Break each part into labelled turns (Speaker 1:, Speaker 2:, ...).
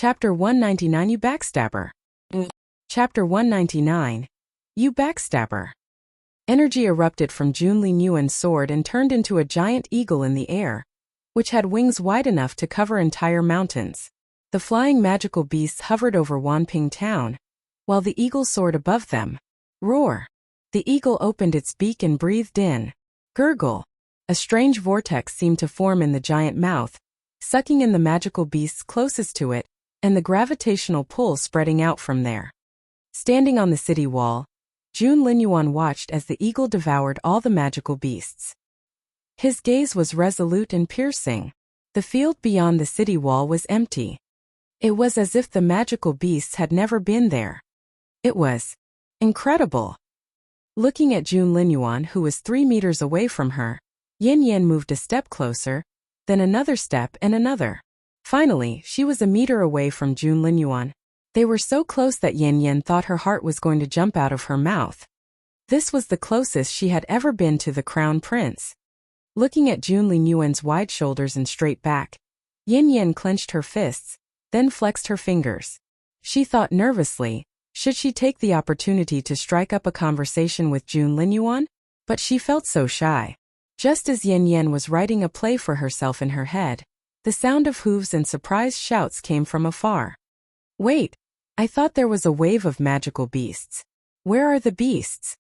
Speaker 1: Chapter 199 You Backstabber. Chapter 199. You Backstabber. Energy erupted from Jun Linyuan's sword and turned into a giant eagle in the air, which had wings wide enough to cover entire mountains. The flying magical beasts hovered over Wanping town, while the eagle soared above them. Roar! The eagle opened its beak and breathed in. Gurgle! A strange vortex seemed to form in the giant mouth, sucking in the magical beasts closest to it, and the gravitational pull spreading out from there. Standing on the city wall, Jun Linyuan watched as the eagle devoured all the magical beasts. His gaze was resolute and piercing. The field beyond the city wall was empty. It was as if the magical beasts had never been there. It was incredible. Looking at Jun Linyuan, who was 3 meters away from her, Yin moved a step closer, then another step and another. Finally, she was a meter away from Jun Linyuan. They were so close that Yin thought her heart was going to jump out of her mouth. This was the closest she had ever been to the crown prince. Looking at Jun Linyuan's wide shoulders and straight back, Yin clenched her fists, then flexed her fingers. She thought nervously, should she take the opportunity to strike up a conversation with Jun Linyuan? But she felt so shy. Just as Yin was writing a play for herself in her head, the sound of hooves and surprised shouts came from afar. Wait, I thought there was a wave of magical beasts. Where are the beasts?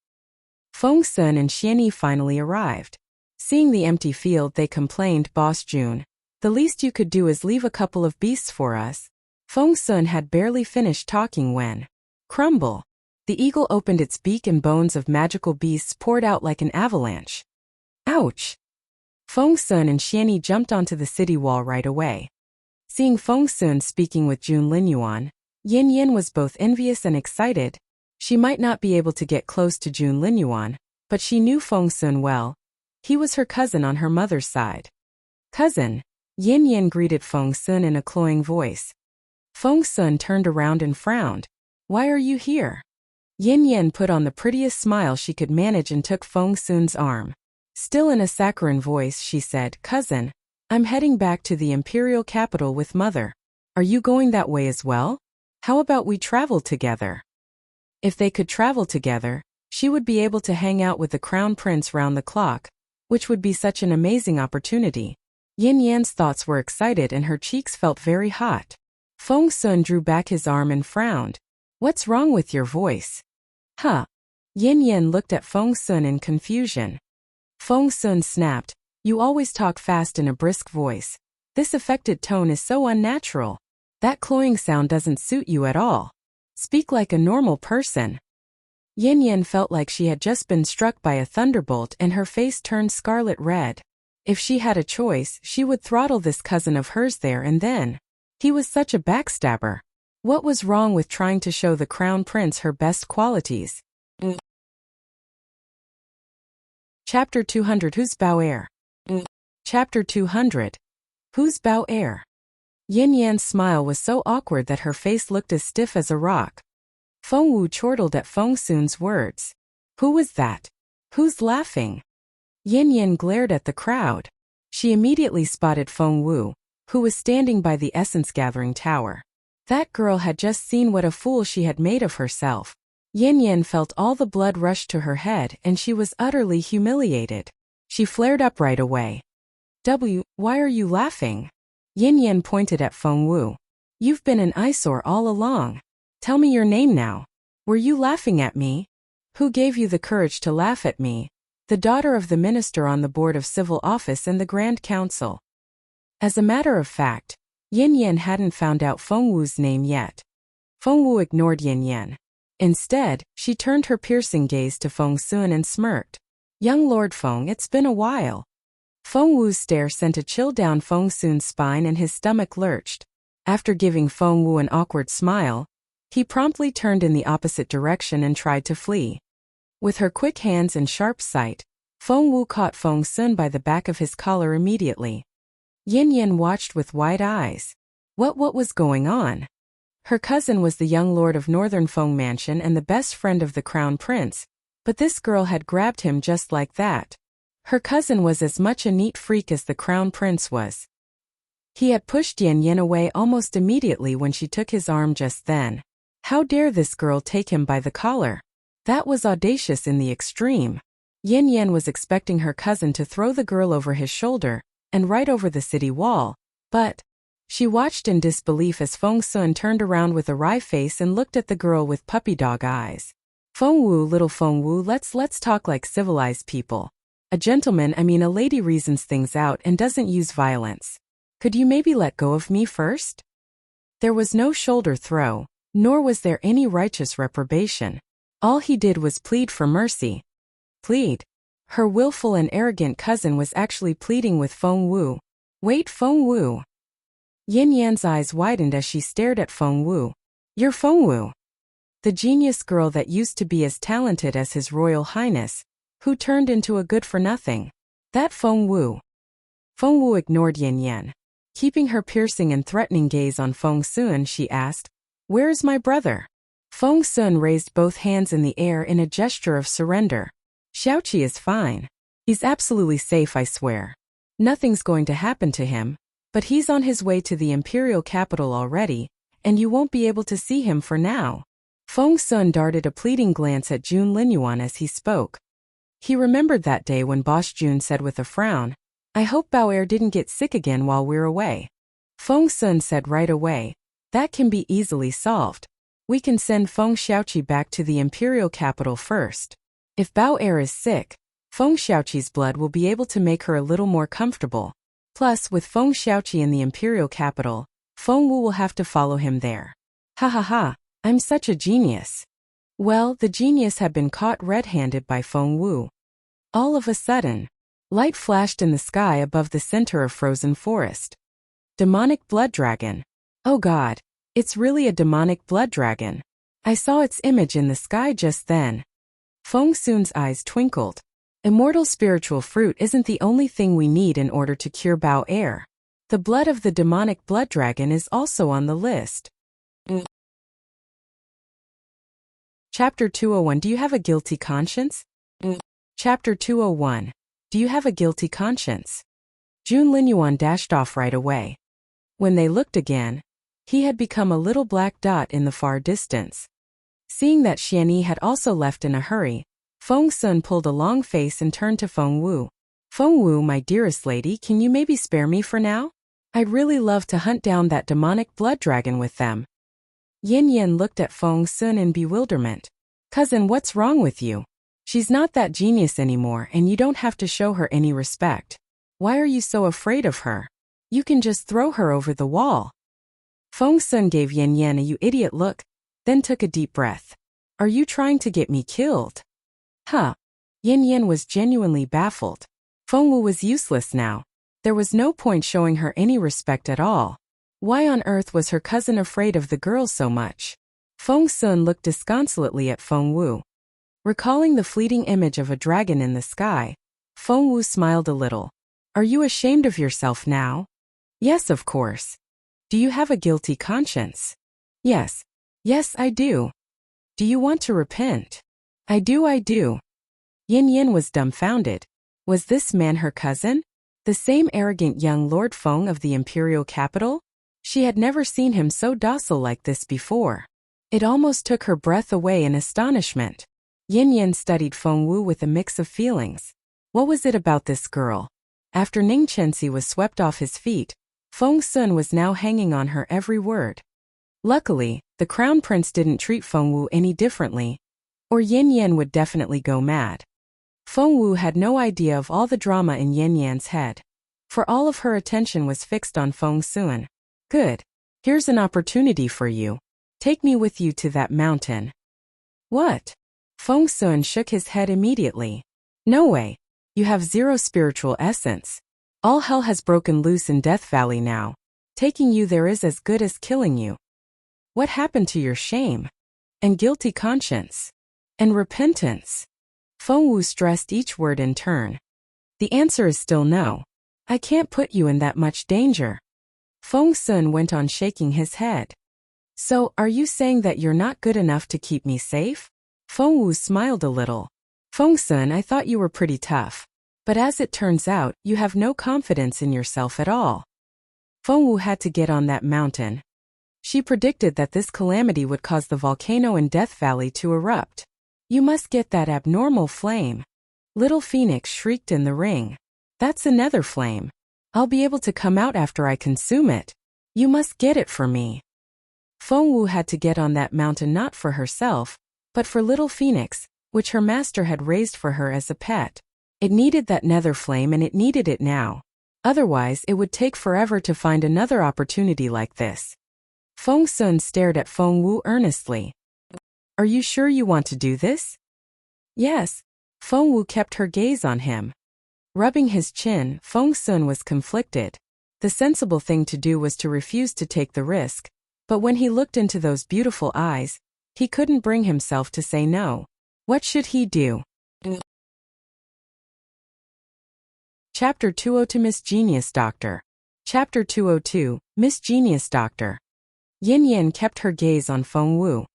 Speaker 1: Feng and Xianyi finally arrived. Seeing the empty field, they complained, Boss Jun, the least you could do is leave a couple of beasts for us. Feng had barely finished talking when, crumble, the eagle opened its beak and bones of magical beasts poured out like an avalanche. Ouch! Feng and Xianyi jumped onto the city wall right away. Seeing Feng speaking with Jun Linyuan, Yin was both envious and excited. She might not be able to get close to Jun Linyuan, but she knew Feng well. He was her cousin on her mother's side. Cousin, Yin greeted Feng in a cloying voice. Feng turned around and frowned. Why are you here? Yin put on the prettiest smile she could manage and took Feng arm. Still in a saccharine voice, she said, Cousin, I'm heading back to the imperial capital with Mother. Are you going that way as well? How about we travel together? If they could travel together, she would be able to hang out with the crown prince round the clock, which would be such an amazing opportunity. Yin thoughts were excited and her cheeks felt very hot. Feng drew back his arm and frowned. What's wrong with your voice? Huh? Yin looked at Feng in confusion. Feng snapped, You always talk fast in a brisk voice. This affected tone is so unnatural. That cloying sound doesn't suit you at all. Speak like a normal person. Yin felt like she had just been struck by a thunderbolt and her face turned scarlet red. If she had a choice, she would throttle this cousin of hers there and then. He was such a backstabber. What was wrong with trying to show the crown prince her best qualities? Chapter 200 Who's Bao Er? Chapter 200. Who's Bao Er? Yin smile was so awkward that her face looked as stiff as a rock. Feng chortled at Feng words. Who was that? Who's laughing? Yin glared at the crowd. She immediately spotted Feng who was standing by the essence-gathering tower. That girl had just seen what a fool she had made of herself. Yin felt all the blood rush to her head and she was utterly humiliated. She flared up right away. Why are you laughing? Yin pointed at Feng You've been an eyesore all along. Tell me your name now. Were you laughing at me? Who gave you the courage to laugh at me? The daughter of the minister on the board of civil office and the Grand Council. As a matter of fact, Yin hadn't found out Feng name yet. Feng ignored Yin. Instead, she turned her piercing gaze to Feng and smirked. Young Lord Feng, it's been a while. Feng stare sent a chill down Feng spine and his stomach lurched. After giving Feng an awkward smile, he promptly turned in the opposite direction and tried to flee. With her quick hands and sharp sight, Feng caught Feng by the back of his collar immediately. Yin watched with wide eyes. What was going on? Her cousin was the young lord of Northern Feng Mansion and the best friend of the crown prince, but this girl had grabbed him just like that. Her cousin was as much a neat freak as the crown prince was. He had pushed Yan Yan away almost immediately when she took his arm just then. How dare this girl take him by the collar? That was audacious in the extreme. Yan Yan was expecting her cousin to throw the girl over his shoulder and right over the city wall, but she watched in disbelief as Feng Sun turned around with a wry face and looked at the girl with puppy dog eyes. Feng Wu, little Feng Wu, let's talk like civilized people. A gentleman, a lady, reasons things out and doesn't use violence. Could you maybe let go of me first? There was no shoulder throw, nor was there any righteous reprobation. All he did was plead for mercy. Plead. Her willful and arrogant cousin was actually pleading with Feng Wu. Wait, Feng Wu. Yin Yan's eyes widened as she stared at Feng Wu. You're Feng Wu, the genius girl that used to be as talented as His Royal Highness, who turned into a good-for-nothing. That Feng Wu. Feng Wu ignored Yin Yan. Keeping her piercing and threatening gaze on Feng Sun, she asked, "Where is my brother?" Feng Sun raised both hands in the air in a gesture of surrender. Xiaoqi is fine. He's absolutely safe, I swear. Nothing's going to happen to him. But he's on his way to the imperial capital already, and you won't be able to see him for now. Feng Sun darted a pleading glance at Jun Linyuan as he spoke. He remembered that day when Boss Jun said with a frown, "I hope Bao Er didn't get sick again while we're away." Feng Sun said right away, "That can be easily solved. We can send Feng Xiaoqi back to the imperial capital first. If Bao Er is sick, Feng Xiaoqi's blood will be able to make her a little more comfortable. Plus, with Feng Xiaoqi in the imperial capital, Feng Wu will have to follow him there." Ha ha ha, I'm such a genius. Well, the genius had been caught red-handed by Feng Wu. All of a sudden, light flashed in the sky above the center of frozen forest. Demonic blood dragon. Oh god, it's really a demonic blood dragon. I saw its image in the sky just then. Feng Sun's eyes twinkled. Immortal spiritual fruit isn't the only thing we need in order to cure Bao Er. The blood of the demonic blood dragon is also on the list. Chapter 201. Do you have a guilty conscience? Chapter 201. Do you have a guilty conscience? Jun Linyuan dashed off right away. When they looked again, he had become a little black dot in the far distance. Seeing that Xianyi had also left in a hurry, Feng Sun pulled a long face and turned to Feng Wu. "Feng Wu, my dearest lady, can you maybe spare me for now? I'd really love to hunt down that demonic blood dragon with them." Yin Yan looked at Feng Sun in bewilderment. "Cousin, what's wrong with you? She's not that genius anymore and you don't have to show her any respect. Why are you so afraid of her? You can just throw her over the wall." Feng Sun gave Yin Yan a "you idiot" look, then took a deep breath. "Are you trying to get me killed?" Huh. Yin Yan was genuinely baffled. Feng Wu was useless now. There was no point showing her any respect at all. Why on earth was her cousin afraid of the girl so much? Feng Sun looked disconsolately at Feng Wu. Recalling the fleeting image of a dragon in the sky, Feng Wu smiled a little. "Are you ashamed of yourself now?" "Yes, of course." "Do you have a guilty conscience?" "Yes. Yes, I do." "Do you want to repent?" I do. Yin Yin was dumbfounded. Was this man her cousin? The same arrogant young Lord Feng of the imperial capital? She had never seen him so docile like this before. It almost took her breath away in astonishment. Yin Yin studied Feng Wu with a mix of feelings. What was it about this girl? After Ning Chenxi was swept off his feet, Feng Sun was now hanging on her every word. Luckily, the crown prince didn't treat Feng Wu any differently, or Yin Yan would definitely go mad. Feng Wu had no idea of all the drama in Yin Yan's head, for all of her attention was fixed on Feng Sun. "Good. Here's an opportunity for you. Take me with you to that mountain." "What?" Feng Sun shook his head immediately. "No way. You have zero spiritual essence. All hell has broken loose in Death Valley now. Taking you there is as good as killing you. What happened to your shame? And guilty conscience? And repentance?" Feng Wu stressed each word in turn. "The answer is still no. I can't put you in that much danger." Feng Sun went on shaking his head. "So, are you saying that you're not good enough to keep me safe?" Feng Wu smiled a little. "Feng Sun, I thought you were pretty tough. But as it turns out, you have no confidence in yourself at all." Feng Wu had to get on that mountain. She predicted that this calamity would cause the volcano in Death Valley to erupt. You must get that abnormal flame. Little Phoenix shrieked in the ring. That's a nether flame. I'll be able to come out after I consume it. You must get it for me. Feng Wu had to get on that mountain not for herself, but for Little Phoenix, which her master had raised for her as a pet. It needed that nether flame and it needed it now. Otherwise, it would take forever to find another opportunity like this. Feng Sun stared at Feng Wu earnestly. Are you sure you want to do this? Yes. Feng Wu kept her gaze on him. Rubbing his chin, Feng Sun was conflicted. The sensible thing to do was to refuse to take the risk, but when he looked into those beautiful eyes, he couldn't bring himself to say no. What should he do? Chapter 202 Miss Genius Doctor. Chapter 202, Miss Genius Doctor. Yin Yin kept her gaze on Feng Wu.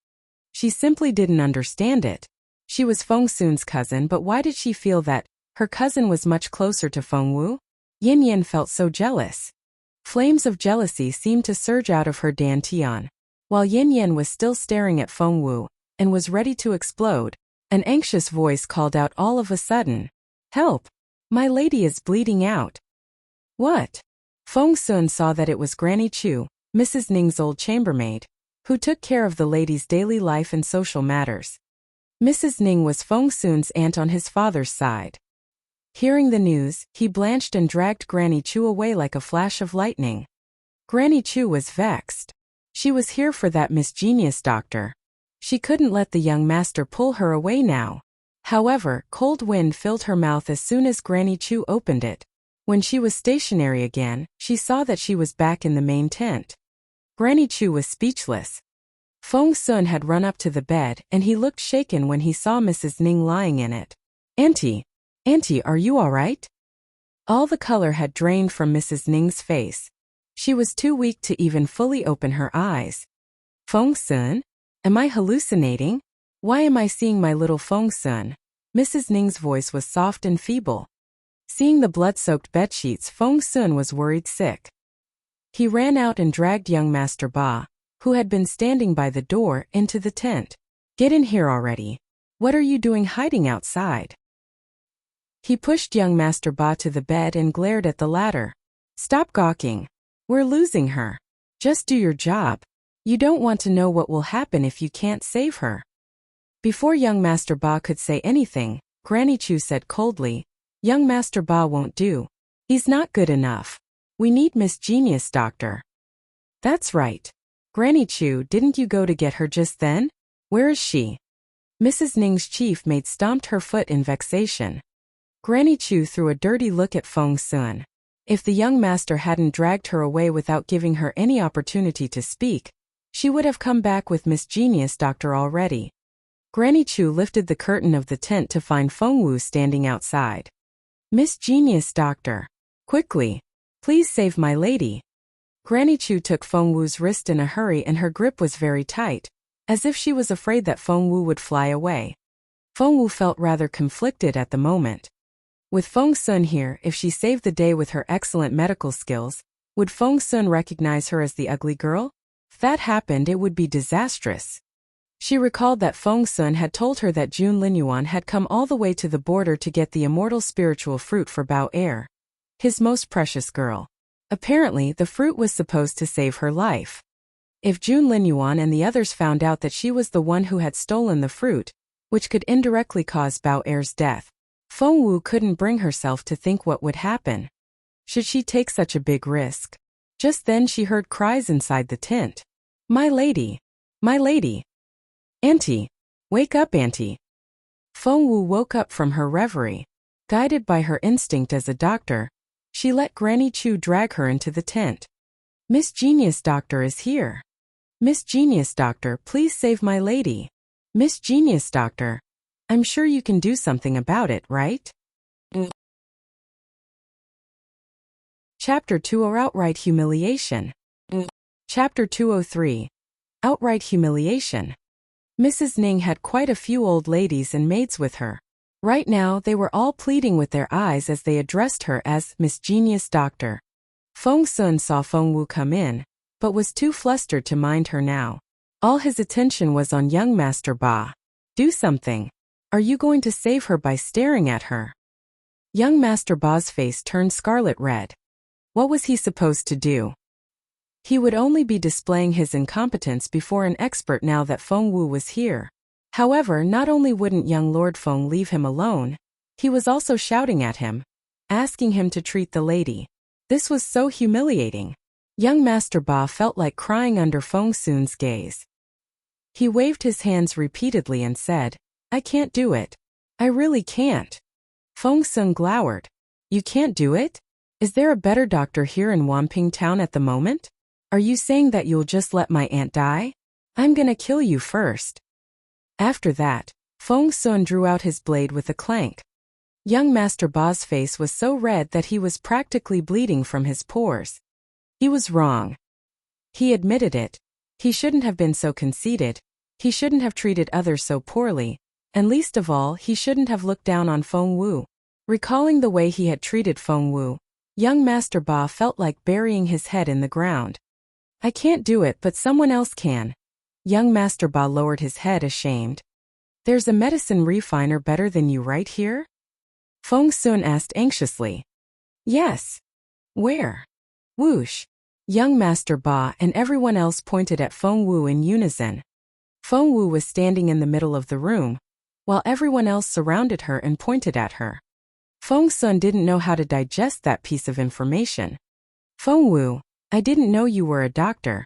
Speaker 1: She simply didn't understand it. She was Feng Sun's cousin, but why did she feel that her cousin was much closer to Feng Wu? Yin Yin felt so jealous. Flames of jealousy seemed to surge out of her dantian. While Yin Yin was still staring at Feng Wu and was ready to explode, an anxious voice called out all of a sudden. Help! My lady is bleeding out. What? Feng Sun saw that it was Granny Chu, Mrs. Ning's old chambermaid, who took care of the lady's daily life and social matters. Mrs. Ning was Feng Sun's aunt on his father's side. Hearing the news, he blanched and dragged Granny Chu away like a flash of lightning. Granny Chu was vexed. She was here for that Miss Genius Doctor. She couldn't let the young master pull her away now. However, cold wind filled her mouth as soon as Granny Chu opened it. When she was stationary again, she saw that she was back in the main tent. Granny Chu was speechless. Feng Sun had run up to the bed and he looked shaken when he saw Mrs. Ning lying in it. Auntie, are you all right? All the color had drained from Mrs. Ning's face. She was too weak to even fully open her eyes. Feng Sun? Am I hallucinating? Why am I seeing my little Feng Sun? Mrs. Ning's voice was soft and feeble. Seeing the blood-soaked bedsheets, Feng Sun was worried sick. He ran out and dragged young Master Ba, who had been standing by the door, into the tent. Get in here already. What are you doing hiding outside? He pushed young Master Ba to the bed and glared at the latter. Stop gawking. We're losing her. Just do your job. You don't want to know what will happen if you can't save her. Before young Master Ba could say anything, Granny Chu said coldly, Young Master Ba won't do. He's not good enough. We need Miss Genius Doctor. That's right. Granny Chu, didn't you go to get her just then? Where is she? Mrs. Ning's chief maid stomped her foot in vexation. Granny Chu threw a dirty look at Feng Sun. If the young master hadn't dragged her away without giving her any opportunity to speak, she would have come back with Miss Genius Doctor already. Granny Chu lifted the curtain of the tent to find Feng Wu standing outside. Miss Genius Doctor. Quickly. Please save my lady. Granny Chu took Feng Wu's wrist in a hurry and her grip was very tight, as if she was afraid that Feng Wu would fly away. Feng Wu felt rather conflicted at the moment. With Feng Sun here, if she saved the day with her excellent medical skills, would Feng Sun recognize her as the ugly girl? If that happened, it would be disastrous. She recalled that Feng Sun had told her that Jun Linyuan had come all the way to the border to get the immortal spiritual fruit for Bao Er, his most precious girl. Apparently, the fruit was supposed to save her life. If Jun Linyuan and the others found out that she was the one who had stolen the fruit, which could indirectly cause Bao Er's death, Feng Wu couldn't bring herself to think what would happen. Should she take such a big risk? Just then she heard cries inside the tent. My lady! My lady! Auntie! Wake up, Auntie! Feng Wu woke up from her reverie. Guided by her instinct as a doctor, she let Granny Chu drag her into the tent. Miss Genius Doctor is here. Miss Genius Doctor, please save my lady. Miss Genius Doctor. I'm sure you can do something about it, right? Chapter 2 or Outright Humiliation. Chapter 203. Outright Humiliation. Mrs. Ning had quite a few old ladies and maids with her. Right now they were all pleading with their eyes as they addressed her as Miss Genius Doctor. Feng Sun saw Feng Wu come in, but was too flustered to mind her now. All his attention was on young Master Ba. Do something. Are you going to save her by staring at her? Young Master Ba's face turned scarlet red. What was he supposed to do? He would only be displaying his incompetence before an expert now that Feng Wu was here. However, not only wouldn't young Lord Feng leave him alone, he was also shouting at him, asking him to treat the lady. This was so humiliating. Young Master Ba felt like crying under Feng Sun's gaze. He waved his hands repeatedly and said, I can't do it. I really can't. Feng Sun glowered. You can't do it? Is there a better doctor here in Wanping Town at the moment? Are you saying that you'll just let my aunt die? I'm gonna kill you first. After that, Feng Sun drew out his blade with a clank. Young Master Ba's face was so red that he was practically bleeding from his pores. He was wrong. He admitted it. He shouldn't have been so conceited. He shouldn't have treated others so poorly. And least of all, he shouldn't have looked down on Feng Wu. Recalling the way he had treated Feng Wu, young Master Ba felt like burying his head in the ground. I can't do it, but someone else can. Young Master Ba lowered his head ashamed. There's a medicine refiner better than you right here? Feng Sun asked anxiously. Yes. Where? Whoosh. Young Master Ba and everyone else pointed at Feng Wu in unison. Feng Wu was standing in the middle of the room, while everyone else surrounded her and pointed at her. Feng Sun didn't know how to digest that piece of information. Feng Wu, I didn't know you were a doctor.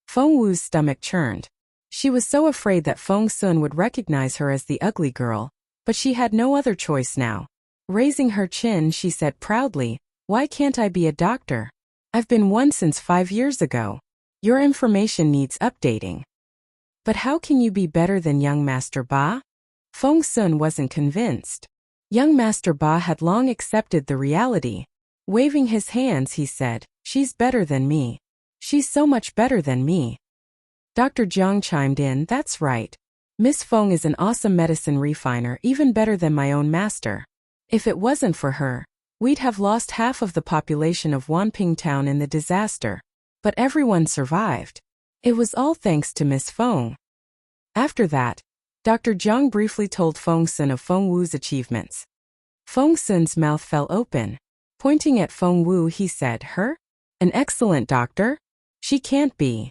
Speaker 1: Feng Wu's stomach churned. She was so afraid that Feng Sun would recognize her as the ugly girl, but she had no other choice now. Raising her chin, she said proudly, Why can't I be a doctor? I've been one since 5 years ago. Your information needs updating. But how can you be better than young Master Ba? Feng Sun wasn't convinced. Young Master Ba had long accepted the reality. Waving his hands, he said, She's better than me. She's so much better than me. Dr. Jiang chimed in, That's right. Miss Feng is an awesome medicine refiner, even better than my own master. If it wasn't for her, we'd have lost half of the population of Wanping Town in the disaster. But everyone survived. It was all thanks to Miss Feng. After that, Dr. Jiang briefly told Feng Sun of Feng Wu's achievements. Feng Sun's mouth fell open. Pointing at Feng Wu, he said, Her? An excellent doctor? She can't be.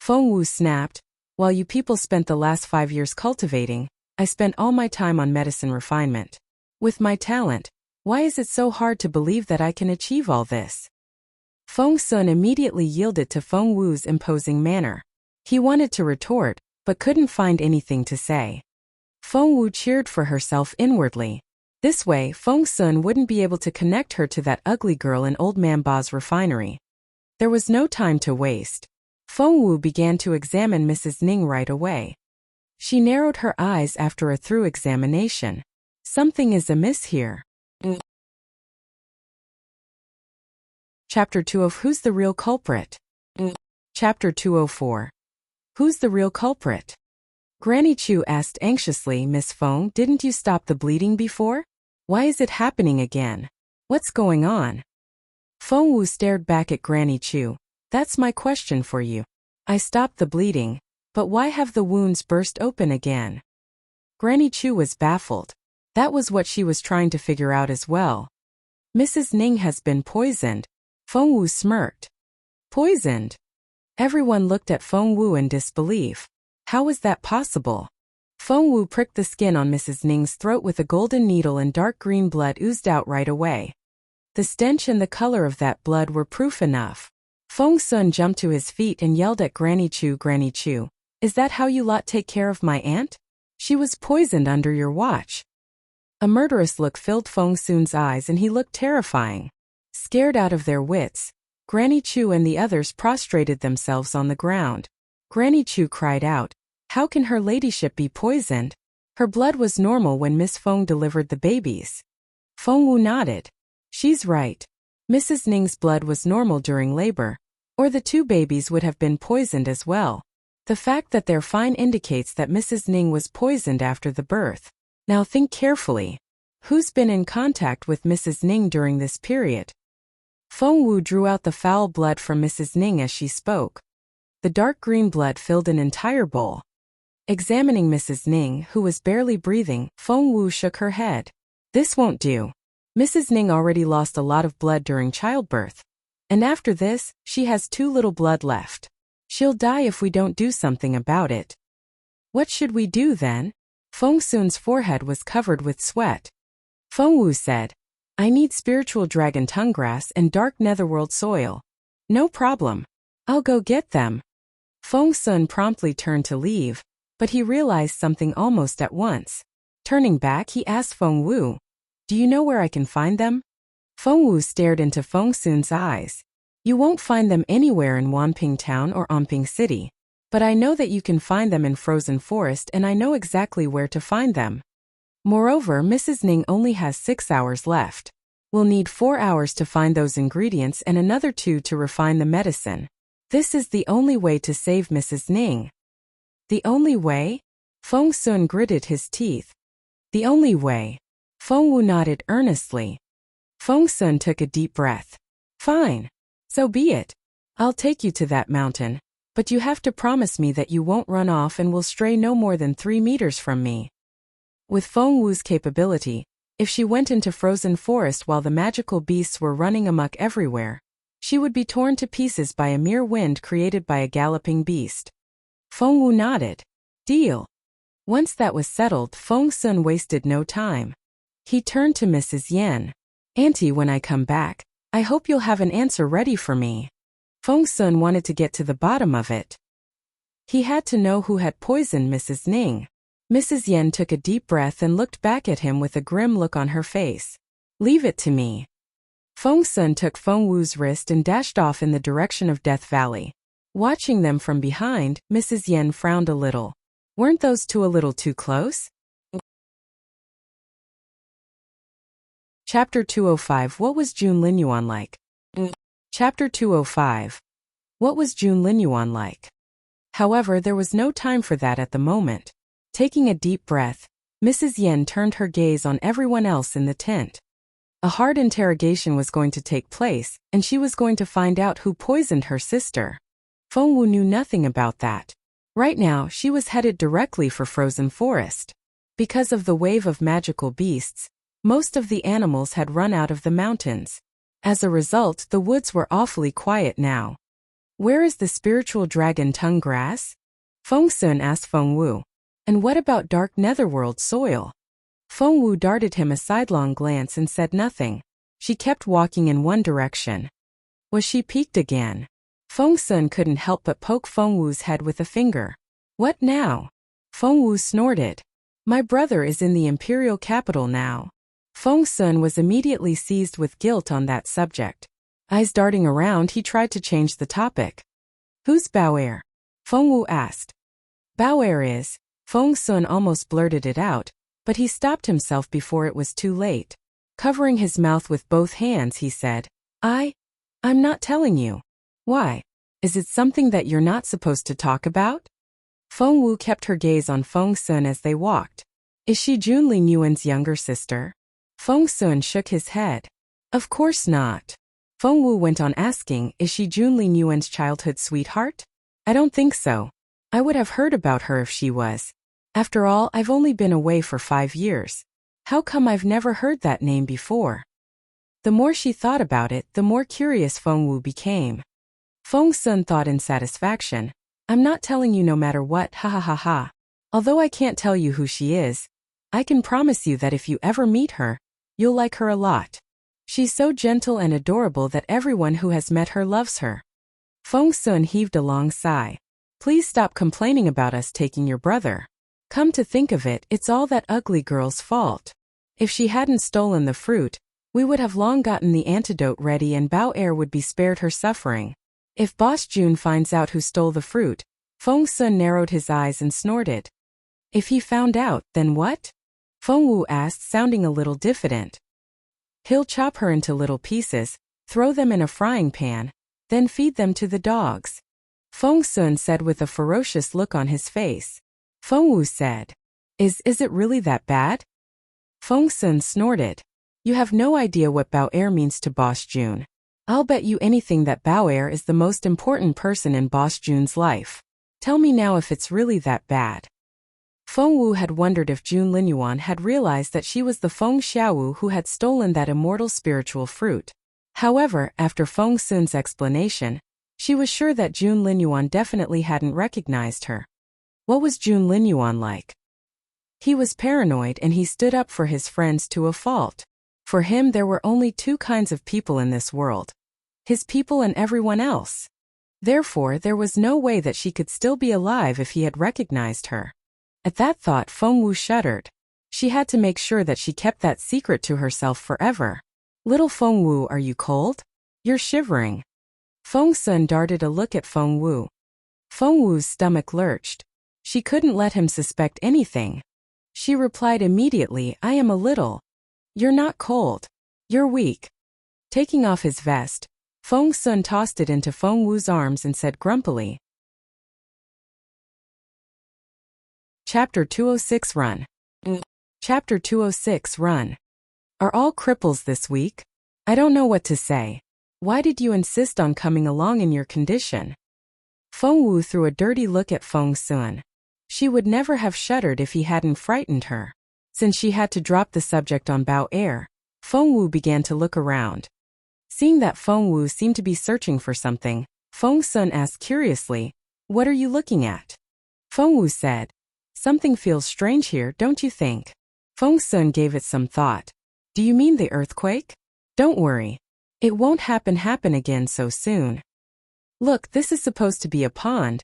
Speaker 1: Feng Wu snapped, While you people spent the last 5 years cultivating, I spent all my time on medicine refinement. With my talent, why is it so hard to believe that I can achieve all this? Feng Sun immediately yielded to Feng Wu's imposing manner. He wanted to retort, but couldn't find anything to say. Feng Wu cheered for herself inwardly. This way, Feng Sun wouldn't be able to connect her to that ugly girl in Old Man Ba's refinery. There was no time to waste. Feng Wu began to examine Mrs. Ning right away. She narrowed her eyes after a thorough examination. Something is amiss here. Chapter 2 of Who's the Real Culprit? Chapter 204. Who's the real culprit? Granny Chu asked anxiously, Miss Feng, didn't you stop the bleeding before? Why is it happening again? What's going on? Feng Wu stared back at Granny Chu. That's my question for you. I stopped the bleeding, but why have the wounds burst open again? Granny Chu was baffled. That was what she was trying to figure out as well. Mrs. Ning has been poisoned. Feng Wu smirked. Poisoned? Everyone looked at Feng Wu in disbelief. How was that possible? Feng Wu pricked the skin on Mrs. Ning's throat with a golden needle and dark green blood oozed out right away. The stench and the color of that blood were proof enough. Feng Sun jumped to his feet and yelled at Granny Chu, is that how you lot take care of my aunt? She was poisoned under your watch. A murderous look filled Feng Sun's eyes and he looked terrifying. Scared out of their wits, Granny Chu and the others prostrated themselves on the ground. Granny Chu cried out, How can her ladyship be poisoned? Her blood was normal when Miss Feng delivered the babies. Feng Wu nodded. She's right. Mrs. Ning's blood was normal during labor, or the 2 babies would have been poisoned as well. The fact that they're fine indicates that Mrs. Ning was poisoned after the birth. Now think carefully. Who's been in contact with Mrs. Ning during this period? Feng Wu drew out the foul blood from Mrs. Ning as she spoke. The dark green blood filled an entire bowl. Examining Mrs. Ning, who was barely breathing, Feng Wu shook her head. This won't do. Mrs. Ning already lost a lot of blood during childbirth. And after this, she has too little blood left. She'll die if we don't do something about it. What should we do then? Feng Sun's forehead was covered with sweat. Feng Wu said, I need spiritual dragon tongue grass and dark netherworld soil. No problem. I'll go get them. Feng Sun promptly turned to leave, but he realized something almost at once. Turning back, he asked Feng Wu, do you know where I can find them? Feng Wu stared into Feng Sun's eyes. You won't find them anywhere in Wanping Town or Anping City. But I know that you can find them in Frozen Forest, and I know exactly where to find them. Moreover, Mrs. Ning only has 6 hours left. We'll need 4 hours to find those ingredients and another 2 to refine the medicine. This is the only way to save Mrs. Ning. The only way? Feng Sun gritted his teeth. The only way. Feng Wu nodded earnestly. Feng Sun took a deep breath. Fine. So be it. I'll take you to that mountain, but you have to promise me that you won't run off and will stray no more than 3 meters from me. With Feng Wu's capability, if she went into Frozen Forest while the magical beasts were running amok everywhere, she would be torn to pieces by a mere wind created by a galloping beast. Feng Wu nodded. Deal. Once that was settled, Feng Sun wasted no time. He turned to Mrs. Yen. Auntie, when I come back, I hope you'll have an answer ready for me. Feng Sun wanted to get to the bottom of it. He had to know who had poisoned Mrs. Ning. Mrs. Yen took a deep breath and looked back at him with a grim look on her face. Leave it to me. Feng Sun took Feng Wu's wrist and dashed off in the direction of Death Valley. Watching them from behind, Mrs. Yen frowned a little. Weren't those two a little too close? Chapter 205. What was June Linyuan like? Chapter 205. What was June Linyuan like? However, there was no time for that at the moment. Taking a deep breath, Mrs. Yen turned her gaze on everyone else in the tent. A hard interrogation was going to take place, and she was going to find out who poisoned her sister. Feng Wu knew nothing about that. Right now, she was headed directly for Frozen Forest. Because of the wave of magical beasts, most of the animals had run out of the mountains. As a result, the woods were awfully quiet now. Where is the spiritual dragon tongue grass? Feng Sun asked Feng Wu. And what about dark netherworld soil? Feng Wu darted him a sidelong glance and said nothing. She kept walking in one direction. Was she piqued again? Feng Sun couldn't help but poke Feng Wu's head with a finger. What now? Feng Wu snorted. My brother is in the imperial capital now. Feng Sun was immediately seized with guilt on that subject. Eyes darting around, he tried to change the topic. Who's Bao Er? Feng Wu asked. Bao Er is. Feng Sun almost blurted it out, but he stopped himself before it was too late. Covering his mouth with both hands, he said, I'm not telling you. Why? Is it something that you're not supposed to talk about? Feng Wu kept her gaze on Feng Sun as they walked. Is she June Linyuan's younger sister? Feng Sun shook his head. Of course not. Feng Wu went on asking, is she June Linyuan's childhood sweetheart? I don't think so. I would have heard about her if she was. After all, I've only been away for 5 years. How come I've never heard that name before? The more she thought about it, the more curious Feng Wu became. Feng Sun thought in satisfaction. I'm not telling you no matter what, ha ha ha ha. Although I can't tell you who she is, I can promise you that if you ever meet her, you'll like her a lot. She's so gentle and adorable that everyone who has met her loves her. Feng Sun heaved a long sigh. Please stop complaining about us taking your brother. Come to think of it, it's all that ugly girl's fault. If she hadn't stolen the fruit, we would have long gotten the antidote ready and Bao Er would be spared her suffering. If Boss June finds out who stole the fruit, Feng Sun narrowed his eyes and snorted. If he found out, then what? Feng Wu asked, sounding a little diffident. He'll chop her into little pieces, throw them in a frying pan, then feed them to the dogs. Feng Sun said with a ferocious look on his face. Feng Wu said, Is it really that bad? Feng Sun snorted. You have no idea what Bao Er means to Boss June. I'll bet you anything that Bao Er is the most important person in Boss Jun's life. Tell me now if it's really that bad. Feng Wu had wondered if Jun Linyuan had realized that she was the Feng Xiaowu who had stolen that immortal spiritual fruit. However, after Feng Sun's explanation, she was sure that Jun Linyuan definitely hadn't recognized her. What was Jun Linyuan like? He was paranoid and he stood up for his friends to a fault. For him there were only two kinds of people in this world. His people and everyone else. Therefore, there was no way that she could still be alive if he had recognized her. At that thought, Feng Wu shuddered. She had to make sure that she kept that secret to herself forever. Little Feng Wu, are you cold? You're shivering. Feng Sun darted a look at Feng Wu. Feng Wu's stomach lurched. She couldn't let him suspect anything. She replied immediately, I am a little. You're not cold. You're weak. Taking off his vest, Feng Sun tossed it into Feng Wu's arms and said grumpily. Chapter 206 Run. Chapter 206 Run. Are all cripples this weak? I don't know what to say. Why did you insist on coming along in your condition? Feng Wu threw a dirty look at Feng Sun. She would never have shuddered if he hadn't frightened her. Since she had to drop the subject on Bao Er, Feng Wu began to look around. Seeing that Feng Wu seemed to be searching for something, Feng Sun asked curiously, What are you looking at? Feng Wu said, Something feels strange here, don't you think? Feng Sun gave it some thought. Do you mean the earthquake? Don't worry. It won't happen again so soon. Look, this is supposed to be a pond,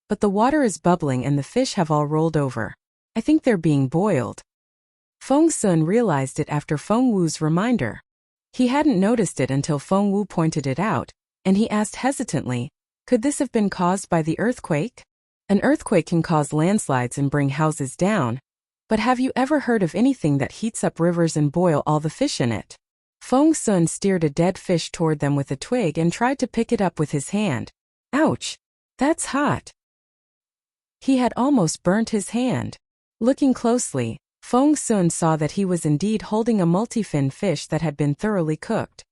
Speaker 1: but the water is bubbling and the fish have all rolled over. I think they're being boiled. Feng Sun realized it after Feng Wu's reminder. He hadn't noticed it until Feng Wu pointed it out, and he asked hesitantly, Could this have been caused by the earthquake? An earthquake can cause landslides and bring houses down. But have you ever heard of anything that heats up rivers and boil all the fish in it? Feng Sun steered a dead fish toward them with a twig and tried to pick it up with his hand. Ouch! That's hot. He had almost burnt his hand. Looking closely, Feng Sun saw that he was indeed holding a multi-fin fish that had been thoroughly cooked.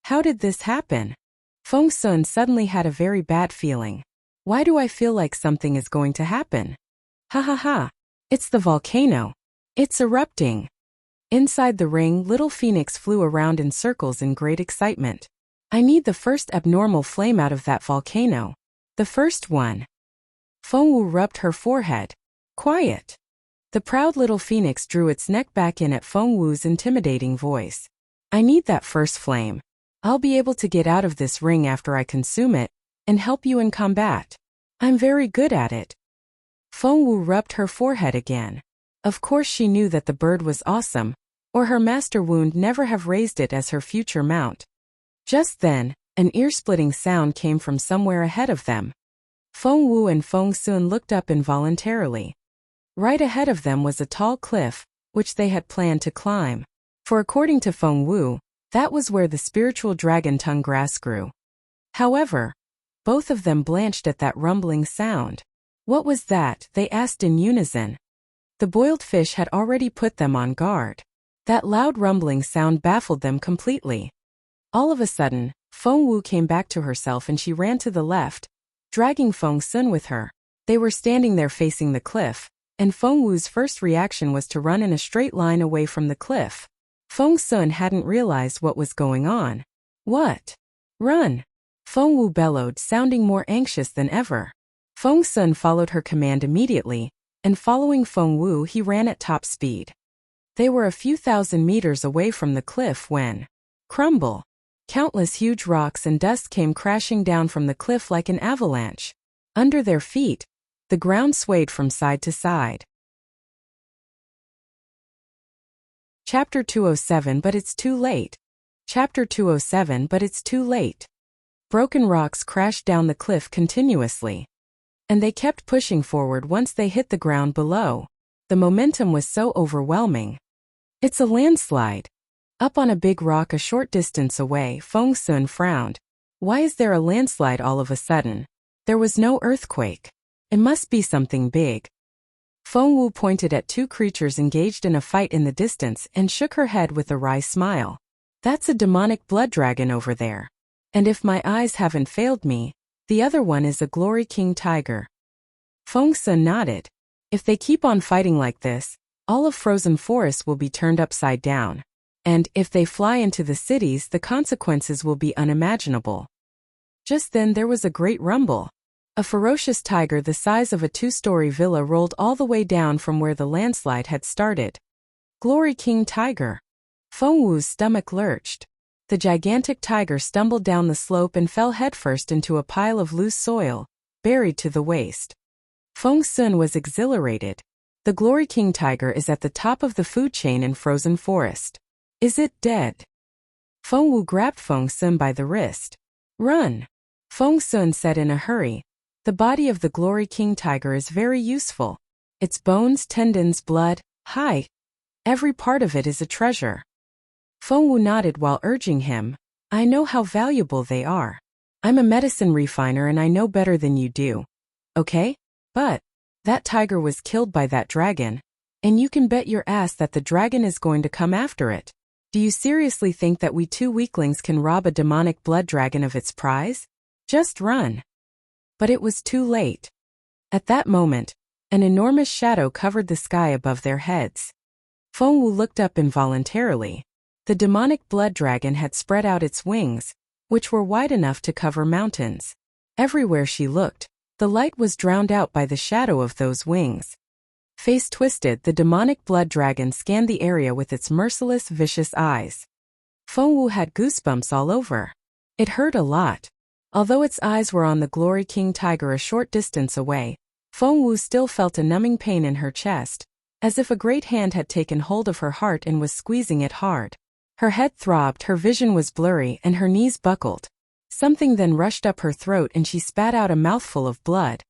Speaker 1: How did this happen? Feng Sun suddenly had a very bad feeling. Why do I feel like something is going to happen? Ha ha ha. It's the volcano. It's erupting. Inside the ring, little Phoenix flew around in circles in great excitement. I need the first abnormal flame out of that volcano. The first one. Feng Wu rubbed her forehead. Quiet. The proud little Phoenix drew its neck back in at Feng Wu's intimidating voice. I need that first flame. I'll be able to get out of this ring after I consume it, and help you in combat. I'm very good at it. Feng Wu rubbed her forehead again. Of course she knew that the bird was awesome, or her master would never have raised it as her future mount. Just then, an ear-splitting sound came from somewhere ahead of them. Feng Wu and Feng Sun looked up involuntarily. Right ahead of them was a tall cliff, which they had planned to climb. For according to Feng Wu, that was where the spiritual dragon tongue grass grew. However, both of them blanched at that rumbling sound. What was that? They asked in unison. The boiled fish had already put them on guard. That loud rumbling sound baffled them completely. All of a sudden, Feng Wu came back to herself and she ran to the left, dragging Feng Sun with her. They were standing there facing the cliff, and Feng Wu's first reaction was to run in a straight line away from the cliff. Feng Sun hadn't realized what was going on. What? Run! Feng Wu bellowed, sounding more anxious than ever. Feng Sun followed her command immediately, and following Feng Wu he ran at top speed. They were a few thousand meters away from the cliff when, crumble! Countless huge rocks and dust came crashing down from the cliff like an avalanche. Under their feet, the ground swayed from side to side. Chapter 207 But it's too late. Chapter 207 But it's too late. Broken rocks crashed down the cliff continuously. And they kept pushing forward once they hit the ground below. The momentum was so overwhelming. It's a landslide. Up on a big rock a short distance away, Feng Sun frowned. Why is there a landslide all of a sudden? There was no earthquake. It must be something big. Feng Wu pointed at two creatures engaged in a fight in the distance and shook her head with a wry smile. That's a demonic blood dragon over there. And if my eyes haven't failed me, the other one is a Glory King tiger. Feng nodded. If they keep on fighting like this, all of Frozen Forest will be turned upside down. And if they fly into the cities, the consequences will be unimaginable. Just then there was a great rumble. A ferocious tiger the size of a 2-story villa rolled all the way down from where the landslide had started. Glory King tiger. Feng Wu's stomach lurched. The gigantic tiger stumbled down the slope and fell headfirst into a pile of loose soil, buried to the waist. Feng was exhilarated. The Glory King tiger is at the top of the food chain in Frozen Forest. Is it dead? Feng Wu grabbed Feng by the wrist. Run! Feng said in a hurry. The body of the Glory King tiger is very useful. Its bones, tendons, blood, hide. Every part of it is a treasure. Feng Wu nodded while urging him. I know how valuable they are. I'm a medicine refiner and I know better than you do. Okay? But that tiger was killed by that dragon. And you can bet your ass that the dragon is going to come after it. Do you seriously think that we 2 weaklings can rob a demonic blood dragon of its prize? Just run. But it was too late. At that moment, an enormous shadow covered the sky above their heads. Feng Wu looked up involuntarily. The demonic blood dragon had spread out its wings, which were wide enough to cover mountains. Everywhere she looked, the light was drowned out by the shadow of those wings. Face twisted, the demonic blood dragon scanned the area with its merciless, vicious eyes. Feng Wu had goosebumps all over. It hurt a lot. Although its eyes were on the Glory King tiger a short distance away, Feng Wu still felt a numbing pain in her chest, as if a great hand had taken hold of her heart and was squeezing it hard. Her head throbbed, her vision was blurry, and her knees buckled. Something then rushed up her throat and she spat out a mouthful of blood.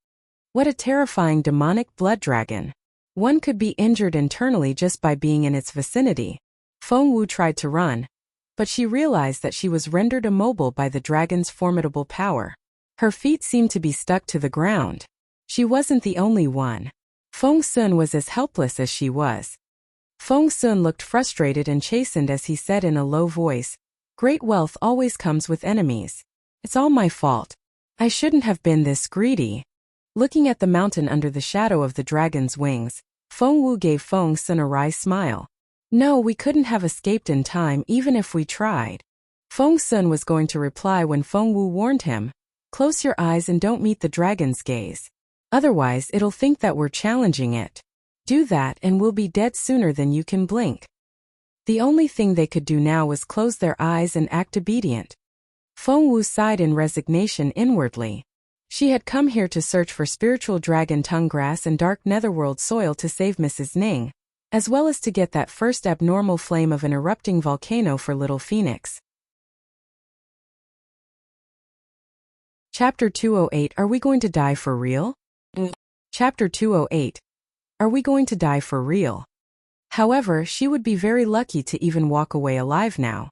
Speaker 1: What a terrifying demonic blood dragon. One could be injured internally just by being in its vicinity. Feng Wu tried to run, but she realized that she was rendered immobile by the dragon's formidable power. Her feet seemed to be stuck to the ground. She wasn't the only one. Feng was as helpless as she was. Feng looked frustrated and chastened as he said in a low voice, Great wealth always comes with enemies. It's all my fault. I shouldn't have been this greedy. Looking at the mountain under the shadow of the dragon's wings, Feng Wu gave Feng a wry smile. No, we couldn't have escaped in time even if we tried. Feng was going to reply when Feng Wu warned him, Close your eyes and don't meet the dragon's gaze. Otherwise it'll think that we're challenging it. Do that and we'll be dead sooner than you can blink. The only thing they could do now was close their eyes and act obedient. Feng Wu sighed in resignation inwardly. She had come here to search for spiritual dragon tongue grass and dark netherworld soil to save Mrs. Ning, as well as to get that first abnormal flame of an erupting volcano for Little Phoenix. Chapter 208 Are we going to die for real? Chapter 208 Are we going to die for real? However, she would be very lucky to even walk away alive now.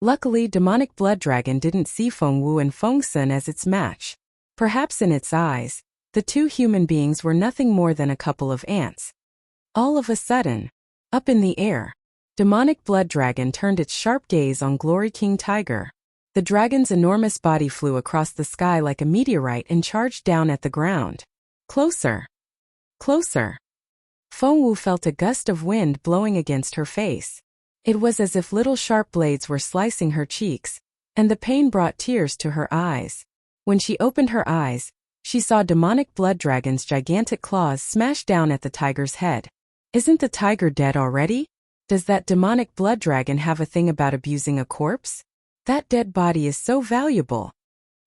Speaker 1: Luckily, demonic blood dragon didn't see Feng Wu and Feng as its match. Perhaps in its eyes, the 2 human beings were nothing more than a couple of ants. All of a sudden, up in the air, demonic blood dragon turned its sharp gaze on Glory King tiger. The dragon's enormous body flew across the sky like a meteorite and charged down at the ground. Closer. Closer. Feng Wu felt a gust of wind blowing against her face. It was as if little sharp blades were slicing her cheeks, and the pain brought tears to her eyes. When she opened her eyes, she saw demonic blood dragon's gigantic claws smash down at the tiger's head. Isn't the tiger dead already? Does that demonic blood dragon have a thing about abusing a corpse? That dead body is so valuable.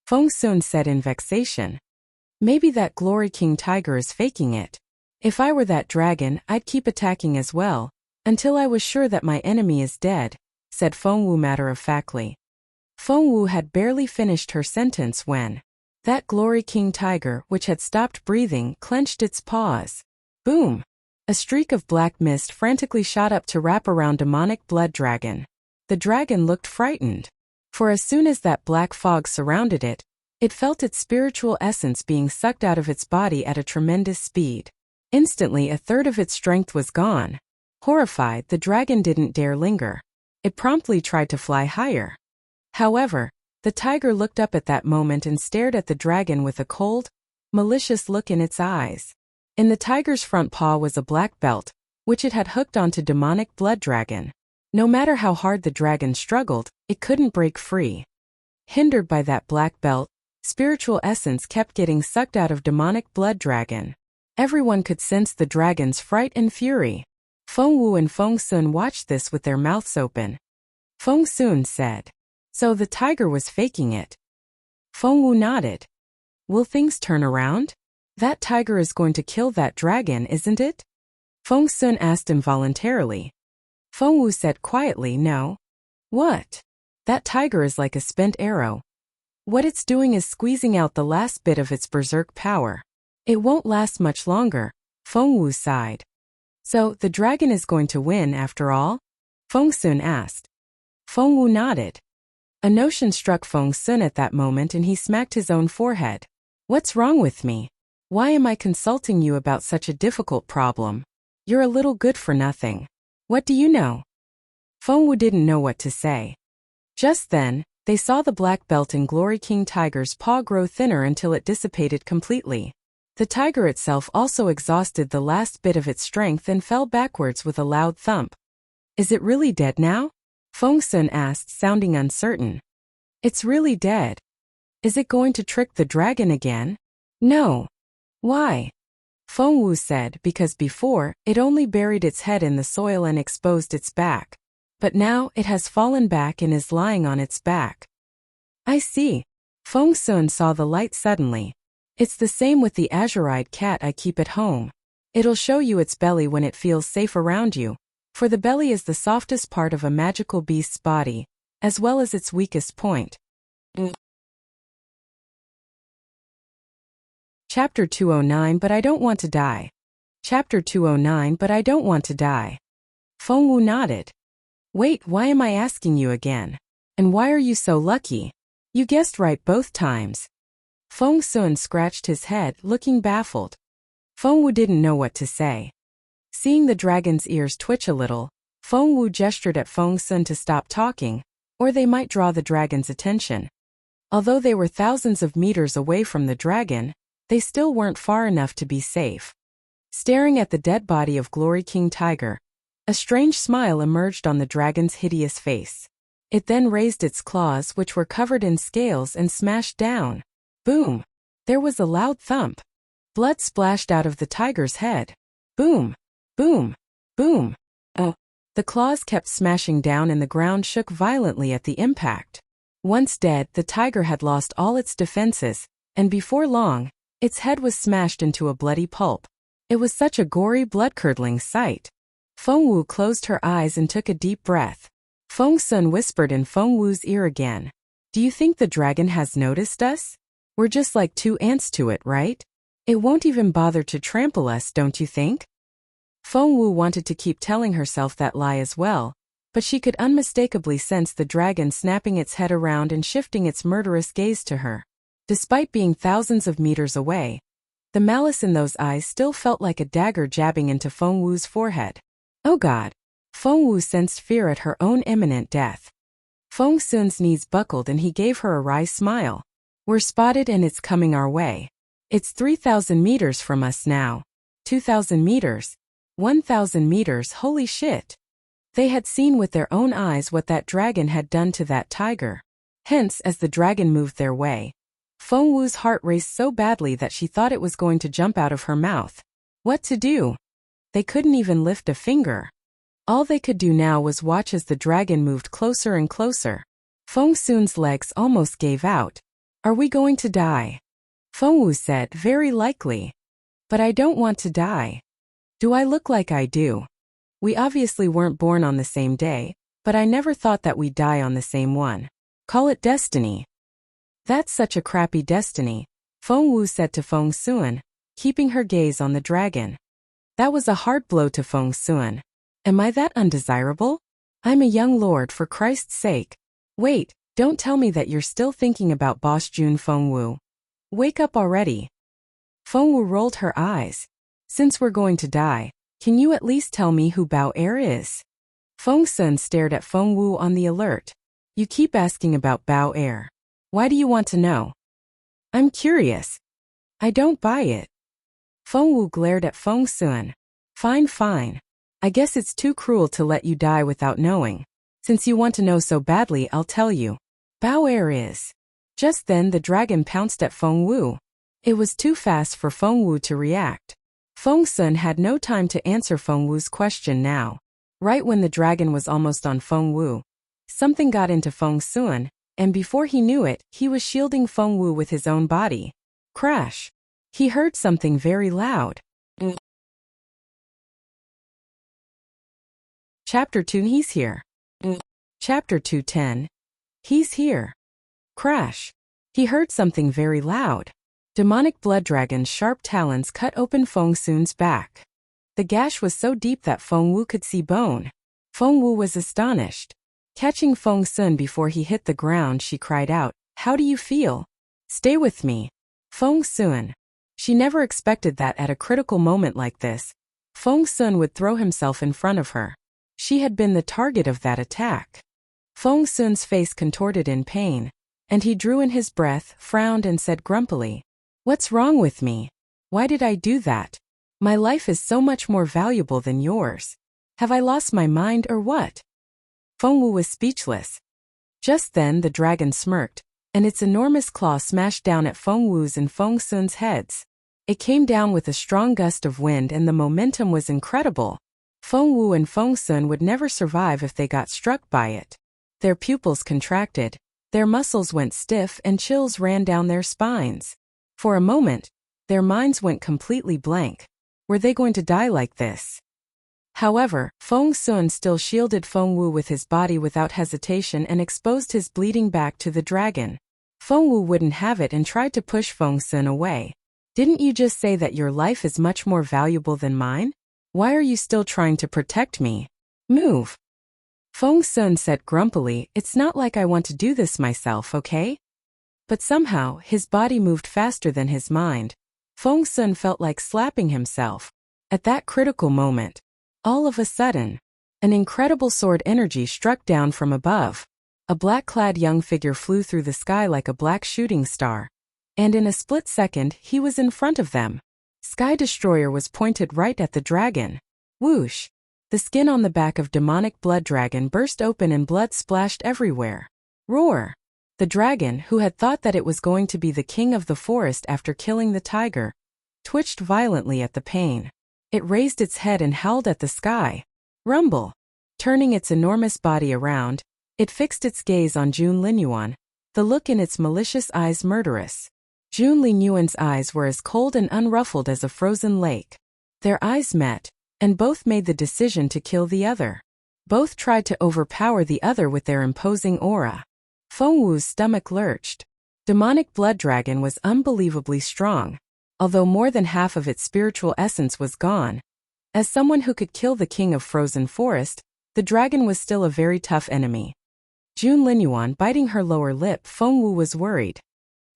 Speaker 1: Feng said in vexation. Maybe that Glory King tiger is faking it. If I were that dragon, I'd keep attacking as well, until I was sure that my enemy is dead, said Feng Wu matter-of-factly. Feng Wu had barely finished her sentence when that Glory King tiger, which had stopped breathing, clenched its paws. Boom! A streak of black mist frantically shot up to wrap around demonic blood dragon. The dragon looked frightened. For as soon as that black fog surrounded it, it felt its spiritual essence being sucked out of its body at a tremendous speed. Instantly, a third of its strength was gone. Horrified, the dragon didn't dare linger. It promptly tried to fly higher. However, The tiger looked up at that moment and stared at the dragon with a cold, malicious look in its eyes. In the tiger's front paw was a black belt, which it had hooked onto demonic blood dragon. No matter how hard the dragon struggled, it couldn't break free. Hindered by that black belt, spiritual essence kept getting sucked out of demonic blood dragon. Everyone could sense the dragon's fright and fury. Feng Wu and Feng Sun watched this with their mouths open. Feng Sun said, "So the tiger was faking it." Feng Wu nodded. "Will things turn around? That tiger is going to kill that dragon, isn't it?" Feng Sun asked involuntarily. Feng Wu said quietly, "No." "What?" "That tiger is like a spent arrow. What it's doing is squeezing out the last bit of its berserk power. It won't last much longer." Feng Wu sighed. "So, the dragon is going to win after all?" Feng Sun asked. Feng Wu nodded. A notion struck Feng Sun at that moment and he smacked his own forehead. "What's wrong with me? Why am I consulting you about such a difficult problem? You're a little good for nothing. What do you know?" Feng Wu didn't know what to say. Just then, they saw the black belt in Glory King Tiger's paw grow thinner until it dissipated completely. The tiger itself also exhausted the last bit of its strength and fell backwards with a loud thump. "Is it really dead now?" Feng Sun asked, sounding uncertain. "It's really dead." "Is it going to trick the dragon again?" "No." "Why?" Feng Wu said, "Because before, it only buried its head in the soil and exposed its back. But now, it has fallen back and is lying on its back." "I see." Feng Sun saw the light suddenly. "It's the same with the azure-eyed cat I keep at home. It'll show you its belly when it feels safe around you, for the belly is the softest part of a magical beast's body, as well as its weakest point." Chapter 209 But I Don't Want to Die. Chapter 209 But I Don't Want to Die. Feng Wu nodded. "Wait, why am I asking you again? And why are you so lucky? You guessed right both times." Feng Sun scratched his head, looking baffled. Feng Wu didn't know what to say. Seeing the dragon's ears twitch a little, Feng Wu gestured at Feng Sun to stop talking, or they might draw the dragon's attention. Although they were thousands of meters away from the dragon, they still weren't far enough to be safe. Staring at the dead body of Glory King Tiger, a strange smile emerged on the dragon's hideous face. It then raised its claws, which were covered in scales, and smashed down. Boom! There was a loud thump. Blood splashed out of the tiger's head. Boom! Boom! Boom! Oh! The claws kept smashing down and the ground shook violently at the impact. Once dead, the tiger had lost all its defenses, and before long, its head was smashed into a bloody pulp. It was such a gory, blood-curdling sight. Feng Wu closed her eyes and took a deep breath. Feng Sun whispered in Feng Wu's ear again. "Do you think the dragon has noticed us? We're just like two ants to it, right? It won't even bother to trample us, don't you think?" Feng Wu wanted to keep telling herself that lie as well, but she could unmistakably sense the dragon snapping its head around and shifting its murderous gaze to her. Despite being thousands of meters away, the malice in those eyes still felt like a dagger jabbing into Feng Wu's forehead. Oh God! Feng Wu sensed fear at her own imminent death. Feng Sun's knees buckled and he gave her a wry smile. "We're spotted and it's coming our way. It's 3,000 meters from us now. 2,000 meters. 1,000 meters, holy shit." They had seen with their own eyes what that dragon had done to that tiger. Hence, as the dragon moved their way, Feng Wu's heart raced so badly that she thought it was going to jump out of her mouth. What to do? They couldn't even lift a finger. All they could do now was watch as the dragon moved closer and closer. Feng Sun's legs almost gave out. "Are we going to die?" Feng Wu said, "Very likely. But I don't want to die. Do I look like I do? We obviously weren't born on the same day, but I never thought that we'd die on the same one. Call it destiny." "That's such a crappy destiny," Feng Wu said to Feng Sun, keeping her gaze on the dragon. That was a hard blow to Feng Sun. "Am I that undesirable? I'm a young lord, for Christ's sake. Wait, don't tell me that you're still thinking about Boss Jun." Feng Wu. "Wake up already." Feng Wu rolled her eyes. "Since we're going to die, can you at least tell me who Bao Er is?" Feng Sun stared at Feng Wu on the alert. "You keep asking about Bao Er. Why do you want to know? I'm curious. I don't buy it. Feng Wu glared at Feng Sun. Fine, fine. I guess it's too cruel to let you die without knowing. Since you want to know so badly, I'll tell you. Bao Er is. Just then the dragon pounced at Feng Wu. It was too fast for Feng Wu to react. Feng Sun had no time to answer Feng Wu's question now. Right when the dragon was almost on Feng Wu, something got into Feng Sun, and before he knew it, he was shielding Feng Wu with his own body. Crash! He heard something very loud. Chapter 2 He's here. Chapter 2:10. He's here. Crash! He heard something very loud. Demonic blood dragon's sharp talons cut open Feng Sun's back. The gash was so deep that Feng Wu could see bone. Feng Wu was astonished. Catching Feng Sun before he hit the ground, she cried out, "How do you feel? Stay with me." Feng Sun. She never expected that at a critical moment like this, Feng Sun would throw himself in front of her. She had been the target of that attack. Feng Sun's face contorted in pain, and he drew in his breath, frowned and said grumpily, "What's wrong with me? Why did I do that? My life is so much more valuable than yours. Have I lost my mind or what?" Feng Wu was speechless. Just then the dragon smirked, and its enormous claw smashed down at Feng Wu's and Feng Sun's heads. It came down with a strong gust of wind and the momentum was incredible. Feng Wu and Feng Sun would never survive if they got struck by it. Their pupils contracted, their muscles went stiff and chills ran down their spines. For a moment, their minds went completely blank. Were they going to die like this? However, Feng Sun still shielded Feng Wu with his body without hesitation and exposed his bleeding back to the dragon. Feng Wu wouldn't have it and tried to push Feng Sun away. "Didn't you just say that your life is much more valuable than mine? Why are you still trying to protect me? Move." Feng Sun said grumpily, "It's not like I want to do this myself, okay?" But somehow, his body moved faster than his mind. Feng Sun felt like slapping himself. At that critical moment, all of a sudden, an incredible sword energy struck down from above. A black-clad young figure flew through the sky like a black shooting star. And in a split second, he was in front of them. Sky Destroyer was pointed right at the dragon. Whoosh! The skin on the back of demonic blood dragon burst open and blood splashed everywhere. Roar! The dragon, who had thought that it was going to be the king of the forest after killing the tiger, twitched violently at the pain. It raised its head and howled at the sky. Rumble! Turning its enormous body around, it fixed its gaze on Jun Linyuan, the look in its malicious eyes murderous. Jun Linyuan's eyes were as cold and unruffled as a frozen lake. Their eyes met, and both made the decision to kill the other. Both tried to overpower the other with their imposing aura. Feng Wu's stomach lurched. Demonic blood dragon was unbelievably strong, although more than half of its spiritual essence was gone. As someone who could kill the king of frozen forest, the dragon was still a very tough enemy. Jun Linyuan biting her lower lip, Feng Wu was worried.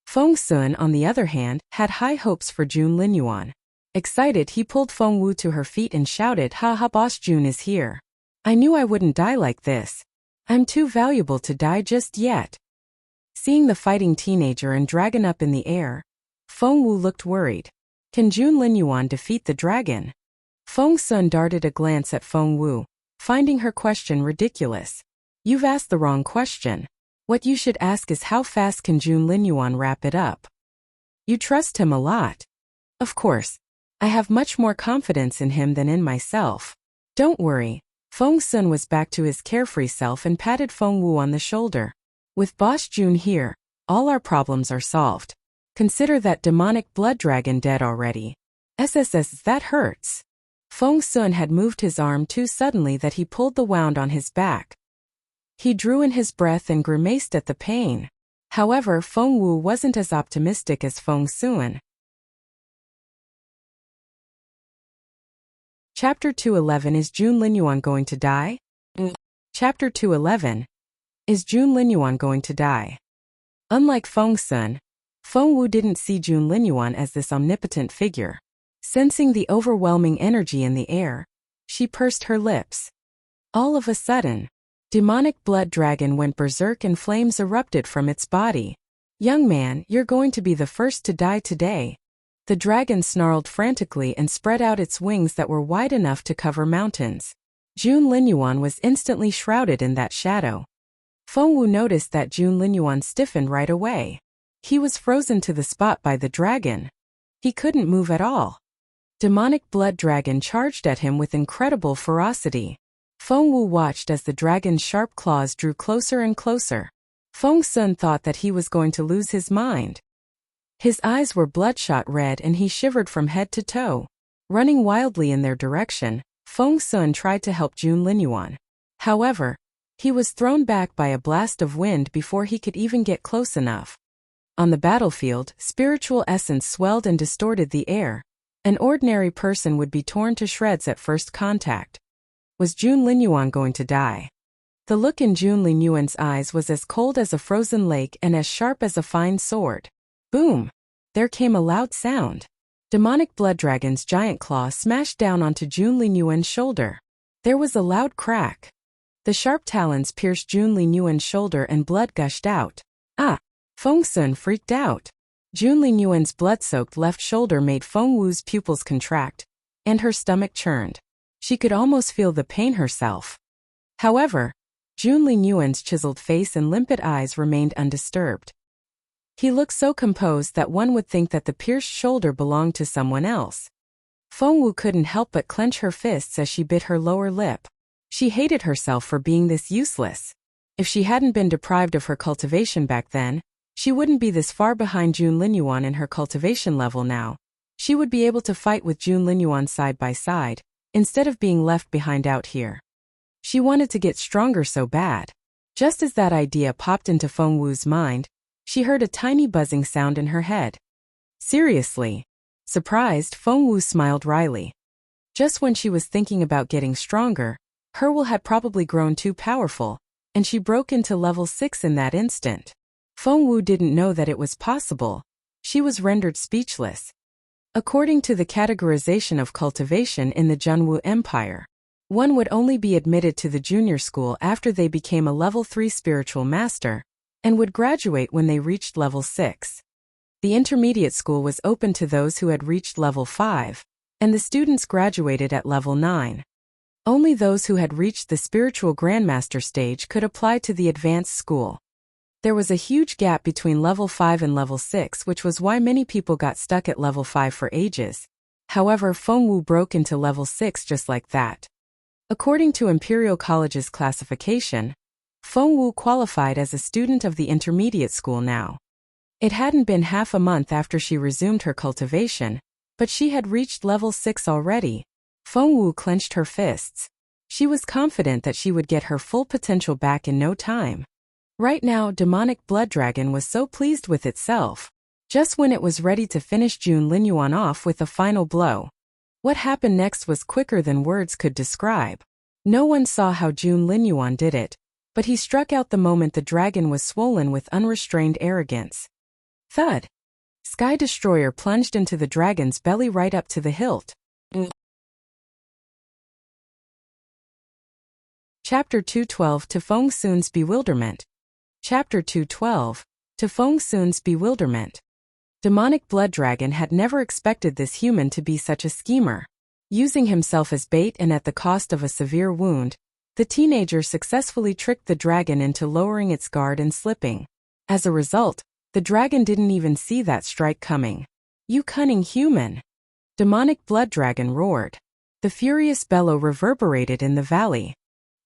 Speaker 1: Feng Sun, on the other hand, had high hopes for Jun Linyuan. Excited, he pulled Feng Wu to her feet and shouted, "Ha ha, Boss Jun is here. I knew I wouldn't die like this. I'm too valuable to die just yet." Seeing the fighting teenager and dragon up in the air, Feng Wu looked worried. Can Jun Linyuan defeat the dragon? Feng Sun darted a glance at Feng Wu, finding her question ridiculous. "You've asked the wrong question. What you should ask is how fast can Jun Linyuan wrap it up? You trust him a lot." "Of course. I have much more confidence in him than in myself. Don't worry." Feng Sun was back to his carefree self and patted Feng Wu on the shoulder. "With Boss Jun here, all our problems are solved. Consider that demonic blood dragon dead already. SSS, that hurts." Feng Sun had moved his arm too suddenly that he pulled the wound on his back. He drew in his breath and grimaced at the pain. However, Feng Wu wasn't as optimistic as Feng Sun. Chapter 211 Is Jun Linyuan going to die? Chapter 211. Is Jun Linyuan going to die? Unlike Feng Sun, Feng Wu didn't see Jun Linyuan as this omnipotent figure. Sensing the overwhelming energy in the air, she pursed her lips. All of a sudden, demonic blood dragon went berserk and flames erupted from its body. Young man, you're going to be the first to die today. The dragon snarled frantically and spread out its wings that were wide enough to cover mountains. Jun Linyuan was instantly shrouded in that shadow. Feng Wu noticed that Jun Linyuan stiffened right away. He was frozen to the spot by the dragon. He couldn't move at all. Demonic blood dragon charged at him with incredible ferocity. Feng Wu watched as the dragon's sharp claws drew closer and closer. Feng Sun thought that he was going to lose his mind. His eyes were bloodshot red and he shivered from head to toe. Running wildly in their direction, Feng Sun tried to help Jun Linyuan. However, he was thrown back by a blast of wind before he could even get close enough. On the battlefield, spiritual essence swelled and distorted the air. An ordinary person would be torn to shreds at first contact. Was Jun Linyuan going to die? The look in Jun Linyuan's eyes was as cold as a frozen lake and as sharp as a fine sword. Boom! There came a loud sound. Demonic blood dragon's giant claw smashed down onto Jun Linyuan's shoulder. There was a loud crack. The sharp talons pierced Jun Linyuan's shoulder and blood gushed out. Ah! Feng Sun freaked out. Jun Linyuan's blood-soaked left shoulder made Feng Wu's pupils contract, and her stomach churned. She could almost feel the pain herself. However, Jun Linyuan's chiseled face and limpid eyes remained undisturbed. He looked so composed that one would think that the pierced shoulder belonged to someone else. Feng Wu couldn't help but clench her fists as she bit her lower lip. She hated herself for being this useless. If she hadn't been deprived of her cultivation back then, she wouldn't be this far behind Jun Linyuan in her cultivation level now. She would be able to fight with Jun Linyuan side by side, instead of being left behind out here. She wanted to get stronger so bad. Just as that idea popped into Feng Wu's mind, she heard a tiny buzzing sound in her head. Seriously? Surprised, Feng Wu smiled wryly. Just when she was thinking about getting stronger, her will had probably grown too powerful, and she broke into level 6 in that instant. Feng Wu didn't know that it was possible. She was rendered speechless. According to the categorization of cultivation in the Junwu Empire, one would only be admitted to the junior school after they became a level 3 spiritual master, and would graduate when they reached level 6. The intermediate school was open to those who had reached level 5, and the students graduated at level 9. Only those who had reached the spiritual grandmaster stage could apply to the advanced school. There was a huge gap between level 5 and level 6, which was why many people got stuck at level 5 for ages. However, Feng Wu broke into level 6 just like that. According to Imperial College's classification, Feng Wu qualified as a student of the intermediate school now. It hadn't been half a month after she resumed her cultivation, but she had reached level 6 already. Feng Wu clenched her fists. She was confident that she would get her full potential back in no time. Right now, Demonic Blood Dragon was so pleased with itself. Just when it was ready to finish Jun Linyuan off with a final blow. What happened next was quicker than words could describe. No one saw how Jun Linyuan did it, but he struck out the moment the dragon was swollen with unrestrained arrogance. Thud! Sky Destroyer plunged into the dragon's belly right up to the hilt. Chapter 212 to Feng Sun's Bewilderment. Chapter 212 to Feng Sun's Bewilderment. Demonic Blood Dragon had never expected this human to be such a schemer. Using himself as bait and at the cost of a severe wound, the teenager successfully tricked the dragon into lowering its guard and slipping. As a result, the dragon didn't even see that strike coming. You cunning human! Demonic Blood Dragon roared. The furious bellow reverberated in the valley.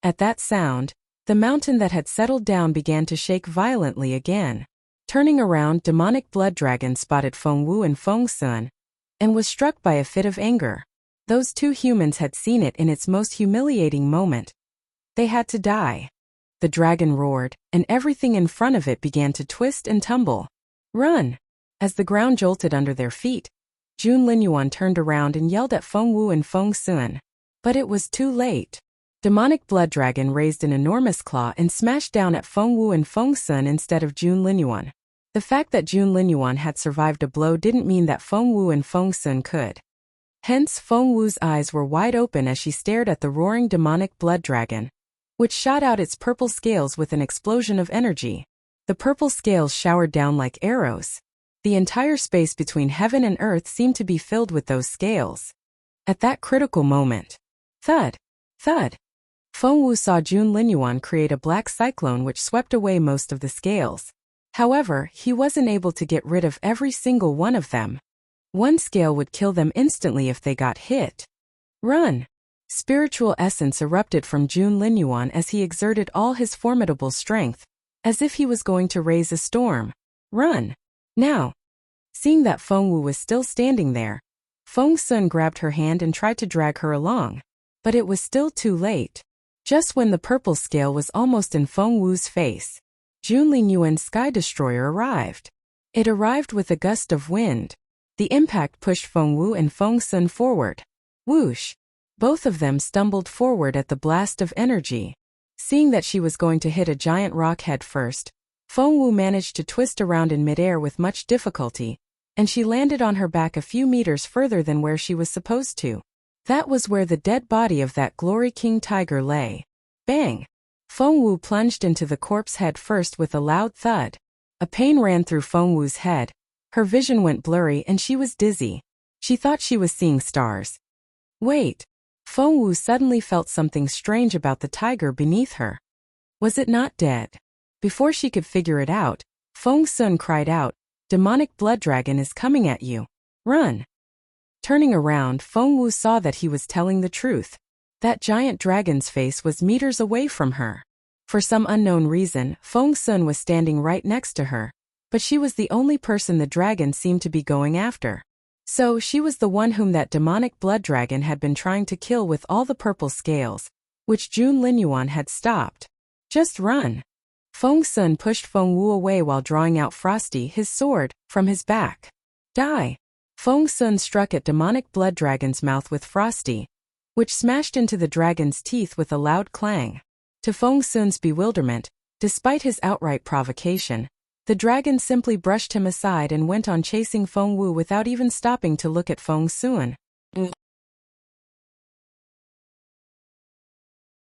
Speaker 1: At that sound, the mountain that had settled down began to shake violently again. Turning around, Demonic Blood Dragon spotted Feng Wu and Feng Sun, and was struck by a fit of anger. Those two humans had seen it in its most humiliating moment. They had to die. The dragon roared, and everything in front of it began to twist and tumble. Run! As the ground jolted under their feet, Jun Linyuan turned around and yelled at Feng Wu and Feng Sun. But it was too late. Demonic Blood Dragon raised an enormous claw and smashed down at Feng Wu and Feng Sun instead of Jun Linyuan. The fact that Jun Linyuan had survived a blow didn't mean that Feng Wu and Feng Sun could. Hence, Feng Wu's eyes were wide open as she stared at the roaring Demonic Blood Dragon, which shot out its purple scales with an explosion of energy. The purple scales showered down like arrows. The entire space between heaven and earth seemed to be filled with those scales. At that critical moment, thud, thud, Feng Wu saw Jun Linyuan create a black cyclone which swept away most of the scales. However, he wasn't able to get rid of every single one of them. One scale would kill them instantly if they got hit. Run! Spiritual essence erupted from Jun Linyuan as he exerted all his formidable strength, as if he was going to raise a storm. Run! Now! Seeing that Feng Wu was still standing there, Feng Sun grabbed her hand and tried to drag her along. But it was still too late. Just when the purple scale was almost in Feng Wu's face, Jun Linyuan's Sky Destroyer arrived. It arrived with a gust of wind. The impact pushed Feng Wu and Feng Sun forward. Whoosh! Both of them stumbled forward at the blast of energy. Seeing that she was going to hit a giant rock head first, Feng Wu managed to twist around in midair with much difficulty, and she landed on her back a few meters further than where she was supposed to. That was where the dead body of that Glory King tiger lay. Bang! Feng Wu plunged into the corpse head first with a loud thud. A pain ran through Feng Wu's head. Her vision went blurry and she was dizzy. She thought she was seeing stars. Wait! Feng Wu suddenly felt something strange about the tiger beneath her. Was it not dead? Before she could figure it out, Feng Sun cried out, "Demonic blood dragon is coming at you. Run!" Turning around, Feng Wu saw that he was telling the truth. That giant dragon's face was meters away from her. For some unknown reason, Feng Sun was standing right next to her, but she was the only person the dragon seemed to be going after. So she was the one whom that demonic blood dragon had been trying to kill with all the purple scales, which Jun Linyuan had stopped. Just run! Feng Sun pushed Feng Wu away while drawing out Frosty, his sword, from his back. Die! Feng Sun struck at demonic blood dragon's mouth with Frosty, which smashed into the dragon's teeth with a loud clang. To Feng Sun's bewilderment, despite his outright provocation, the dragon simply brushed him aside and went on chasing Feng Wu without even stopping to look at Feng Sun.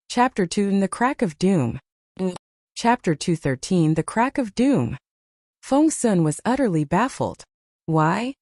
Speaker 1: Chapter 2 In the Crack of Doom. Chapter 213 The Crack of Doom. Feng Sun was utterly baffled. Why?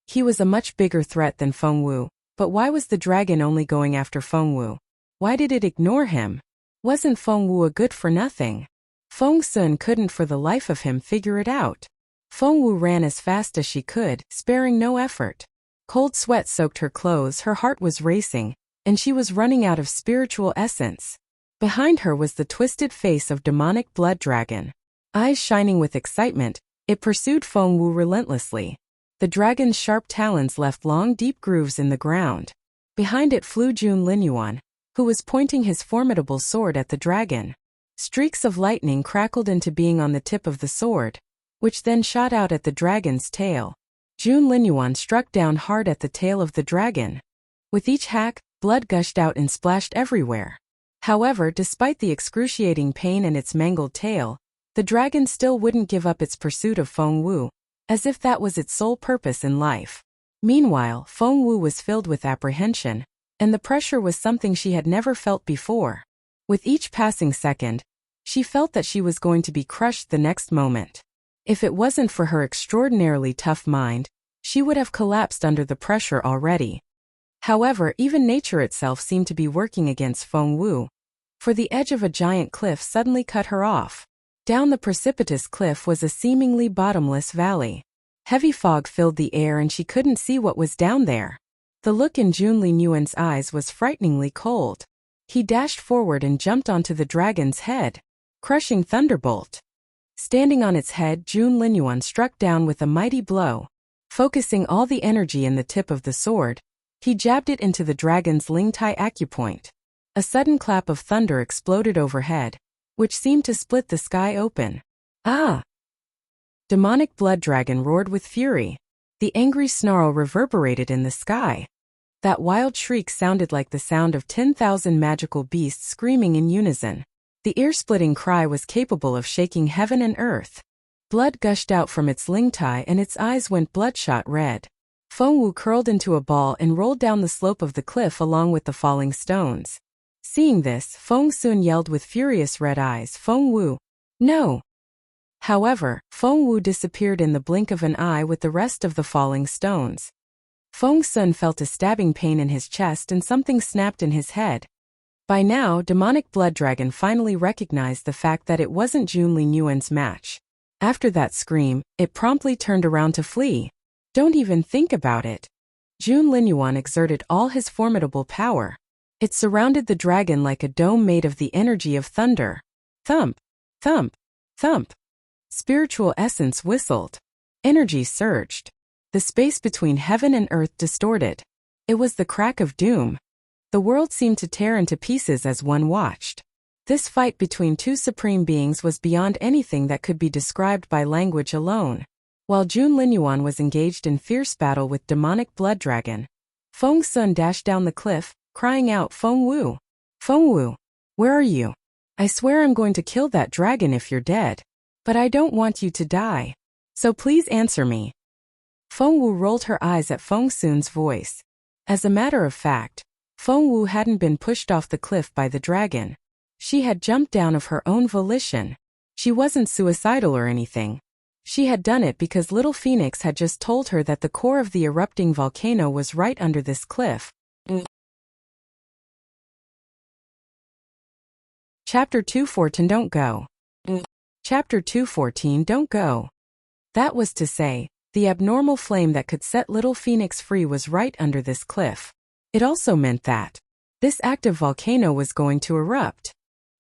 Speaker 1: He was a much bigger threat than Feng Wu, but why was the dragon only going after Feng Wu? Why did it ignore him? Wasn't Feng Wu a good-for-nothing? Feng Sun couldn't for the life of him figure it out. Feng Wu ran as fast as she could, sparing no effort. Cold sweat soaked her clothes, her heart was racing, and she was running out of spiritual essence. Behind her was the twisted face of demonic blood dragon. Eyes shining with excitement, it pursued Feng Wu relentlessly. The dragon's sharp talons left long deep grooves in the ground. Behind it flew Jun Linyuan, who was pointing his formidable sword at the dragon. Streaks of lightning crackled into being on the tip of the sword, which then shot out at the dragon's tail. Jun Linyuan struck down hard at the tail of the dragon. With each hack, blood gushed out and splashed everywhere. However, despite the excruciating pain and its mangled tail, the dragon still wouldn't give up its pursuit of Feng Wu, as if that was its sole purpose in life. Meanwhile, Feng Wu was filled with apprehension, and the pressure was something she had never felt before. With each passing second, she felt that she was going to be crushed the next moment. If it wasn't for her extraordinarily tough mind, she would have collapsed under the pressure already. However, even nature itself seemed to be working against Feng Wu, for the edge of a giant cliff suddenly cut her off. Down the precipitous cliff was a seemingly bottomless valley. Heavy fog filled the air and she couldn't see what was down there. The look in Jun Linyuan's eyes was frighteningly cold. He dashed forward and jumped onto the dragon's head. Crushing thunderbolt. Standing on its head, Jun Linyuan struck down with a mighty blow. Focusing all the energy in the tip of the sword, he jabbed it into the dragon's Lingtai acupoint. A sudden clap of thunder exploded overhead, which seemed to split the sky open. Ah! Demonic blood dragon roared with fury. The angry snarl reverberated in the sky. That wild shriek sounded like the sound of 10,000 magical beasts screaming in unison. The ear-splitting cry was capable of shaking heaven and earth. Blood gushed out from its Lingtai and its eyes went bloodshot red. Feng Wu curled into a ball and rolled down the slope of the cliff along with the falling stones. Seeing this, Feng Sun yelled with furious red eyes, "Feng Wu! No! However, Feng Wu disappeared in the blink of an eye with the rest of the falling stones. Feng Sun felt a stabbing pain in his chest and something snapped in his head. By now, Demonic Blood Dragon finally recognized the fact that it wasn't Jun Linyuan's match. After that scream, it promptly turned around to flee. Don't even think about it. Jun Linyuan exerted all his formidable power. It surrounded the dragon like a dome made of the energy of thunder. Thump, thump, thump. Spiritual essence whistled. Energy surged. The space between heaven and earth distorted. It was the crack of doom. The world seemed to tear into pieces as one watched. This fight between two supreme beings was beyond anything that could be described by language alone. While Jun Linyuan was engaged in fierce battle with Demonic Blood Dragon, Feng Sun dashed down the cliff, crying out, "Feng Wu! Feng Wu! Where are you? I swear I'm going to kill that dragon if you're dead. But I don't want you to die. So please answer me." Feng Wu rolled her eyes at Feng Sun's voice. As a matter of fact, Feng Wu hadn't been pushed off the cliff by the dragon. She had jumped down of her own volition. She wasn't suicidal or anything. She had done it because Little Phoenix had just told her that the core of the erupting volcano was right under this cliff. Chapter 214 Don't Go. Chapter 214 Don't Go. That was to say, the abnormal flame that could set Little Phoenix free was right under this cliff. It also meant that this active volcano was going to erupt.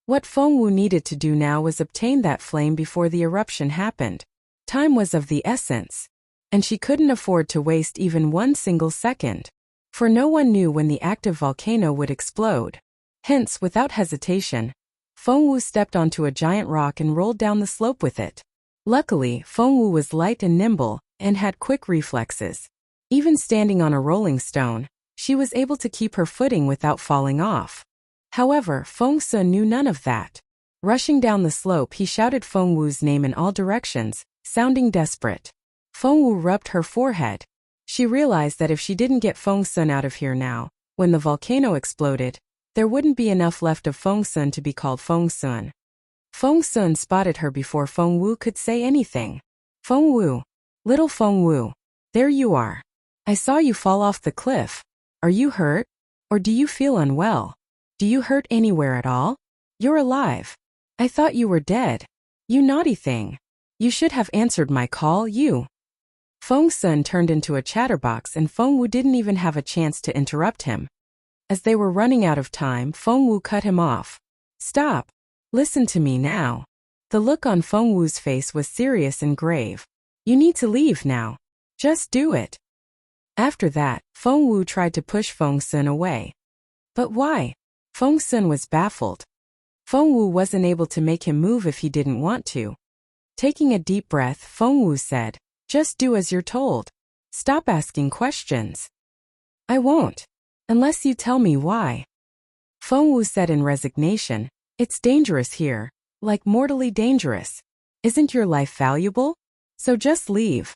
Speaker 1: What Feng Wu needed to do now was obtain that flame before the eruption happened. Time was of the essence, and she couldn't afford to waste even one single second. For no one knew when the active volcano would explode. Hence, without hesitation, Feng Wu stepped onto a giant rock and rolled down the slope with it. Luckily, Feng Wu was light and nimble, and had quick reflexes. Even standing on a rolling stone, she was able to keep her footing without falling off. However, Feng Sun knew none of that. Rushing down the slope, he shouted Feng Wu's name in all directions, sounding desperate. Feng Wu rubbed her forehead. She realized that if she didn't get Feng Sun out of here now, when the volcano exploded, there wouldn't be enough left of Feng Sun to be called Feng Sun. Feng Sun spotted her before Feng Wu could say anything. "Feng Wu. Little Feng Wu. There you are. I saw you fall off the cliff. Are you hurt? Or do you feel unwell? Do you hurt anywhere at all? You're alive. I thought you were dead. You naughty thing. You should have answered my call, you." Feng Sun turned into a chatterbox and Feng Wu didn't even have a chance to interrupt him. As they were running out of time, Feng Wu cut him off. "Stop. Listen to me now." The look on Feng Wu's face was serious and grave. "You need to leave now. Just do it." After that, Feng Wu tried to push Feng Sun away. But why? Feng Sun was baffled. Feng Wu wasn't able to make him move if he didn't want to. Taking a deep breath, Feng Wu said, "Just do as you're told. Stop asking questions." "I won't. Unless you tell me why." Feng Wu said in resignation, "It's dangerous here, like mortally dangerous. Isn't your life valuable? So just leave."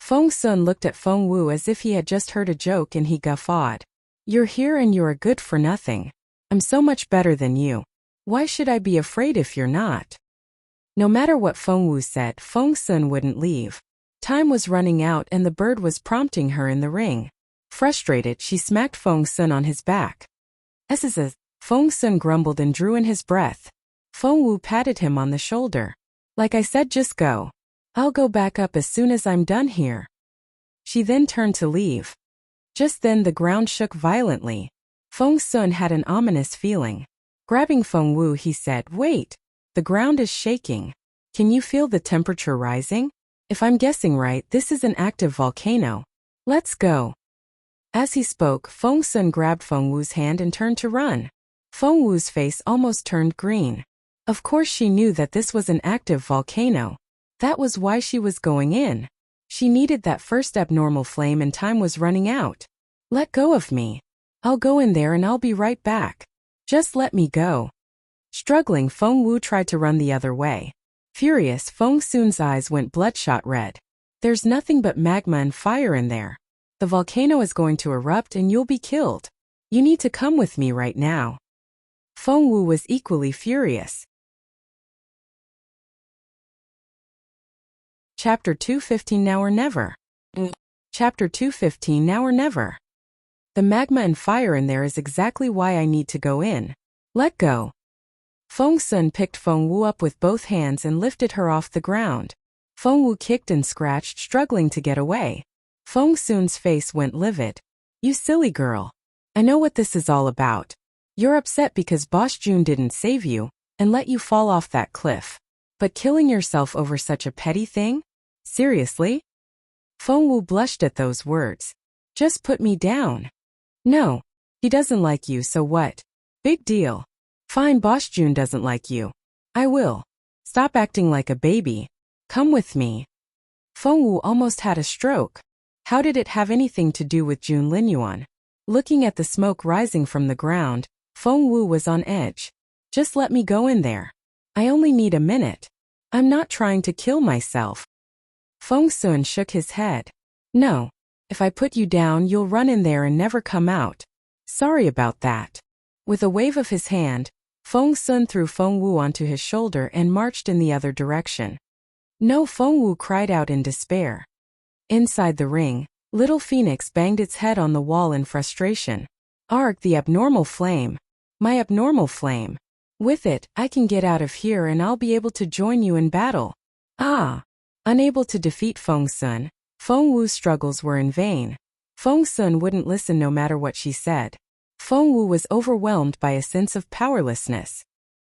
Speaker 1: Feng Sun looked at Feng Wu as if he had just heard a joke and he guffawed. "You're here and you're a good for nothing. I'm so much better than you. Why should I be afraid if you're not?" No matter what Feng Wu said, Feng Sun wouldn't leave. Time was running out and the bird was prompting her in the ring. Frustrated, she smacked Feng Sun on his back. Feng Sun grumbled and drew in his breath. Feng Wu patted him on the shoulder. "Like I said, just go. I'll go back up as soon as I'm done here." She then turned to leave. Just then the ground shook violently. Feng Sun had an ominous feeling. Grabbing Feng Wu, he said, "Wait. The ground is shaking. Can you feel the temperature rising? If I'm guessing right, this is an active volcano. Let's go." As he spoke, Feng Sun grabbed Feng Wu's hand and turned to run. Feng Wu's face almost turned green. Of course she knew that this was an active volcano. That was why she was going in. She needed that first abnormal flame and time was running out. "Let go of me. I'll go in there and I'll be right back. Just let me go." Struggling, Feng Wu tried to run the other way. Furious, Feng Sun's eyes went bloodshot red. "There's nothing but magma and fire in there. The volcano is going to erupt and you'll be killed. You need to come with me right now." Feng Wu was equally furious. Chapter 215 Now or Never. Chapter 215 Now or Never. The magma and fire in there is exactly why I need to go in. Let go. Feng Sun picked Feng Wu up with both hands and lifted her off the ground. Feng Wu kicked and scratched, struggling to get away. Feng Sun's face went livid. You silly girl. I know what this is all about. You're upset because Boss Jun didn't save you and let you fall off that cliff. But killing yourself over such a petty thing? Seriously? Feng Wu blushed at those words. Just put me down. No. He doesn't like you, so what? Big deal. Fine, Boss Jun doesn't like you. I will. Stop acting like a baby. Come with me. Feng Wu almost had a stroke. How did it have anything to do with Jun Linyuan? Looking at the smoke rising from the ground, Feng Wu was on edge. Just let me go in there. I only need a minute. I'm not trying to kill myself. Feng Sun shook his head. No. If I put you down, you'll run in there and never come out. Sorry about that. With a wave of his hand, Feng Sun threw Feng Wu onto his shoulder and marched in the other direction. No, Feng Wu cried out in despair. Inside the ring, Little Phoenix banged its head on the wall in frustration. Arg, the abnormal flame. My abnormal flame. With it, I can get out of here and I'll be able to join you in battle. Ah! Unable to defeat Feng Sun, Feng Wu's struggles were in vain. Feng Sun wouldn't listen no matter what she said. Feng Wu was overwhelmed by a sense of powerlessness.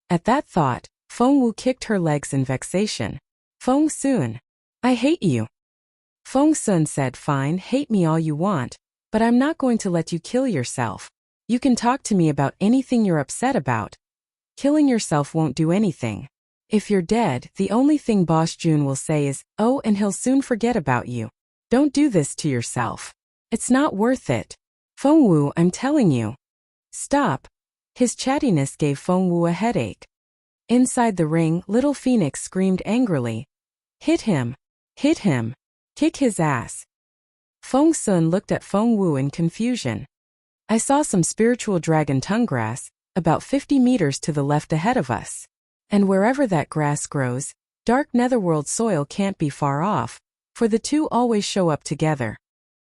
Speaker 1: At that thought, Feng Wu kicked her legs in vexation. Feng Sun. I hate you. Feng Sun said, fine, hate me all you want, but I'm not going to let you kill yourself. You can talk to me about anything you're upset about. Killing yourself won't do anything. If you're dead, the only thing Boss Jun will say is, oh, and he'll soon forget about you. Don't do this to yourself. It's not worth it. Feng Wu, I'm telling you. Stop. His chattiness gave Feng Wu a headache. Inside the ring, Little Phoenix screamed angrily. Hit him. Hit him. Kick his ass. Feng Sun looked at Feng Wu in confusion. I saw some spiritual dragon tongue grass, about 50 meters to the left ahead of us. And wherever that grass grows, dark netherworld soil can't be far off, for the two always show up together.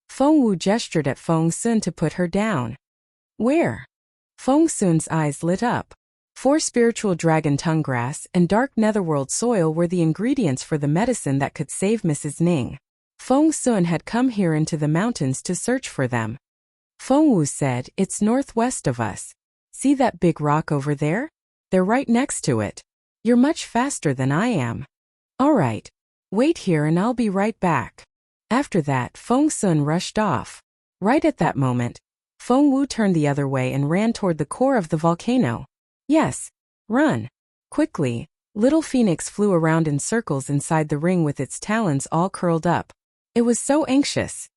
Speaker 1: Feng Wu gestured at Feng Sun to put her down. Where? Feng Sun's eyes lit up. 4 spiritual dragon tongue grass and dark netherworld soil were the ingredients for the medicine that could save Mrs. Ning. Feng Sun had come here into the mountains to search for them. Feng Wu said, it's northwest of us. See that big rock over there? They're right next to it. You're much faster than I am. All right. Wait here and I'll be right back. After that, Feng Sun rushed off. Right at that moment, Feng Wu turned the other way and ran toward the core of the volcano. Yes. Run. Quickly, Little Phoenix flew around in circles inside the ring with its talons all curled up. It was so anxious.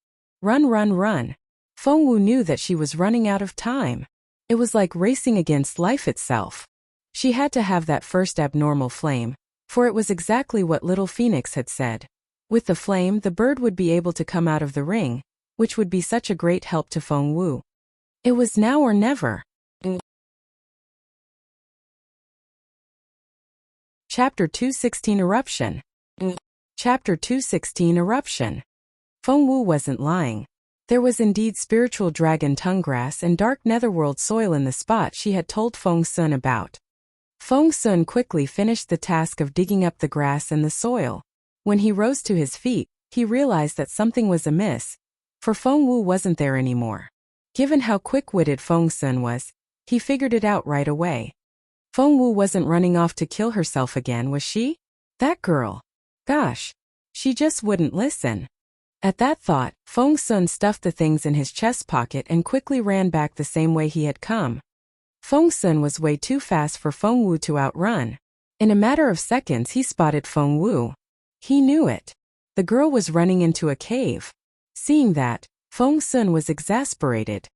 Speaker 1: Run, run, run. Feng Wu knew that she was running out of time. It was like racing against life itself. She had to have that first abnormal flame, for it was exactly what Little Phoenix had said. With the flame, the bird would be able to come out of the ring, which would be such a great help to Feng Wu. It was now or never. Chapter 216 Eruption. Chapter 216 Eruption. Feng Wu wasn't lying. There was indeed spiritual dragon tongue grass and dark netherworld soil in the spot she had told Feng Sun about. Feng Sun quickly finished the task of digging up the grass and the soil. When he rose to his feet, he realized that something was amiss, for Feng Wu wasn't there anymore. Given how quick-witted Feng Sun was, he figured it out right away. Feng Wu wasn't running off to kill herself again, was she? That girl. Gosh. She just wouldn't listen. At that thought, Feng Sun stuffed the things in his chest pocket and quickly ran back the same way he had come. Feng Sun was way too fast for Feng Wu to outrun. In a matter of seconds he spotted Feng Wu. He knew it. The girl was running into a cave. Seeing that, Feng Sun was exasperated.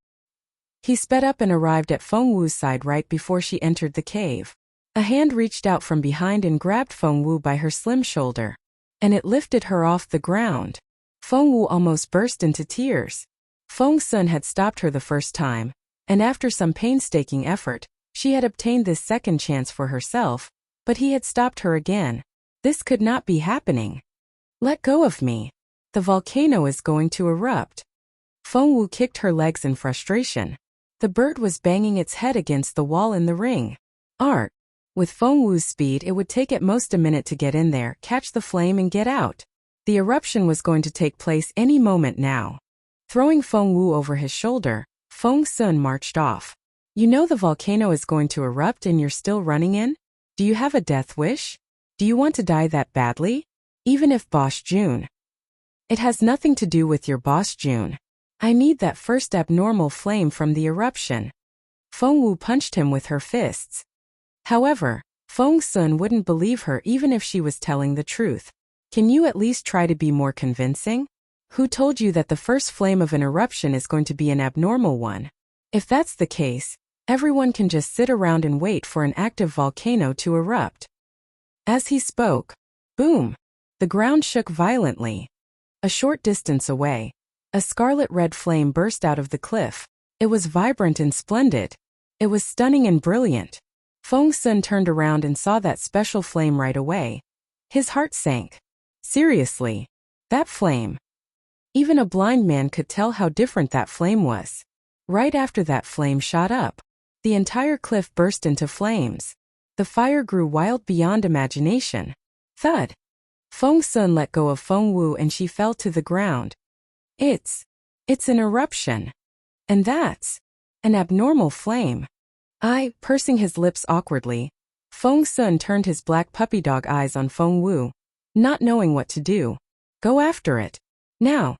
Speaker 1: He sped up and arrived at Feng Wu's side right before she entered the cave. A hand reached out from behind and grabbed Feng Wu by her slim shoulder. And it lifted her off the ground. Feng Wu almost burst into tears. Feng Sun had stopped her the first time, and after some painstaking effort, she had obtained this second chance for herself, but he had stopped her again. This could not be happening. Let go of me. The volcano is going to erupt. Feng Wu kicked her legs in frustration. The bird was banging its head against the wall in the ring. Art. With Feng Wu's speed, it would take at most a minute to get in there, catch the flame and get out. The eruption was going to take place any moment now. Throwing Feng Wu over his shoulder, Feng Sun marched off. You know the volcano is going to erupt and you're still running in? Do you have a death wish? Do you want to die that badly? Even if Boss June. It has nothing to do with your Boss June. I need that first abnormal flame from the eruption. Feng Wu punched him with her fists. However, Feng Sun wouldn't believe her even if she was telling the truth. Can you at least try to be more convincing? Who told you that the first flame of an eruption is going to be an abnormal one? If that's the case, everyone can just sit around and wait for an active volcano to erupt. As he spoke, boom! The ground shook violently. A short distance away, a scarlet-red flame burst out of the cliff. It was vibrant and splendid. It was stunning and brilliant. Feng Sun turned around and saw that special flame right away. His heart sank. Seriously? That flame? Even a blind man could tell how different that flame was. Right after that flame shot up, the entire cliff burst into flames. The fire grew wild beyond imagination. Thud! Feng Sun let go of Feng Wu and she fell to the ground. It's an eruption. And that's an abnormal flame. Pursing his lips awkwardly, Feng Sun turned his black puppy dog eyes on Feng Wu, not knowing what to do. Go after it. Now.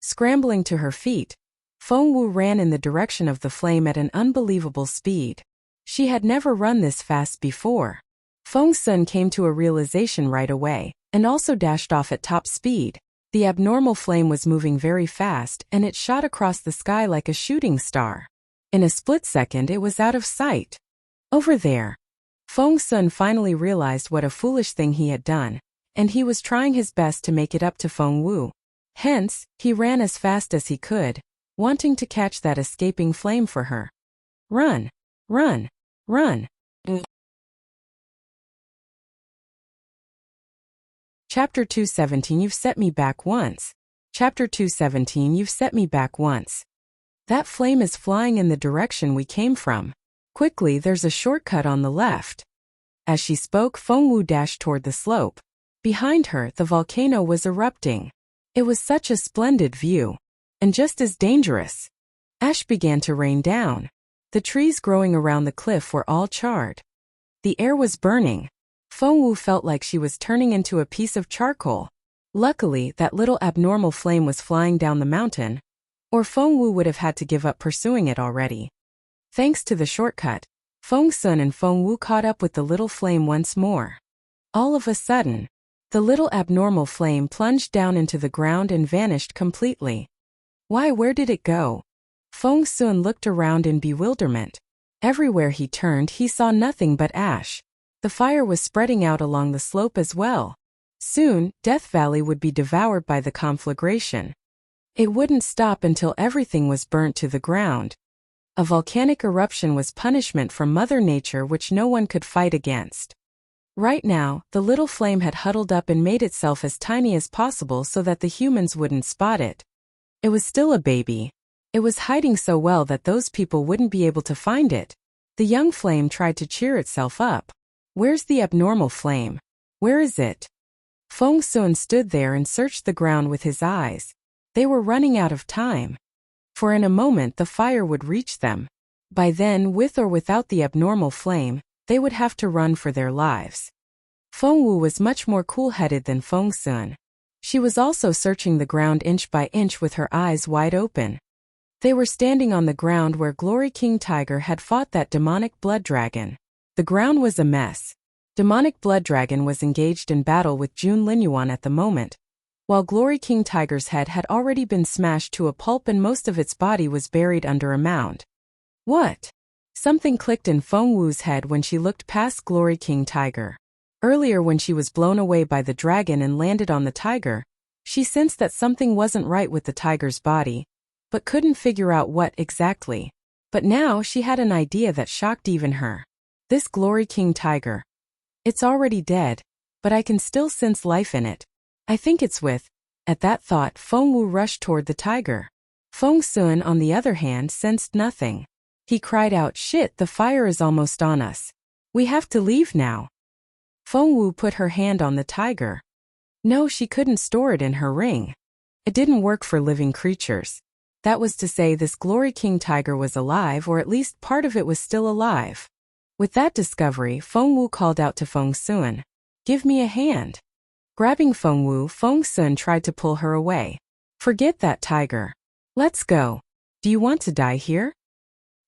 Speaker 1: Scrambling to her feet, Feng Wu ran in the direction of the flame at an unbelievable speed. She had never run this fast before. Feng Sun came to a realization right away, and also dashed off at top speed. The abnormal flame was moving very fast and it shot across the sky like a shooting star. In a split second it was out of sight. Over there. Feng Sun finally realized what a foolish thing he had done, and he was trying his best to make it up to Feng Wu. Hence, he ran as fast as he could, wanting to catch that escaping flame for her. Run! Run! Run! Chapter 217 You've set me back once. Chapter 217 You've set me back once. That flame is flying in the direction we came from. Quickly, there's a shortcut on the left. As she spoke, Feng Wu dashed toward the slope. Behind her, the volcano was erupting. It was such a splendid view. And just as dangerous. Ash began to rain down. The trees growing around the cliff were all charred. The air was burning. Feng Wu felt like she was turning into a piece of charcoal. Luckily, that little abnormal flame was flying down the mountain, or Feng Wu would have had to give up pursuing it already. Thanks to the shortcut, Feng Sun and Feng Wu caught up with the little flame once more. All of a sudden, the little abnormal flame plunged down into the ground and vanished completely. Where did it go? Feng Sun looked around in bewilderment. Everywhere he turned, he saw nothing but ash. The fire was spreading out along the slope as well. Soon, Death Valley would be devoured by the conflagration. It wouldn't stop until everything was burnt to the ground. A volcanic eruption was punishment from Mother Nature which no one could fight against. Right now, the little flame had huddled up and made itself as tiny as possible so that the humans wouldn't spot it. It was still a baby. It was hiding so well that those people wouldn't be able to find it. The young flame tried to cheer itself up. Where's the abnormal flame? Where is it? Feng Sun stood there and searched the ground with his eyes. They were running out of time. For in a moment the fire would reach them. By then, with or without the abnormal flame, they would have to run for their lives. Feng Wu was much more cool-headed than Feng Sun. She was also searching the ground inch by inch with her eyes wide open. They were standing on the ground where Glory King Tiger had fought that demonic blood dragon. The ground was a mess. Demonic Blood Dragon was engaged in battle with June Linyuan at the moment, while Glory King Tiger's head had already been smashed to a pulp and most of its body was buried under a mound. What? Something clicked in Feng Wu's head when she looked past Glory King Tiger. Earlier when she was blown away by the dragon and landed on the tiger, she sensed that something wasn't right with the tiger's body, but couldn't figure out what exactly. But now she had an idea that shocked even her. This Glory King Tiger. It's already dead, but I can still sense life in it. I think it's with. At that thought, Feng Wu rushed toward the tiger. Feng Sun, on the other hand, sensed nothing. He cried out, "Shit, the fire is almost on us. We have to leave now." Feng Wu put her hand on the tiger. No, she couldn't store it in her ring. It didn't work for living creatures. That was to say, this Glory King tiger was alive, or at least part of it was still alive. With that discovery, Feng Wu called out to Feng Sun, "Give me a hand." Grabbing Feng Wu, Feng Sun tried to pull her away. "Forget that tiger. Let's go. Do you want to die here?"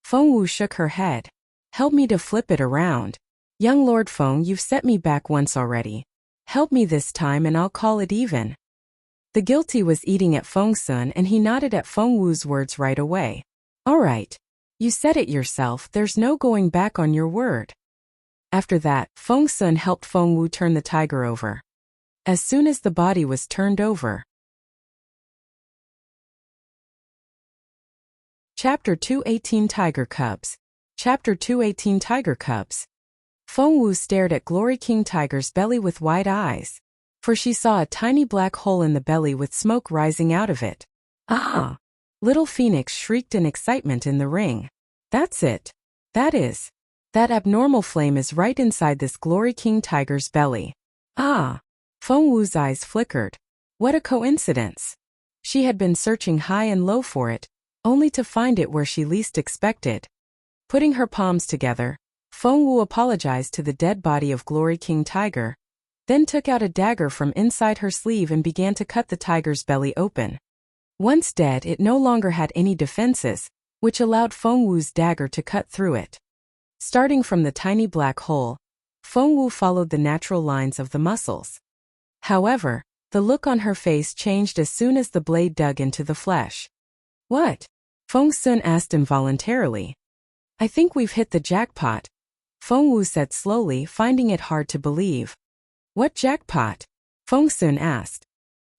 Speaker 1: Feng Wu shook her head. "Help me to flip it around. Young Lord Feng, you've set me back once already. Help me this time and I'll call it even." The guilty was eating at Feng Sun and he nodded at Feng Wu's words right away. "All right. You said it yourself, there's no going back on your word." After that, Feng Sun helped Feng Wu turn the tiger over. As soon as the body was turned over. Chapter 218 Tiger Cubs. Chapter 218 Tiger Cubs. Feng Wu stared at Glory King Tiger's belly with wide eyes. For she saw a tiny black hole in the belly with smoke rising out of it. "Ah!" Little Phoenix shrieked in excitement in the ring. "That's it. That abnormal flame is right inside this Glory King Tiger's belly." "Ah!" Feng Wu's eyes flickered. What a coincidence. She had been searching high and low for it, only to find it where she least expected. Putting her palms together, Feng Wu apologized to the dead body of Glory King Tiger, then took out a dagger from inside her sleeve and began to cut the tiger's belly open. Once dead, it no longer had any defenses, which allowed Feng Wu's dagger to cut through it. Starting from the tiny black hole, Feng Wu followed the natural lines of the muscles. However, the look on her face changed as soon as the blade dug into the flesh. "What?" Feng Sun asked involuntarily. "I think we've hit the jackpot," Feng Wu said slowly, finding it hard to believe. "What jackpot?" Feng Sun asked.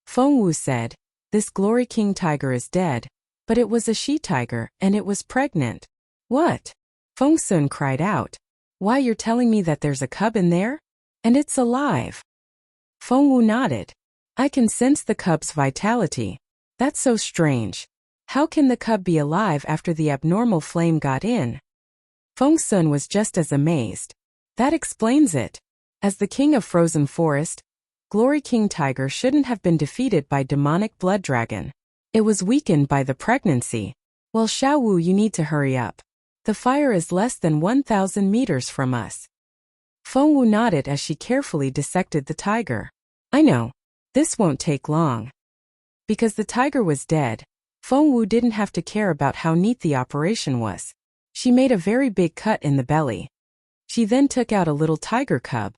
Speaker 1: Feng Wu said, "This Glory King tiger is dead, but it was a she-tiger, and it was pregnant." "What?" Feng Sun cried out. "Why, you're telling me that there's a cub in there? And it's alive?" Feng Wu nodded. "I can sense the cub's vitality. That's so strange. How can the cub be alive after the abnormal flame got in?" Feng Sun was just as amazed. "That explains it. As the king of Frozen Forest, Glory King Tiger shouldn't have been defeated by demonic blood dragon. It was weakened by the pregnancy. Well, Xiao Wu, you need to hurry up. The fire is less than 1,000 meters from us." Feng Wu nodded as she carefully dissected the tiger. "I know. This won't take long." Because the tiger was dead, Feng Wu didn't have to care about how neat the operation was. She made a very big cut in the belly. She then took out a little tiger cub.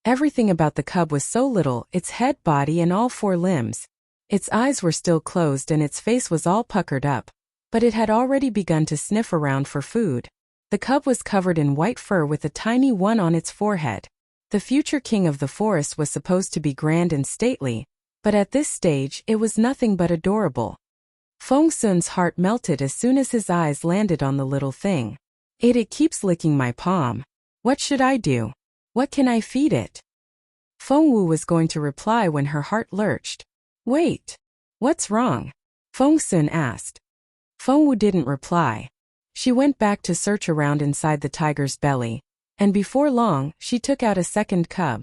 Speaker 1: Everything about the cub was so little, its head, body, and all 4 limbs. Its eyes were still closed and its face was all puckered up, but it had already begun to sniff around for food. The cub was covered in white fur with a tiny one on its forehead. The future king of the forest was supposed to be grand and stately, but at this stage it was nothing but adorable. Feng Sun's heart melted as soon as his eyes landed on the little thing. It keeps licking my palm. What should I do? What can I feed it?" Feng Wu was going to reply when her heart lurched. "Wait. What's wrong?" Feng Sun asked. Feng Wu didn't reply. She went back to search around inside the tiger's belly, and before long, she took out a second cub.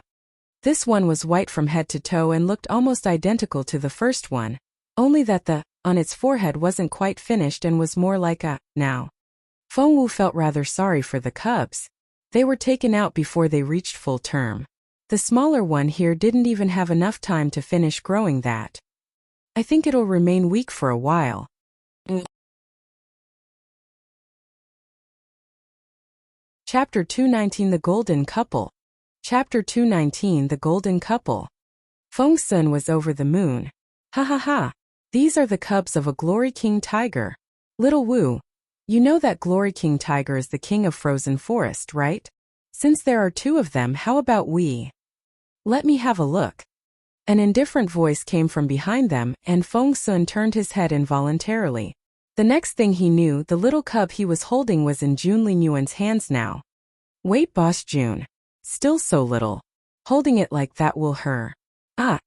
Speaker 1: This one was white from head to toe and looked almost identical to the first one, only that the on its forehead wasn't quite finished and was more like a now. Feng Wu felt rather sorry for the cubs. They were taken out before they reached full term. The smaller one here didn't even have enough time to finish growing that. "I think it'll remain weak for a while." Chapter 219 The Golden Couple. Chapter 219 The Golden Couple. Feng Sun was over the moon. "Ha ha ha. These are the cubs of a Glory King tiger. Little Wu, you know that Glory King tiger is the king of Frozen Forest, right? Since there are 2 of them, how about we? Let me have a look." An indifferent voice came from behind them, and Feng Sun turned his head involuntarily. The next thing he knew, the little cub he was holding was in Jun Linyuan's hands now. "Wait, Boss Jun. Still so little. Holding it like that will hurt." "Ah."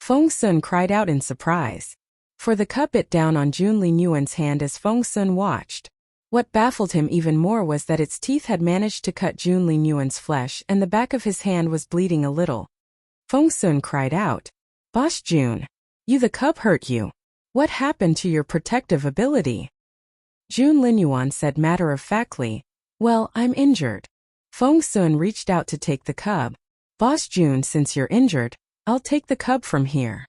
Speaker 1: Feng Sun cried out in surprise. For the cup bit down on Jun Linyuan's hand as Feng Sun watched. What baffled him even more was that its teeth had managed to cut Jun Linyuan's flesh and the back of his hand was bleeding a little. Feng Sun cried out, "Boss Jun, the cub hurt you. What happened to your protective ability?" Jun Linyuan said matter-of-factly, "Well, I'm injured." Feng Sun reached out to take the cub. "Boss Jun, since you're injured, I'll take the cub from here."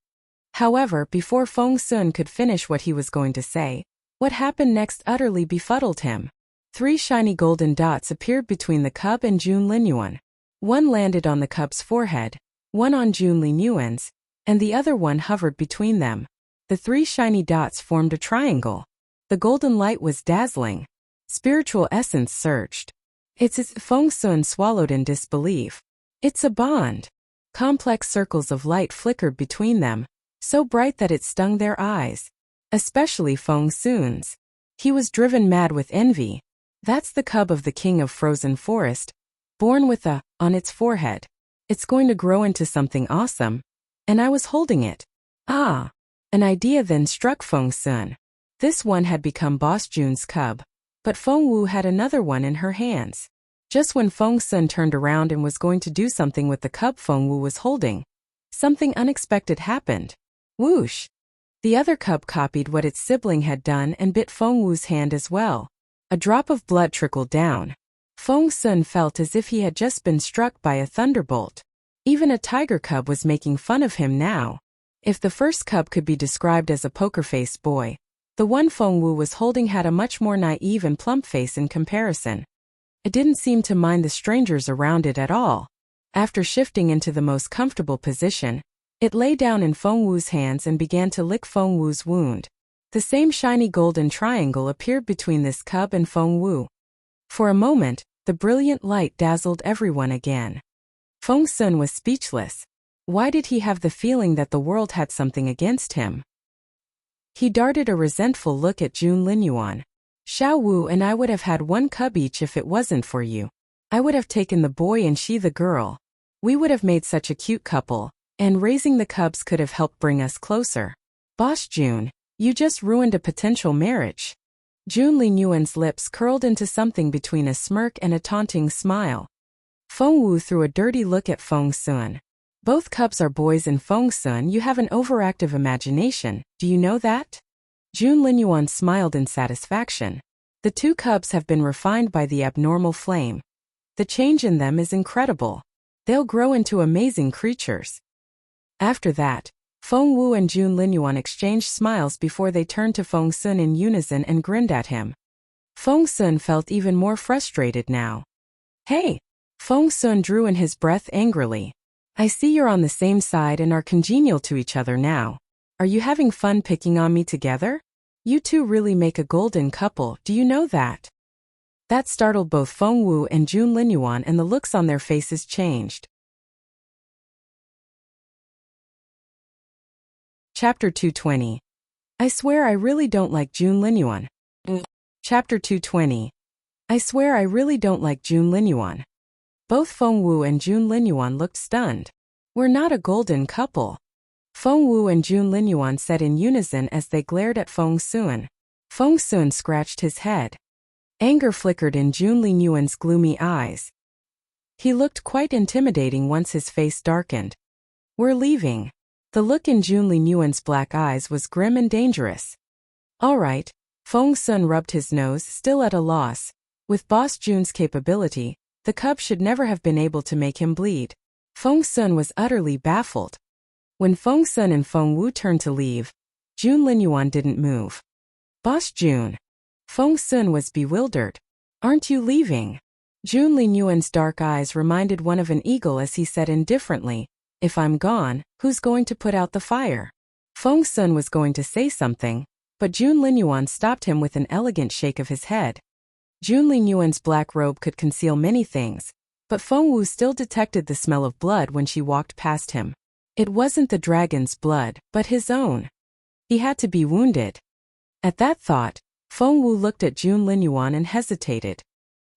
Speaker 1: However, before Feng Sun could finish what he was going to say, what happened next utterly befuddled him. 3 shiny golden dots appeared between the cub and Jun Linyuan. One landed on the cub's forehead, one on Jun Linyuan's, and the other one hovered between them. The 3 shiny dots formed a triangle. The golden light was dazzling. Spiritual essence surged. It's as if Feng Sun swallowed in disbelief. It's a bond. Complex circles of light flickered between them, so bright that it stung their eyes. Especially Feng Sun's. He was driven mad with envy. That's the cub of the king of frozen forest, born with a on its forehead. It's going to grow into something awesome. And I was holding it. Ah! An idea then struck Feng Sun. This one had become Boss Jun's cub, but Feng Wu had another one in her hands. Just when Feng Sun turned around and was going to do something with the cub Feng Wu was holding, something unexpected happened. Whoosh! The other cub copied what its sibling had done and bit Feng Wu's hand as well. A drop of blood trickled down. Feng Sun felt as if he had just been struck by a thunderbolt. Even a tiger cub was making fun of him now. If the first cub could be described as a poker-faced boy, the one Feng Wu was holding had a much more naive and plump face in comparison. It didn't seem to mind the strangers around it at all. After shifting into the most comfortable position, it lay down in Feng Wu's hands and began to lick Feng Wu's wound. The same shiny golden triangle appeared between this cub and Feng Wu. For a moment, the brilliant light dazzled everyone again. Feng Sun was speechless. Why did he have the feeling that the world had something against him? He darted a resentful look at Jun Linyuan. "Xiao Wu and I would have had 1 cub each if it wasn't for you. I would have taken the boy and she the girl. We would have made such a cute couple, and raising the cubs could have helped bring us closer. Boss Jun, you just ruined a potential marriage." Jun Linyuan's lips curled into something between a smirk and a taunting smile. Feng Wu threw a dirty look at Feng Sun. "Both cubs are boys and Feng Sun, you have an overactive imagination, do you know that?" Jun Linyuan smiled in satisfaction. The 2 cubs have been refined by the abnormal flame. The change in them is incredible. They'll grow into amazing creatures. After that, Feng Wu and Jun Linyuan exchanged smiles before they turned to Feng Sun in unison and grinned at him. Feng Sun felt even more frustrated now. "Hey!" Feng Sun drew in his breath angrily. "I see you're on the same side and are congenial to each other now. Are you having fun picking on me together? You two really make a golden couple, do you know that?" That startled both Feng Wu and Jun Linyuan and the looks on their faces changed. Chapter 220. I swear I really don't like Jun Linyuan. Chapter 220. I swear I really don't like Jun Linyuan. Both Feng Wu and Jun Linyuan looked stunned. "We're not a golden couple." Feng Wu and Jun Linyuan said in unison as they glared at Feng Sun. Feng Sun scratched his head. Anger flickered in Jun Linyuan's gloomy eyes. He looked quite intimidating once his face darkened. "We're leaving." The look in Jun Linyuan's black eyes was grim and dangerous. "All right." Feng Sun rubbed his nose, still at a loss. With Boss Jun's capability, the cub should never have been able to make him bleed. Feng Sun was utterly baffled. When Feng Sun and Feng Wu turned to leave, Jun Linyuan didn't move. "Boss Jun." Feng Sun was bewildered. "Aren't you leaving?" Jun Linyuan's dark eyes reminded one of an eagle as he said indifferently, "If I'm gone, who's going to put out the fire?" Feng Sun was going to say something, but Jun Linyuan stopped him with an elegant shake of his head. Jun Linyuan's black robe could conceal many things, but Feng Wu still detected the smell of blood when she walked past him. It wasn't the dragon's blood, but his own. He had to be wounded. At that thought, Feng Wu looked at Jun Linyuan and hesitated.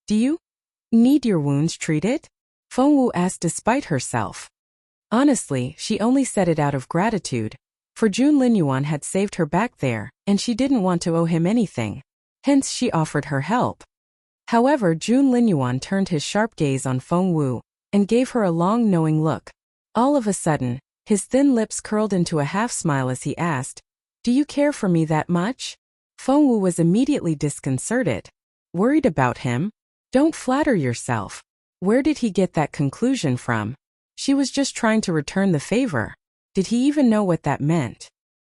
Speaker 1: "Do you need your wounds treated?" Feng Wu asked despite herself. Honestly, she only said it out of gratitude, for Jun Linyuan had saved her back there, and she didn't want to owe him anything. Hence she offered her help. However, Jun Linyuan turned his sharp gaze on Feng Wu, and gave her a long knowing look. All of a sudden, his thin lips curled into a half-smile as he asked, "Do you care for me that much?" Feng Wu was immediately disconcerted. Worried about him? Don't flatter yourself. Where did he get that conclusion from? She was just trying to return the favor. Did he even know what that meant?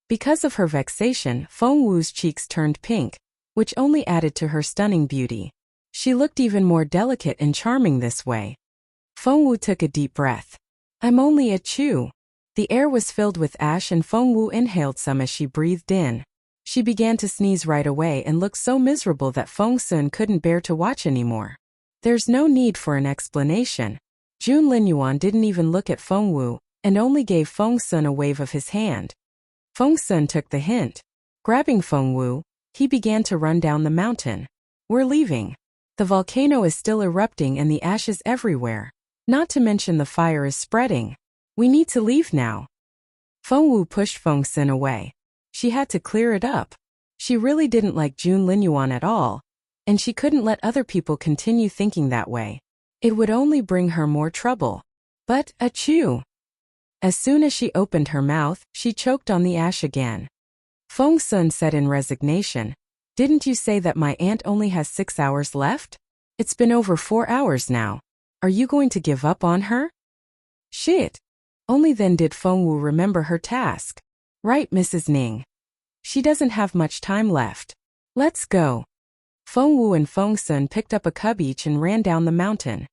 Speaker 1: Because of her vexation, Feng Wu's cheeks turned pink, which only added to her stunning beauty. She looked even more delicate and charming this way. Feng Wu took a deep breath. "I'm only a chew." The air was filled with ash and Feng Wu inhaled some as she breathed in. She began to sneeze right away and looked so miserable that Feng Sun couldn't bear to watch anymore. There's no need for an explanation. Jun Linyuan didn't even look at Feng Wu, and only gave Feng Sun a wave of his hand. Feng Sun took the hint. Grabbing Feng Wu, he began to run down the mountain. "We're leaving. The volcano is still erupting and the ash is everywhere. Not to mention the fire is spreading. We need to leave now." Feng Wu pushed Feng Sun away. She had to clear it up. She really didn't like Jun Linyuan at all, and she couldn't let other people continue thinking that way. It would only bring her more trouble. But, achoo! As soon as she opened her mouth, she choked on the ash again. Feng Sun said in resignation, "Didn't you say that my aunt only has 6 hours left? It's been over 4 hours now. Are you going to give up on her?" Shit! Only then did Feng Wu remember her task. "Right, Mrs. Ning. She doesn't have much time left. Let's go." Feng Wu and Feng Sun picked up a cub each and ran down the mountain.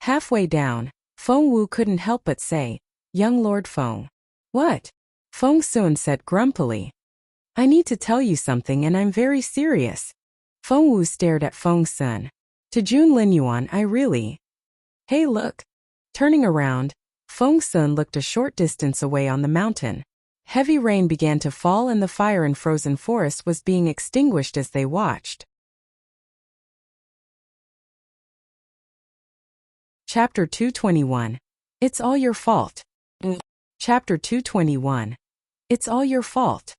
Speaker 1: Halfway down, Feng Wu couldn't help but say, "Young Lord Feng." "What?" Feng Sun said grumpily. "I need to tell you something and I'm very serious." Feng Wu stared at Feng Sun. "To Jun Linyuan, I really..." "Hey look." Turning around, Feng Sun looked a short distance away on the mountain. Heavy rain began to fall and the fire in frozen forest was being extinguished as they watched. Chapter 221. It's all your fault. Chapter 221. It's all your fault.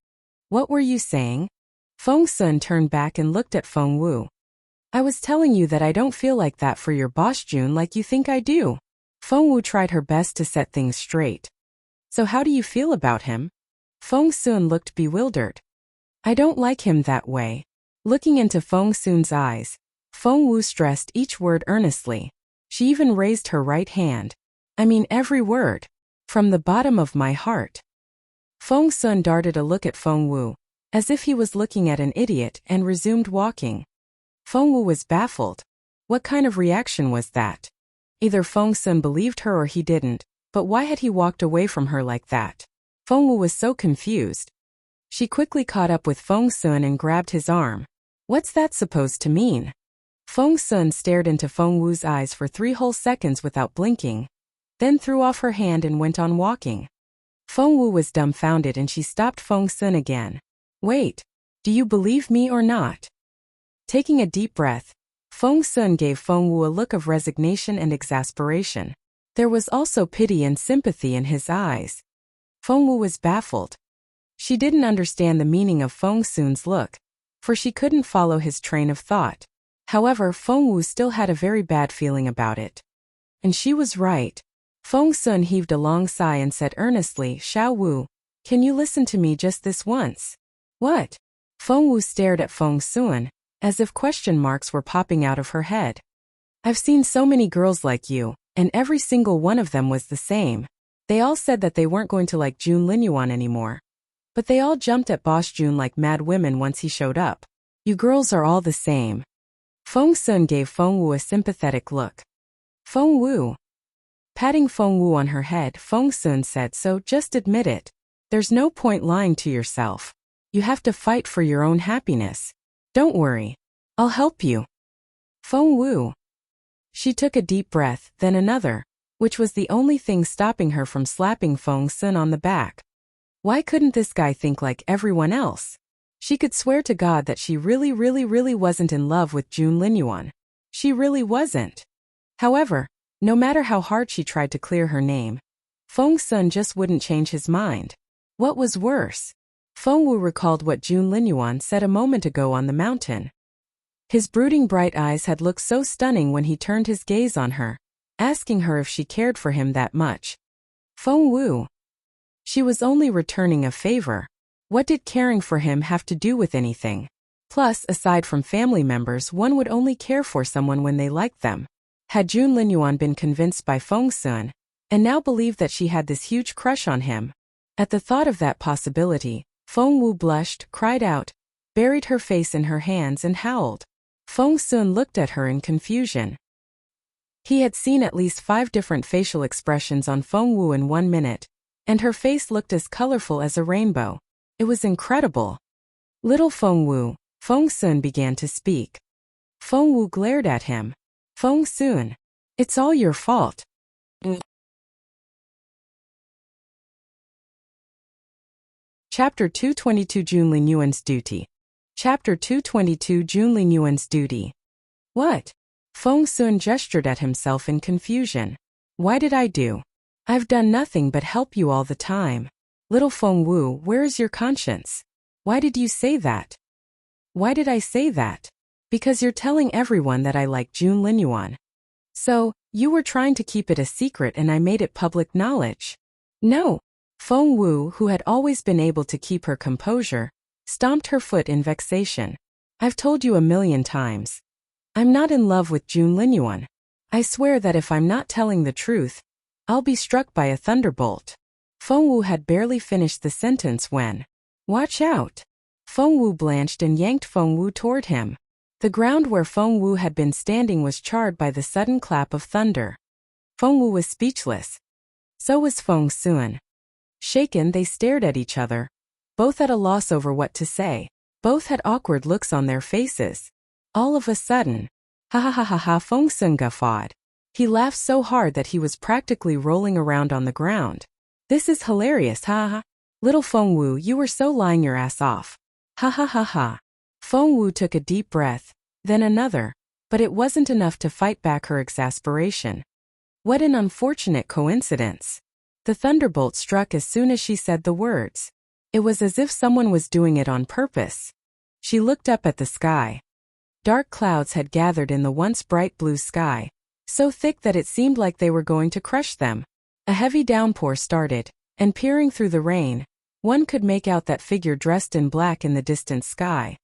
Speaker 1: What were you saying? Feng Sun turned back and looked at Feng Wu. "I was telling you that I don't feel like that for your boss Jun like you think I do." Feng Wu tried her best to set things straight. "So how do you feel about him?" Feng Sun looked bewildered. "I don't like him that way." Looking into Feng Sun's eyes, Feng Wu stressed each word earnestly. She even raised her right hand. "I mean every word. From the bottom of my heart." Feng Sun darted a look at Feng Wu, as if he was looking at an idiot, and resumed walking. Feng Wu was baffled. What kind of reaction was that? Either Feng Sun believed her or he didn't, but why had he walked away from her like that? Feng Wu was so confused. She quickly caught up with Feng Sun and grabbed his arm. "What's that supposed to mean?" Feng Sun stared into Feng Wu's eyes for 3 whole seconds without blinking, then threw off her hand and went on walking. Feng Wu was dumbfounded and she stopped Feng Sun again. "Wait, do you believe me or not?" Taking a deep breath, Feng Sun gave Feng Wu a look of resignation and exasperation. There was also pity and sympathy in his eyes. Feng Wu was baffled. She didn't understand the meaning of Feng Sun's look, for she couldn't follow his train of thought. However, Feng Wu still had a very bad feeling about it. And she was right. Feng Sun heaved a long sigh and said earnestly, "Xiao Wu, can you listen to me just this once?" "What?" Feng Wu stared at Feng Sun, as if question marks were popping out of her head. "I've seen so many girls like you, and every single one of them was the same. They all said that they weren't going to like Jun Linyuan anymore. But they all jumped at Boss Jun like mad women once he showed up. You girls are all the same." Feng Sun gave Feng Wu a sympathetic look. "Feng Wu." Patting Feng Wu on her head, Feng Sun said, "So just admit it. There's no point lying to yourself. You have to fight for your own happiness. Don't worry. I'll help you." Feng Wu. She took a deep breath, then another, which was the only thing stopping her from slapping Feng Sun on the back. Why couldn't this guy think like everyone else? She could swear to God that she really wasn't in love with Jun Linyuan. She really wasn't. However, no matter how hard she tried to clear her name, Feng Sun just wouldn't change his mind. What was worse? Feng Wu recalled what Jun Linyuan said a moment ago on the mountain. His brooding bright eyes had looked so stunning when he turned his gaze on her, asking her if she cared for him that much. Feng Wu. She was only returning a favor. What did caring for him have to do with anything? Plus, aside from family members, one would only care for someone when they liked them. Had Jun Linyuan been convinced by Feng Sun, and now believed that she had this huge crush on him? At the thought of that possibility, Feng Wu blushed, cried out, buried her face in her hands and howled. Feng Sun looked at her in confusion. He had seen at least 5 different facial expressions on Feng Wu in 1 minute, and her face looked as colorful as a rainbow. It was incredible. Little Feng Wu, Feng Sun began to speak. Feng Wu glared at him. Feng Sun, it's all your fault. Chapter 222 Jun Linyuan's Duty. Chapter 222 Jun Linyuan's Duty. What? Feng Sun gestured at himself in confusion. Why did I do? I've done nothing but help you all the time. Little Feng Wu, where is your conscience? Why did you say that? Why did I say that? Because you're telling everyone that I like Jun Linyuan. So, you were trying to keep it a secret and I made it public knowledge. No. Feng Wu, who had always been able to keep her composure, stomped her foot in vexation. I've told you 1,000,000 times. I'm not in love with Jun Linyuan. I swear that if I'm not telling the truth, I'll be struck by a thunderbolt. Feng Wu had barely finished the sentence when, watch out! Feng Wu blanched and yanked Feng Wu toward him. The ground where Feng Wu had been standing was charred by the sudden clap of thunder. Feng Wu was speechless. So was Feng Sun. Shaken, they stared at each other, both at a loss over what to say. Both had awkward looks on their faces. All of a sudden, ha ha ha ha ha, Feng Sun guffawed. He laughed so hard that he was practically rolling around on the ground. This is hilarious, ha ha. Little Feng Wu, you were so lying your ass off. Ha ha ha ha. Feng Wu took a deep breath, then another, but it wasn't enough to fight back her exasperation. What an unfortunate coincidence. The thunderbolt struck as soon as she said the words. It was as if someone was doing it on purpose. She looked up at the sky. Dark clouds had gathered in the once bright blue sky, so thick that it seemed like they were going to crush them. A heavy downpour started, and peering through the rain, one could make out that figure dressed in black in the distant sky.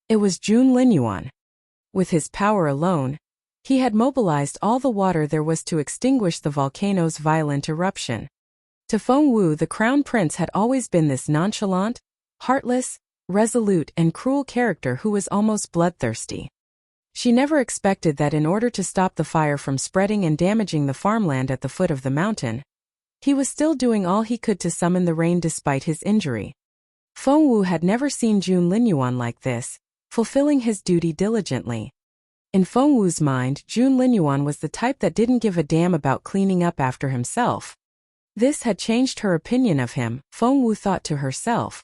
Speaker 1: It was Jun Linyuan. With his power alone, he had mobilized all the water there was to extinguish the volcano's violent eruption. To Feng Wu, the crown prince had always been this nonchalant, heartless, resolute and cruel character who was almost bloodthirsty. She never expected that in order to stop the fire from spreading and damaging the farmland at the foot of the mountain, he was still doing all he could to summon the rain despite his injury. Feng Wu had never seen Jun Linyuan like this, fulfilling his duty diligently. In Feng Wu's mind, Jun Linyuan was the type that didn't give a damn about cleaning up after himself. This had changed her opinion of him, Feng Wu thought to herself.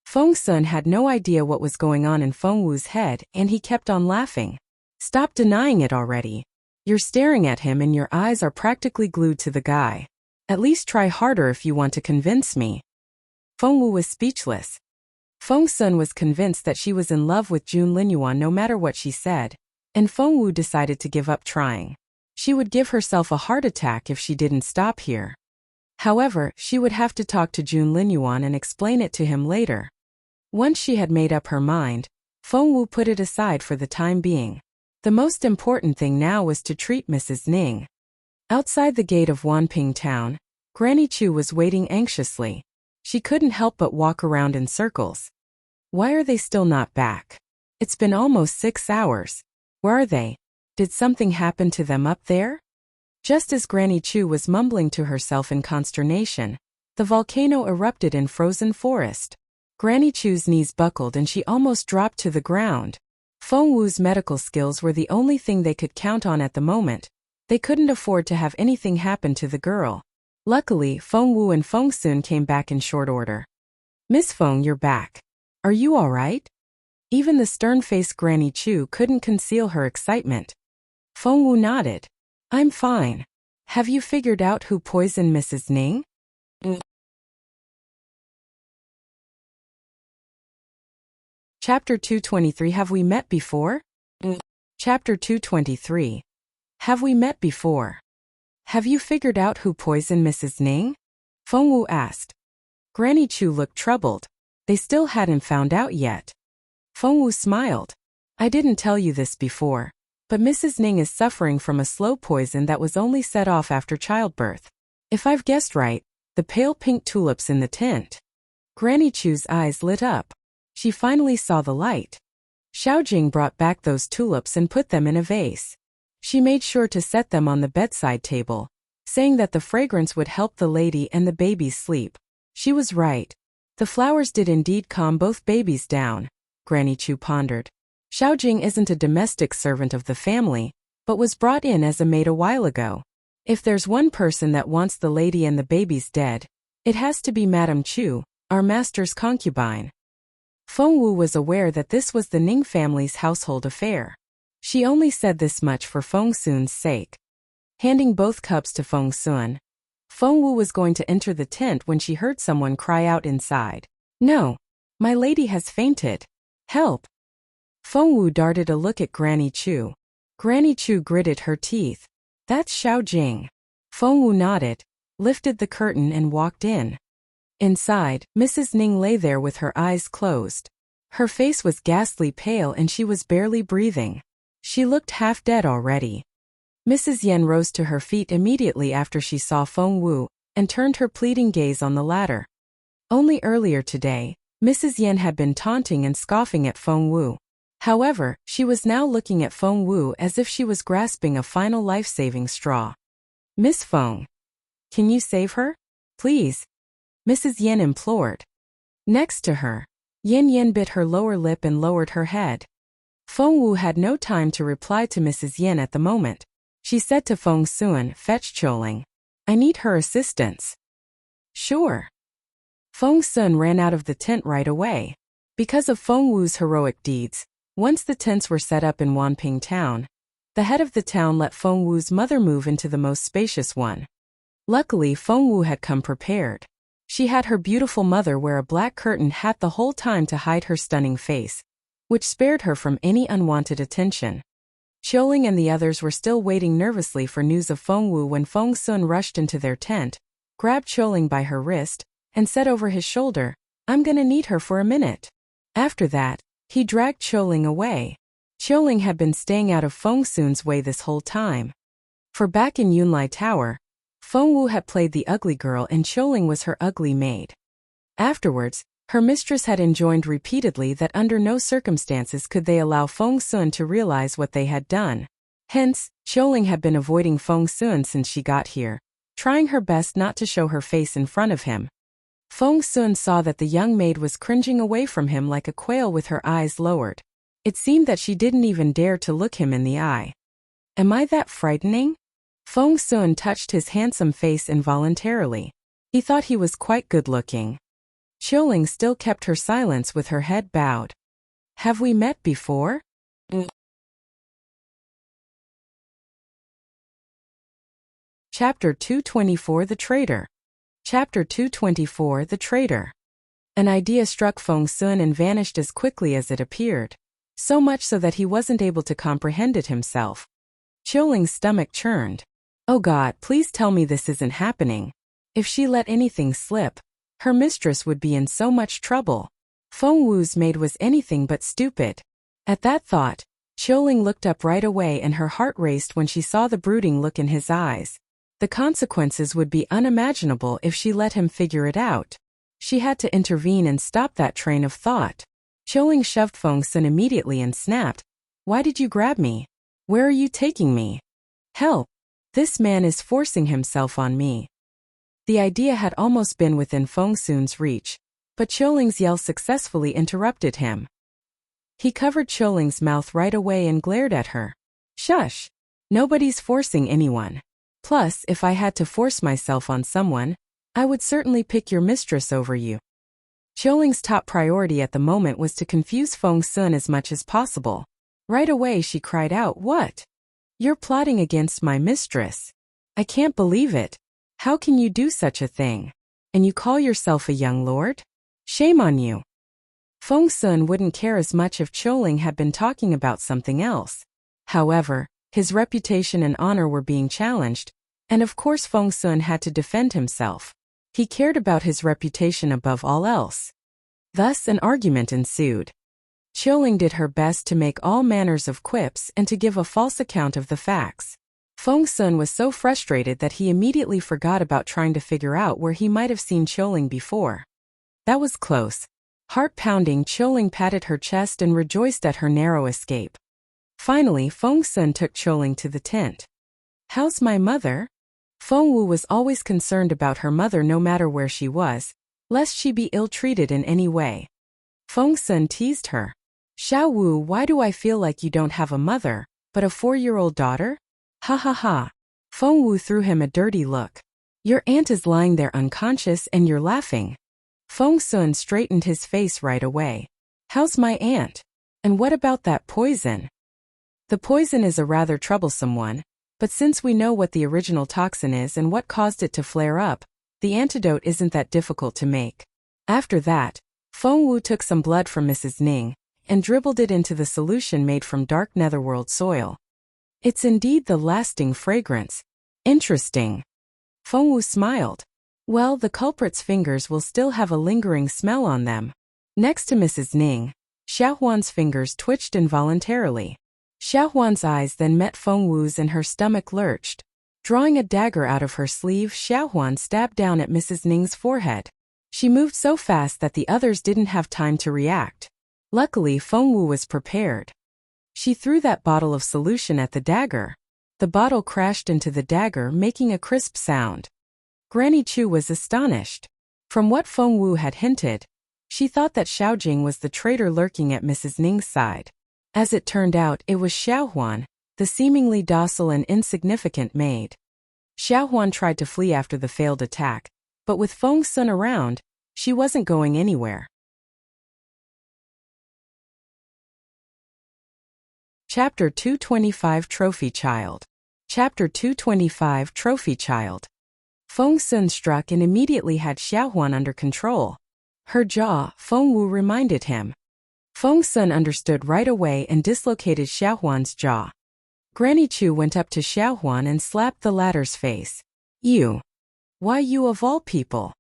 Speaker 1: Feng Sun had no idea what was going on in Feng Wu's head, and he kept on laughing. Stop denying it already. You're staring at him and your eyes are practically glued to the guy. At least try harder if you want to convince me. Feng Wu was speechless. Feng Sun was convinced that she was in love with Jun Linyuan no matter what she said, and Feng Wu decided to give up trying. She would give herself a heart attack if she didn't stop here. However, she would have to talk to Jun Linyuan and explain it to him later. Once she had made up her mind, Feng Wu put it aside for the time being. The most important thing now was to treat Mrs. Ning. Outside the gate of Wanping town, Granny Chu was waiting anxiously. She couldn't help but walk around in circles. Why are they still not back? It's been almost 6 hours. Where are they? Did something happen to them up there? Just as Granny Chu was mumbling to herself in consternation, the volcano erupted in frozen forest. Granny Chu's knees buckled and she almost dropped to the ground. Feng Wu's medical skills were the only thing they could count on at the moment. They couldn't afford to have anything happen to the girl. Luckily, Feng Wu and Feng Sun came back in short order. Miss Feng, you're back. Are you all right? Even the stern-faced Granny Chu couldn't conceal her excitement. Feng Wu nodded. I'm fine. Have you figured out who poisoned Mrs. Ning? Chapter 223 Have we met before? Chapter 223. Have we met before? Have you figured out who poisoned Mrs. Ning? Feng Wu asked. Granny Chu looked troubled. They still hadn't found out yet. Feng Wu smiled. I didn't tell you this before, but Mrs. Ning is suffering from a slow poison that was only set off after childbirth. If I've guessed right, the pale pink tulips in the tent. Granny Chu's eyes lit up. She finally saw the light. Xiaojing brought back those tulips and put them in a vase. She made sure to set them on the bedside table, saying that the fragrance would help the lady and the babies sleep. She was right. The flowers did indeed calm both babies down, Granny Chu pondered. Xiaojing isn't a domestic servant of the family, but was brought in as a maid a while ago. If there's one person that wants the lady and the babies dead, it has to be Madame Chu, our master's concubine. Feng Wu was aware that this was the Ning family's household affair. She only said this much for Feng Sun's sake. Handing both cups to Feng Sun, Feng Wu was going to enter the tent when she heard someone cry out inside. No! My lady has fainted. Help! Feng Wu darted a look at Granny Chu. Granny Chu gritted her teeth. That's Xiaojing. Feng Wu nodded, lifted the curtain and walked in. Inside, Mrs. Ning lay there with her eyes closed. Her face was ghastly pale and she was barely breathing. She looked half dead already. Mrs. Yen rose to her feet immediately after she saw Feng Wu, and turned her pleading gaze on the latter. Only earlier today, Mrs. Yen had been taunting and scoffing at Feng Wu. However, she was now looking at Feng Wu as if she was grasping a final life-saving straw. Miss Feng, can you save her? Please. Mrs. Yen implored. Next to her, Yen Yen bit her lower lip and lowered her head. Feng Wu had no time to reply to Mrs. Yen at the moment. She said to Feng Sun, fetch Choling. I need her assistance. Sure. Feng Sun ran out of the tent right away. Because of Feng Wu's heroic deeds, once the tents were set up in Wanping town, the head of the town let Feng Wu's mother move into the most spacious one. Luckily, Feng Wu had come prepared. She had her beautiful mother wear a black curtain hat the whole time to hide her stunning face, which spared her from any unwanted attention. Choling and the others were still waiting nervously for news of Feng Wu when Feng Sun rushed into their tent, grabbed Choling by her wrist, and said over his shoulder, I'm gonna need her for a minute. After that, he dragged Choling away. Choling had been staying out of Feng Sun's way this whole time. For back in Yunlai Tower, Feng Wu had played the ugly girl and Choling was her ugly maid. Afterwards, her mistress had enjoined repeatedly that under no circumstances could they allow Feng Sun to realize what they had done. Hence, Choling had been avoiding Feng Sun since she got here, trying her best not to show her face in front of him. Feng Sun saw that the young maid was cringing away from him like a quail with her eyes lowered. It seemed that she didn't even dare to look him in the eye. Am I that frightening? Feng Sun touched his handsome face involuntarily. He thought he was quite good-looking. Choling still kept her silence with her head bowed. Have we met before? Chapter 224 The Traitor. Chapter 224 The Traitor. An idea struck Feng Sun and vanished as quickly as it appeared, so much so that he wasn't able to comprehend it himself. Choling's stomach churned. Oh God, please tell me this isn't happening. If she let anything slip, her mistress would be in so much trouble. Feng Wu's maid was anything but stupid. At that thought, Choling looked up right away and her heart raced when she saw the brooding look in his eyes. The consequences would be unimaginable if she let him figure it out. She had to intervene and stop that train of thought. Choling shoved Feng Sun immediately and snapped, Why did you grab me? Where are you taking me? Help! This man is forcing himself on me. The idea had almost been within Feng Sun's reach, but Choling's yell successfully interrupted him. He covered Choling's mouth right away and glared at her. Shush! Nobody's forcing anyone. Plus, if I had to force myself on someone, I would certainly pick your mistress over you. Choling's top priority at the moment was to confuse Feng Sun as much as possible. Right away she cried out, What? You're plotting against my mistress. I can't believe it. How can you do such a thing? And you call yourself a young lord? Shame on you. Feng Sun wouldn't care as much if Choling had been talking about something else. However, his reputation and honor were being challenged, and of course Feng Sun had to defend himself. He cared about his reputation above all else. Thus an argument ensued. Choling did her best to make all manners of quips and to give a false account of the facts. Feng Sun was so frustrated that he immediately forgot about trying to figure out where he might have seen Choling before. That was close. Heart-pounding, Choling patted her chest and rejoiced at her narrow escape. Finally, Feng Sun took Choling to the tent. How's my mother? Feng Wu was always concerned about her mother no matter where she was, lest she be ill-treated in any way. Feng Sun teased her. Xiao Wu, why do I feel like you don't have a mother, but a 4-year-old daughter? Ha ha ha. Feng Wu threw him a dirty look. Your aunt is lying there unconscious and you're laughing. Feng Sun straightened his face right away. How's my aunt? And what about that poison? The poison is a rather troublesome one, but since we know what the original toxin is and what caused it to flare up, the antidote isn't that difficult to make. After that, Feng Wu took some blood from Mrs. Ning and dribbled it into the solution made from dark netherworld soil. It's indeed the lasting fragrance. Interesting. Feng Wu smiled. Well, the culprit's fingers will still have a lingering smell on them. Next to Mrs. Ning, Xiaohuan's fingers twitched involuntarily. Xiaohuan's eyes then met Feng Wu's and her stomach lurched. Drawing a dagger out of her sleeve, Xiaohuan stabbed down at Mrs. Ning's forehead. She moved so fast that the others didn't have time to react. Luckily, Feng Wu was prepared. She threw that bottle of solution at the dagger. The bottle crashed into the dagger, making a crisp sound. Granny Chu was astonished. From what Feng Wu had hinted, she thought that Xiaojing was the traitor lurking at Mrs. Ning's side. As it turned out, it was Xiaohuan, the seemingly docile and insignificant maid. Xiaohuan tried to flee after the failed attack, but with Feng Sun around, she wasn't going anywhere. Chapter 225 Trophy Child. Chapter 225 Trophy Child. Feng Sun struck and immediately had Xiaohuan under control. Her jaw, Feng Wu reminded him. Feng Sun understood right away and dislocated Xiaohuan's jaw. Granny Chu went up to Xiaohuan and slapped the latter's face. You. Why you of all people?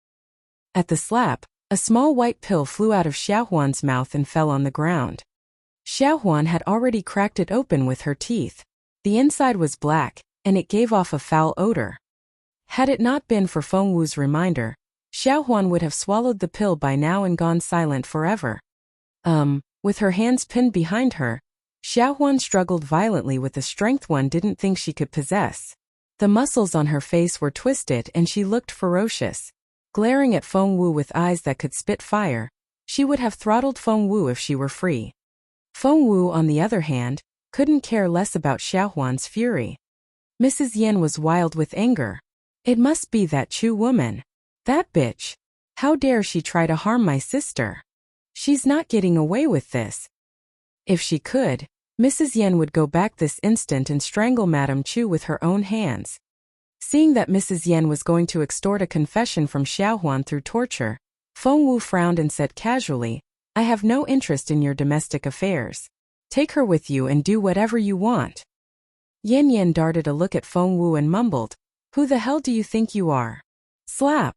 Speaker 1: At the slap, a small white pill flew out of Xiaohuan's mouth and fell on the ground. Xiaohuan had already cracked it open with her teeth. The inside was black, and it gave off a foul odor. Had it not been for Feng Wu's reminder, Xiaohuan would have swallowed the pill by now and gone silent forever. With her hands pinned behind her, Xiaohuan struggled violently with a strength one didn't think she could possess. The muscles on her face were twisted and she looked ferocious. Glaring at Feng Wu with eyes that could spit fire, she would have throttled Feng Wu if she were free. Feng Wu, on the other hand, couldn't care less about Xiaohuan's fury. Mrs. Yan was wild with anger. It must be that Chu woman. That bitch. How dare she try to harm my sister? She's not getting away with this. If she could, Mrs. Yan would go back this instant and strangle Madame Chu with her own hands. Seeing that Mrs. Yan was going to extort a confession from Xiaohuan through torture, Feng Wu frowned and said casually, I have no interest in your domestic affairs. Take her with you and do whatever you want. Yan Yan darted a look at Feng Wu and mumbled, Who the hell do you think you are? Slap.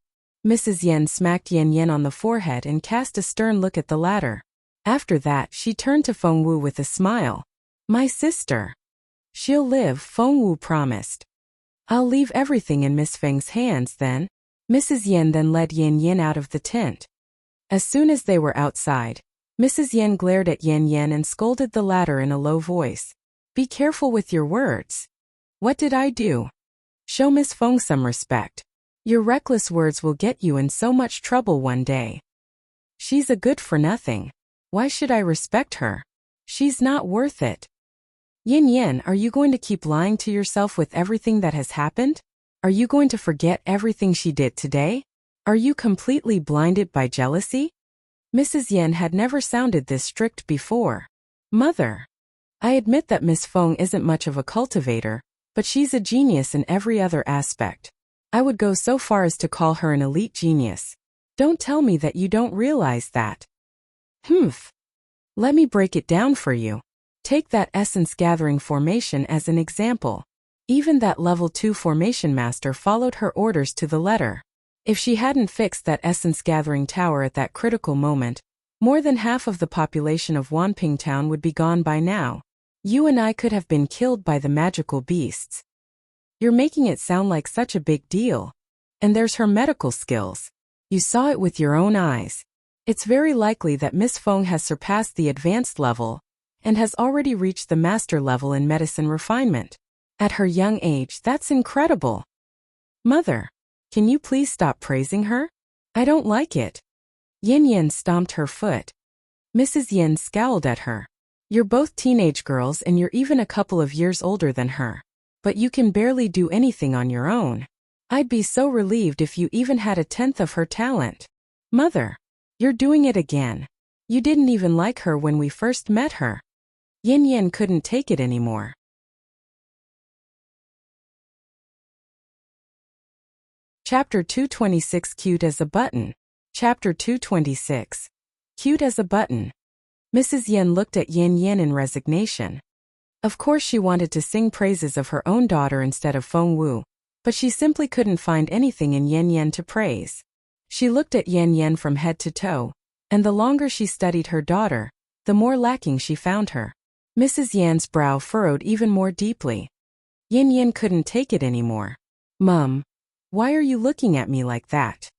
Speaker 1: Mrs. Yan smacked Yan Yan on the forehead and cast a stern look at the latter. After that, she turned to Feng Wu with a smile. My sister. She'll live, Feng Wu promised. I'll leave everything in Miss Feng's hands then. Mrs. Yan then led Yan Yan out of the tent. As soon as they were outside, Mrs. Yan glared at Yan Yan and scolded the latter in a low voice. Be careful with your words. What did I do? Show Miss Feng some respect. Your reckless words will get you in so much trouble one day. She's a good for nothing. Why should I respect her? She's not worth it. Yin Yin, are you going to keep lying to yourself with everything that has happened? Are you going to forget everything she did today? Are you completely blinded by jealousy? Mrs. Yen had never sounded this strict before. Mother. I admit that Miss Feng isn't much of a cultivator, but she's a genius in every other aspect. I would go so far as to call her an elite genius. Don't tell me that you don't realize that. Humph. Let me break it down for you. Take that essence gathering formation as an example. Even that level 2 formation master followed her orders to the letter. If she hadn't fixed that essence gathering tower at that critical moment, more than half of the population of Wanping Town would be gone by now. You and I could have been killed by the magical beasts. You're making it sound like such a big deal. And there's her medical skills. You saw it with your own eyes. It's very likely that Miss Feng has surpassed the advanced level and has already reached the master level in medicine refinement. At her young age, that's incredible. Mother, can you please stop praising her? I don't like it. Yin Yin stomped her foot. Mrs. Yin scowled at her. You're both teenage girls and you're even a couple of years older than her. But you can barely do anything on your own. I'd be so relieved if you even had a tenth of her talent. Mother, you're doing it again. You didn't even like her when we first met her. Yin Yin couldn't take it anymore. Chapter 226 Cute as a Button. Chapter 226. Cute as a Button. Mrs. Yin looked at Yin Yin in resignation. Of course she wanted to sing praises of her own daughter instead of Feng Wu, but she simply couldn't find anything in Yin Yin to praise. She looked at Yin Yin from head to toe, and the longer she studied her daughter, the more lacking she found her. Mrs. Yan's brow furrowed even more deeply. Yin Yin couldn't take it anymore. Mum, why are you looking at me like that?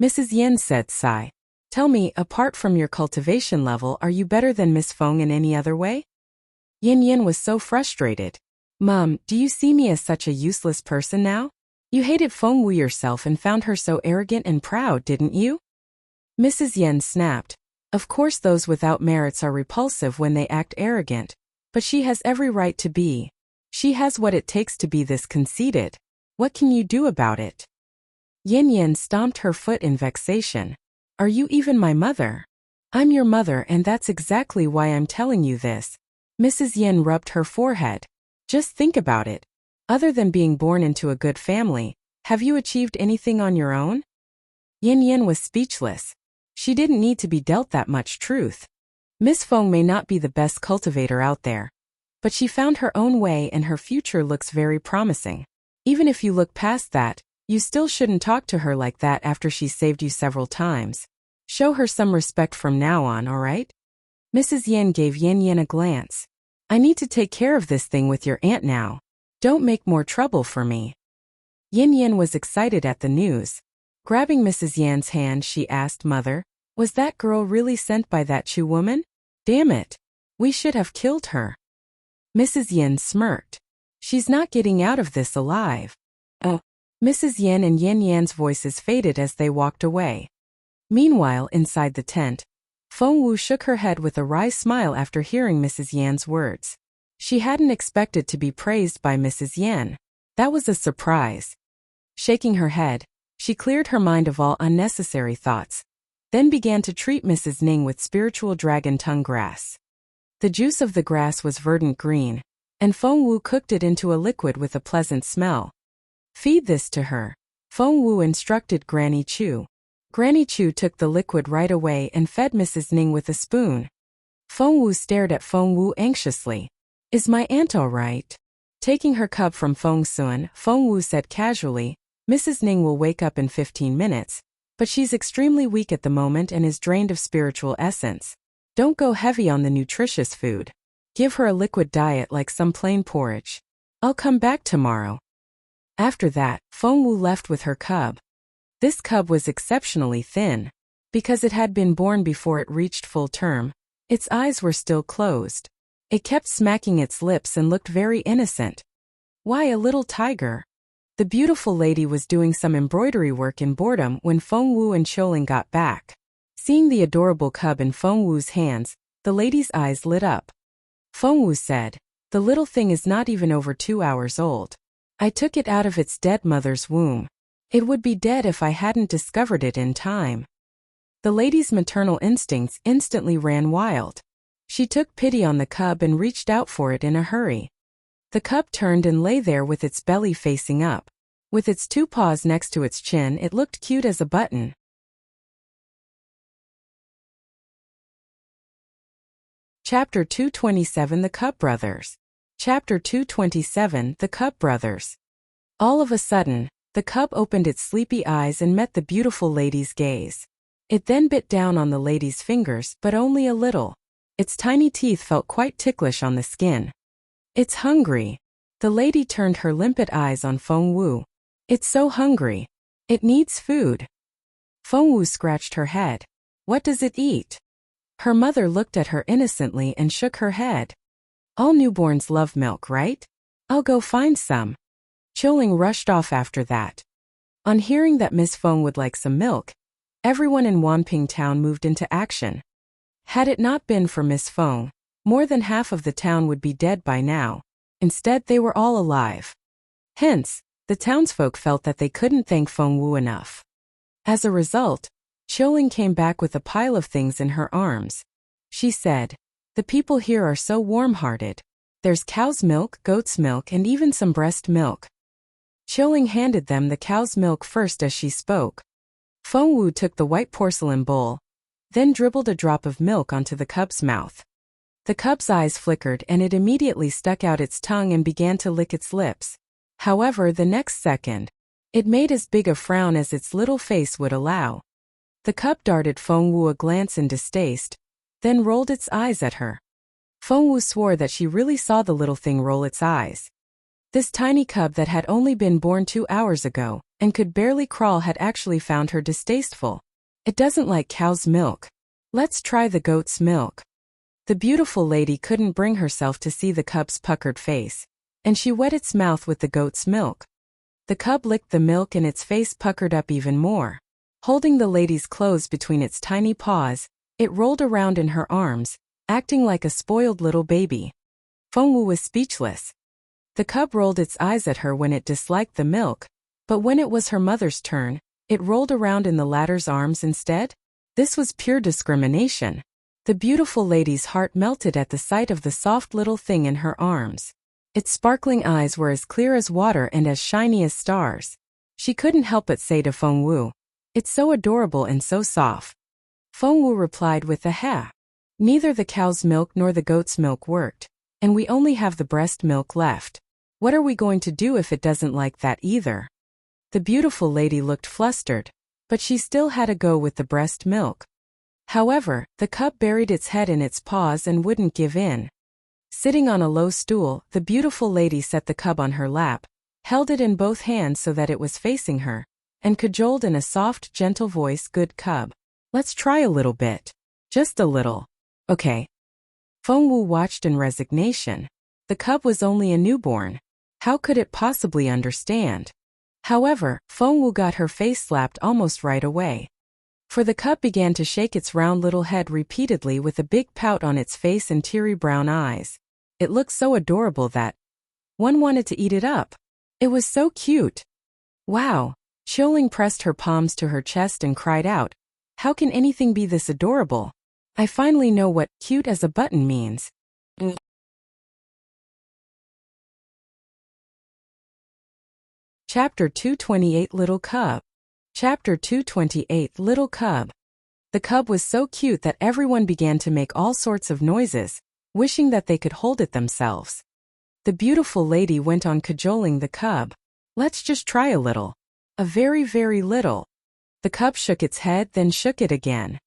Speaker 1: Mrs. Yin said, sigh. Tell me, apart from your cultivation level, are you better than Miss Feng in any other way? Yin Yin was so frustrated. Mum, do you see me as such a useless person now? You hated Feng Wu yourself and found her so arrogant and proud, didn't you? Mrs. Yin snapped. Of course those without merits are repulsive when they act arrogant, but she has every right to be. She has what it takes to be this conceited. What can you do about it? Yin Yin stomped her foot in vexation. Are you even my mother? I'm your mother and that's exactly why I'm telling you this. Mrs. Yin rubbed her forehead. Just think about it. Other than being born into a good family, have you achieved anything on your own? Yin Yin was speechless. She didn't need to be dealt that much truth. Miss Feng may not be the best cultivator out there, but she found her own way and her future looks very promising. Even if you look past that, you still shouldn't talk to her like that after she's saved you several times. Show her some respect from now on, alright? Mrs. Yin gave Yin Yin a glance. I need to take care of this thing with your aunt now. Don't make more trouble for me. Yin Yin was excited at the news. Grabbing Mrs. Yan's hand, she asked, Mother, was that girl really sent by that Chu woman? Damn it. We should have killed her. Mrs. Yin smirked. She's not getting out of this alive. Mrs. Yin and Yin Yan's voices faded as they walked away. Meanwhile, inside the tent, Feng Wu shook her head with a wry smile after hearing Mrs. Yan's words. She hadn't expected to be praised by Mrs. Yan. That was a surprise. Shaking her head, she cleared her mind of all unnecessary thoughts, then began to treat Mrs. Ning with spiritual dragon tongue grass. The juice of the grass was verdant green, and Feng Wu cooked it into a liquid with a pleasant smell. Feed this to her, Feng Wu instructed Granny Chu. Granny Chu took the liquid right away and fed Mrs. Ning with a spoon. Feng Wu stared at Feng Wu anxiously. Is my aunt all right? Taking her cup from Feng Sun, Feng Wu said casually, Mrs. Ning will wake up in 15 minutes, but she's extremely weak at the moment and is drained of spiritual essence. Don't go heavy on the nutritious food. Give her a liquid diet like some plain porridge. I'll come back tomorrow. After that, Feng Wu left with her cub. This cub was exceptionally thin. Because it had been born before it reached full term, its eyes were still closed. It kept smacking its lips and looked very innocent. Why, a little tiger. The beautiful lady was doing some embroidery work in boredom when Feng Wu and Qiuling got back. Seeing the adorable cub in Feng Wu's hands, the lady's eyes lit up. Feng Wu said, the little thing is not even over 2 hours old. I took it out of its dead mother's womb. It would be dead if I hadn't discovered it in time. The lady's maternal instincts instantly ran wild. She took pity on the cub and reached out for it in a hurry. The cub turned and lay there with its belly facing up. With its two paws next to its chin, it looked cute as a button. Chapter 227 The Cub Brothers. Chapter 227 The Cub Brothers. All of a sudden, the cub opened its sleepy eyes and met the beautiful lady's gaze. It then bit down on the lady's fingers, but only a little. Its tiny teeth felt quite ticklish on the skin. It's hungry. The lady turned her limpid eyes on Feng Wu. It's so hungry. It needs food. Feng Wu scratched her head. What does it eat? Her mother looked at her innocently and shook her head. All newborns love milk, right? I'll go find some. Qiuling rushed off after that. On hearing that Miss Feng would like some milk, everyone in Wanping town moved into action. Had it not been for Miss Feng, more than half of the town would be dead by now. Instead, they were all alive. Hence, the townsfolk felt that they couldn't thank Feng Wu enough. As a result, Qiuling came back with a pile of things in her arms. She said, "The people here are so warm-hearted. There's cow's milk, goat's milk, and even some breast milk." Qiuling handed them the cow's milk first as she spoke. Feng Wu took the white porcelain bowl, then dribbled a drop of milk onto the cub's mouth. The cub's eyes flickered and it immediately stuck out its tongue and began to lick its lips. However, the next second, it made as big a frown as its little face would allow. The cub darted Feng Wu a glance in distaste, then rolled its eyes at her. Feng Wu swore that she really saw the little thing roll its eyes. This tiny cub that had only been born 2 hours ago and could barely crawl had actually found her distasteful. It doesn't like cow's milk. Let's try the goat's milk. The beautiful lady couldn't bring herself to see the cub's puckered face, and she wet its mouth with the goat's milk. The cub licked the milk and its face puckered up even more. Holding the lady's clothes between its tiny paws, it rolled around in her arms, acting like a spoiled little baby. Feng Wu was speechless. The cub rolled its eyes at her when it disliked the milk, but when it was her mother's turn, it rolled around in the latter's arms instead. This was pure discrimination. The beautiful lady's heart melted at the sight of the soft little thing in her arms. Its sparkling eyes were as clear as water and as shiny as stars. She couldn't help but say to Feng Wu, "It's so adorable and so soft." Feng Wu replied with a "Heh." Neither the cow's milk nor the goat's milk worked, and we only have the breast milk left. What are we going to do if it doesn't like that either? The beautiful lady looked flustered, but she still had a go with the breast milk. However, the cub buried its head in its paws and wouldn't give in. Sitting on a low stool, the beautiful lady set the cub on her lap, held it in both hands so that it was facing her, and cajoled in a soft, gentle voice, "Good cub. Let's try a little bit. Just a little. Okay." Feng Wu watched in resignation. The cub was only a newborn. How could it possibly understand? However, Feng Wu got her face slapped almost right away. For the cub began to shake its round little head repeatedly with a big pout on its face and teary brown eyes. It looked so adorable that one wanted to eat it up. It was so cute. Wow! Qiuling pressed her palms to her chest and cried out, "How can anything be this adorable? I finally know what cute as a button means." Chapter 228 Little Cub. Chapter 228 Little Cub. The cub was so cute that everyone began to make all sorts of noises, wishing that they could hold it themselves. The beautiful lady went on cajoling the cub. "Let's just try a little. A very, very little." The cub shook its head, then shook it again.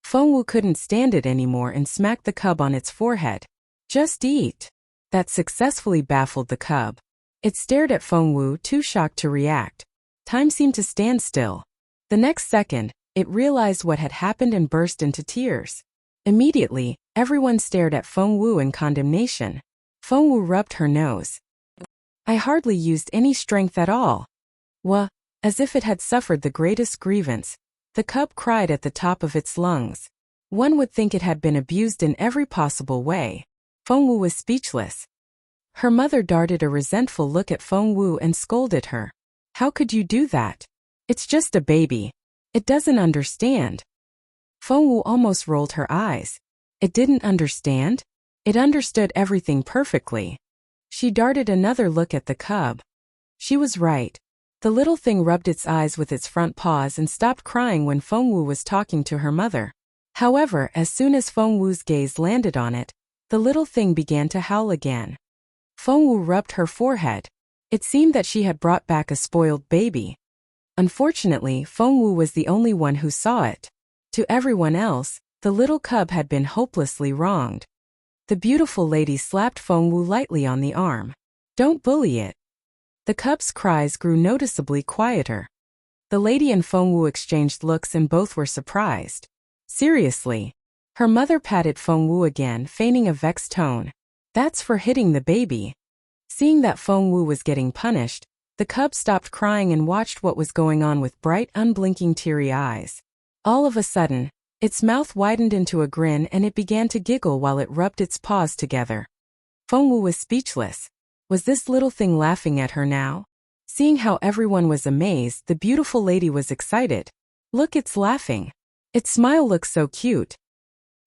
Speaker 1: Feng Wu couldn't stand it anymore and smacked the cub on its forehead. "Just eat." That successfully baffled the cub. It stared at Feng Wu, too shocked to react. Time seemed to stand still. The next second, it realized what had happened and burst into tears. Immediately, everyone stared at Feng Wu in condemnation. Feng Wu rubbed her nose. "I hardly used any strength at all." As if it had suffered the greatest grievance, the cub cried at the top of its lungs. One would think it had been abused in every possible way. Feng Wu was speechless. Her mother darted a resentful look at Feng Wu and scolded her. "How could you do that? It's just a baby. It doesn't understand." Feng Wu almost rolled her eyes. It didn't understand? It understood everything perfectly. She darted another look at the cub. She was right. The little thing rubbed its eyes with its front paws and stopped crying when Feng Wu was talking to her mother. However, as soon as Feng Wu's gaze landed on it, the little thing began to howl again. Feng Wu rubbed her forehead. It seemed that she had brought back a spoiled baby. Unfortunately, Feng Wu was the only one who saw it. To everyone else, the little cub had been hopelessly wronged. The beautiful lady slapped Feng Wu lightly on the arm. "Don't bully it." The cub's cries grew noticeably quieter. The lady and Feng Wu exchanged looks and both were surprised. "Seriously?" Her mother patted Feng Wu again, feigning a vexed tone. "That's for hitting the baby." Seeing that Feng Wu was getting punished, the cub stopped crying and watched what was going on with bright, unblinking, teary eyes. All of a sudden, its mouth widened into a grin and it began to giggle while it rubbed its paws together. Feng Wu was speechless. Was this little thing laughing at her now? Seeing how everyone was amazed, the beautiful lady was excited. "Look, it's laughing. Its smile looks so cute."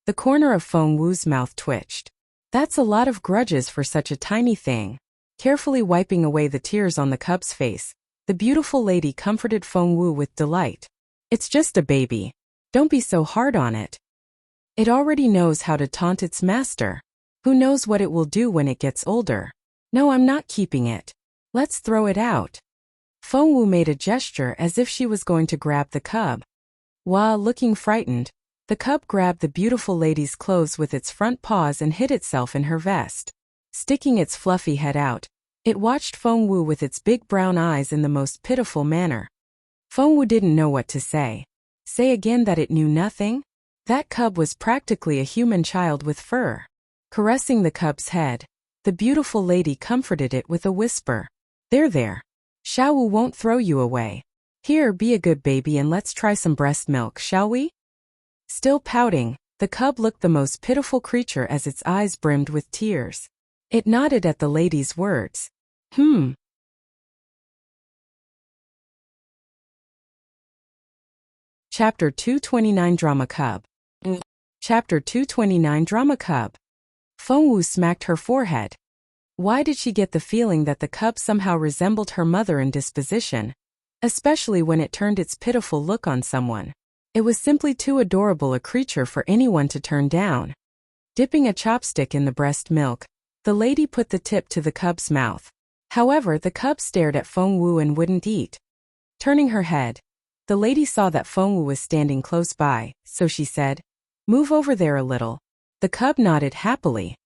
Speaker 1: The corner of Feng Wu's mouth twitched. "That's a lot of grudges for such a tiny thing." Carefully wiping away the tears on the cub's face, the beautiful lady comforted Feng Wu with delight. "It's just a baby. Don't be so hard on it. It already knows how to taunt its master. Who knows what it will do when it gets older? No, I'm not keeping it. Let's throw it out." Feng Wu made a gesture as if she was going to grab the cub. While looking frightened, the cub grabbed the beautiful lady's clothes with its front paws and hid itself in her vest. Sticking its fluffy head out, it watched Feng Wu with its big brown eyes in the most pitiful manner. Feng Wu didn't know what to say. Say again that it knew nothing? That cub was practically a human child with fur. Caressing the cub's head, the beautiful lady comforted it with a whisper. There. Xiao Wu won't throw you away. Here, be a good baby and let's try some breast milk, shall we?" Still pouting, the cub looked the most pitiful creature as its eyes brimmed with tears. It nodded at the lady's words. Chapter 229 Drama Cub. Chapter 229 Drama Cub. Feng Wu smacked her forehead. Why did she get the feeling that the cub somehow resembled her mother in disposition, especially when it turned its pitiful look on someone? It was simply too adorable a creature for anyone to turn down. Dipping a chopstick in the breast milk, the lady put the tip to the cub's mouth. However, the cub stared at Feng Wu and wouldn't eat. Turning her head, the lady saw that Feng Wu was standing close by, so she said, "Move over there a little." The cub nodded happily.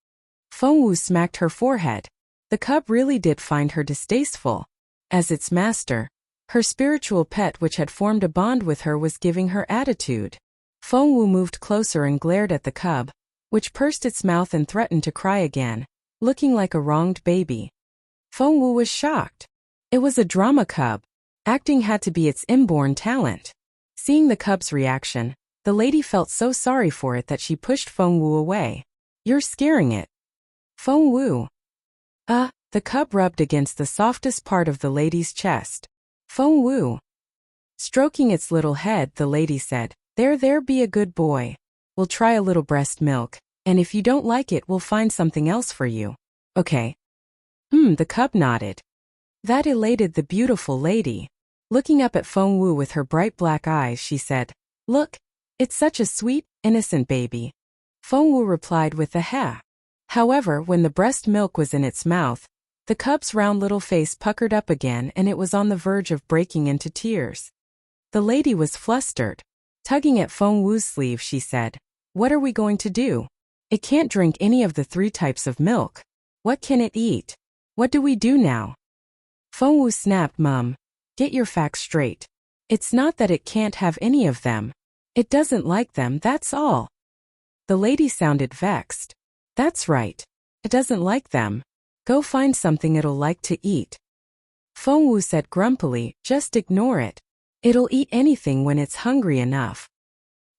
Speaker 1: Feng Wu smacked her forehead. The cub really did find her distasteful. As its master, her spiritual pet which had formed a bond with her was giving her attitude. Feng Wu moved closer and glared at the cub, which pursed its mouth and threatened to cry again, looking like a wronged baby. Feng Wu was shocked. It was a drama cub. Acting had to be its inborn talent. Seeing the cub's reaction, the lady felt so sorry for it that she pushed Feng Wu away. "You're scaring it." Feng Wu. The cub rubbed against the softest part of the lady's chest. Feng Wu. Stroking its little head, the lady said, There, be a good boy. We'll try a little breast milk, and if you don't like it, we'll find something else for you. Okay." The cub nodded. That elated the beautiful lady. Looking up at Feng Wu with her bright black eyes, she said, "Look, it's such a sweet, innocent baby." Feng Wu replied with a heh. However, when the breast milk was in its mouth, the cub's round little face puckered up again and it was on the verge of breaking into tears. The lady was flustered. Tugging at Feng Wu's sleeve, she said, "What are we going to do? It can't drink any of the 3 types of milk. What can it eat? What do we do now?" Feng Wu snapped, "Mum, get your facts straight. It's not that it can't have any of them. It doesn't like them, that's all." The lady sounded vexed. "That's right. It doesn't like them. Go find something it'll like to eat." Feng Wu said grumpily, "Just ignore it. It'll eat anything when it's hungry enough."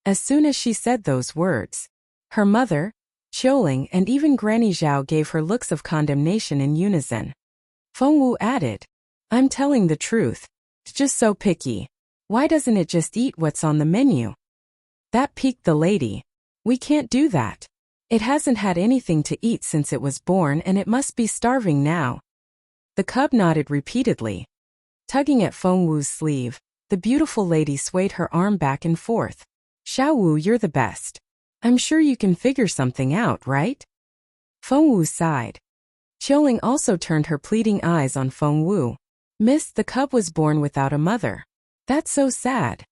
Speaker 1: As soon as she said those words, her mother, Qiuling, and even Granny Zhao gave her looks of condemnation in unison. Feng Wu added, "I'm telling the truth. It's just so picky. Why doesn't it just eat what's on the menu?" That piqued the lady. "We can't do that. It hasn't had anything to eat since it was born and it must be starving now." The cub nodded repeatedly. Tugging at Feng Wu's sleeve, the beautiful lady swayed her arm back and forth. Xiao Wu, you're the best. I'm sure you can figure something out, right? Feng Wu sighed. Qiuling also turned her pleading eyes on Feng Wu. Miss, the cub was born without a mother. That's so sad.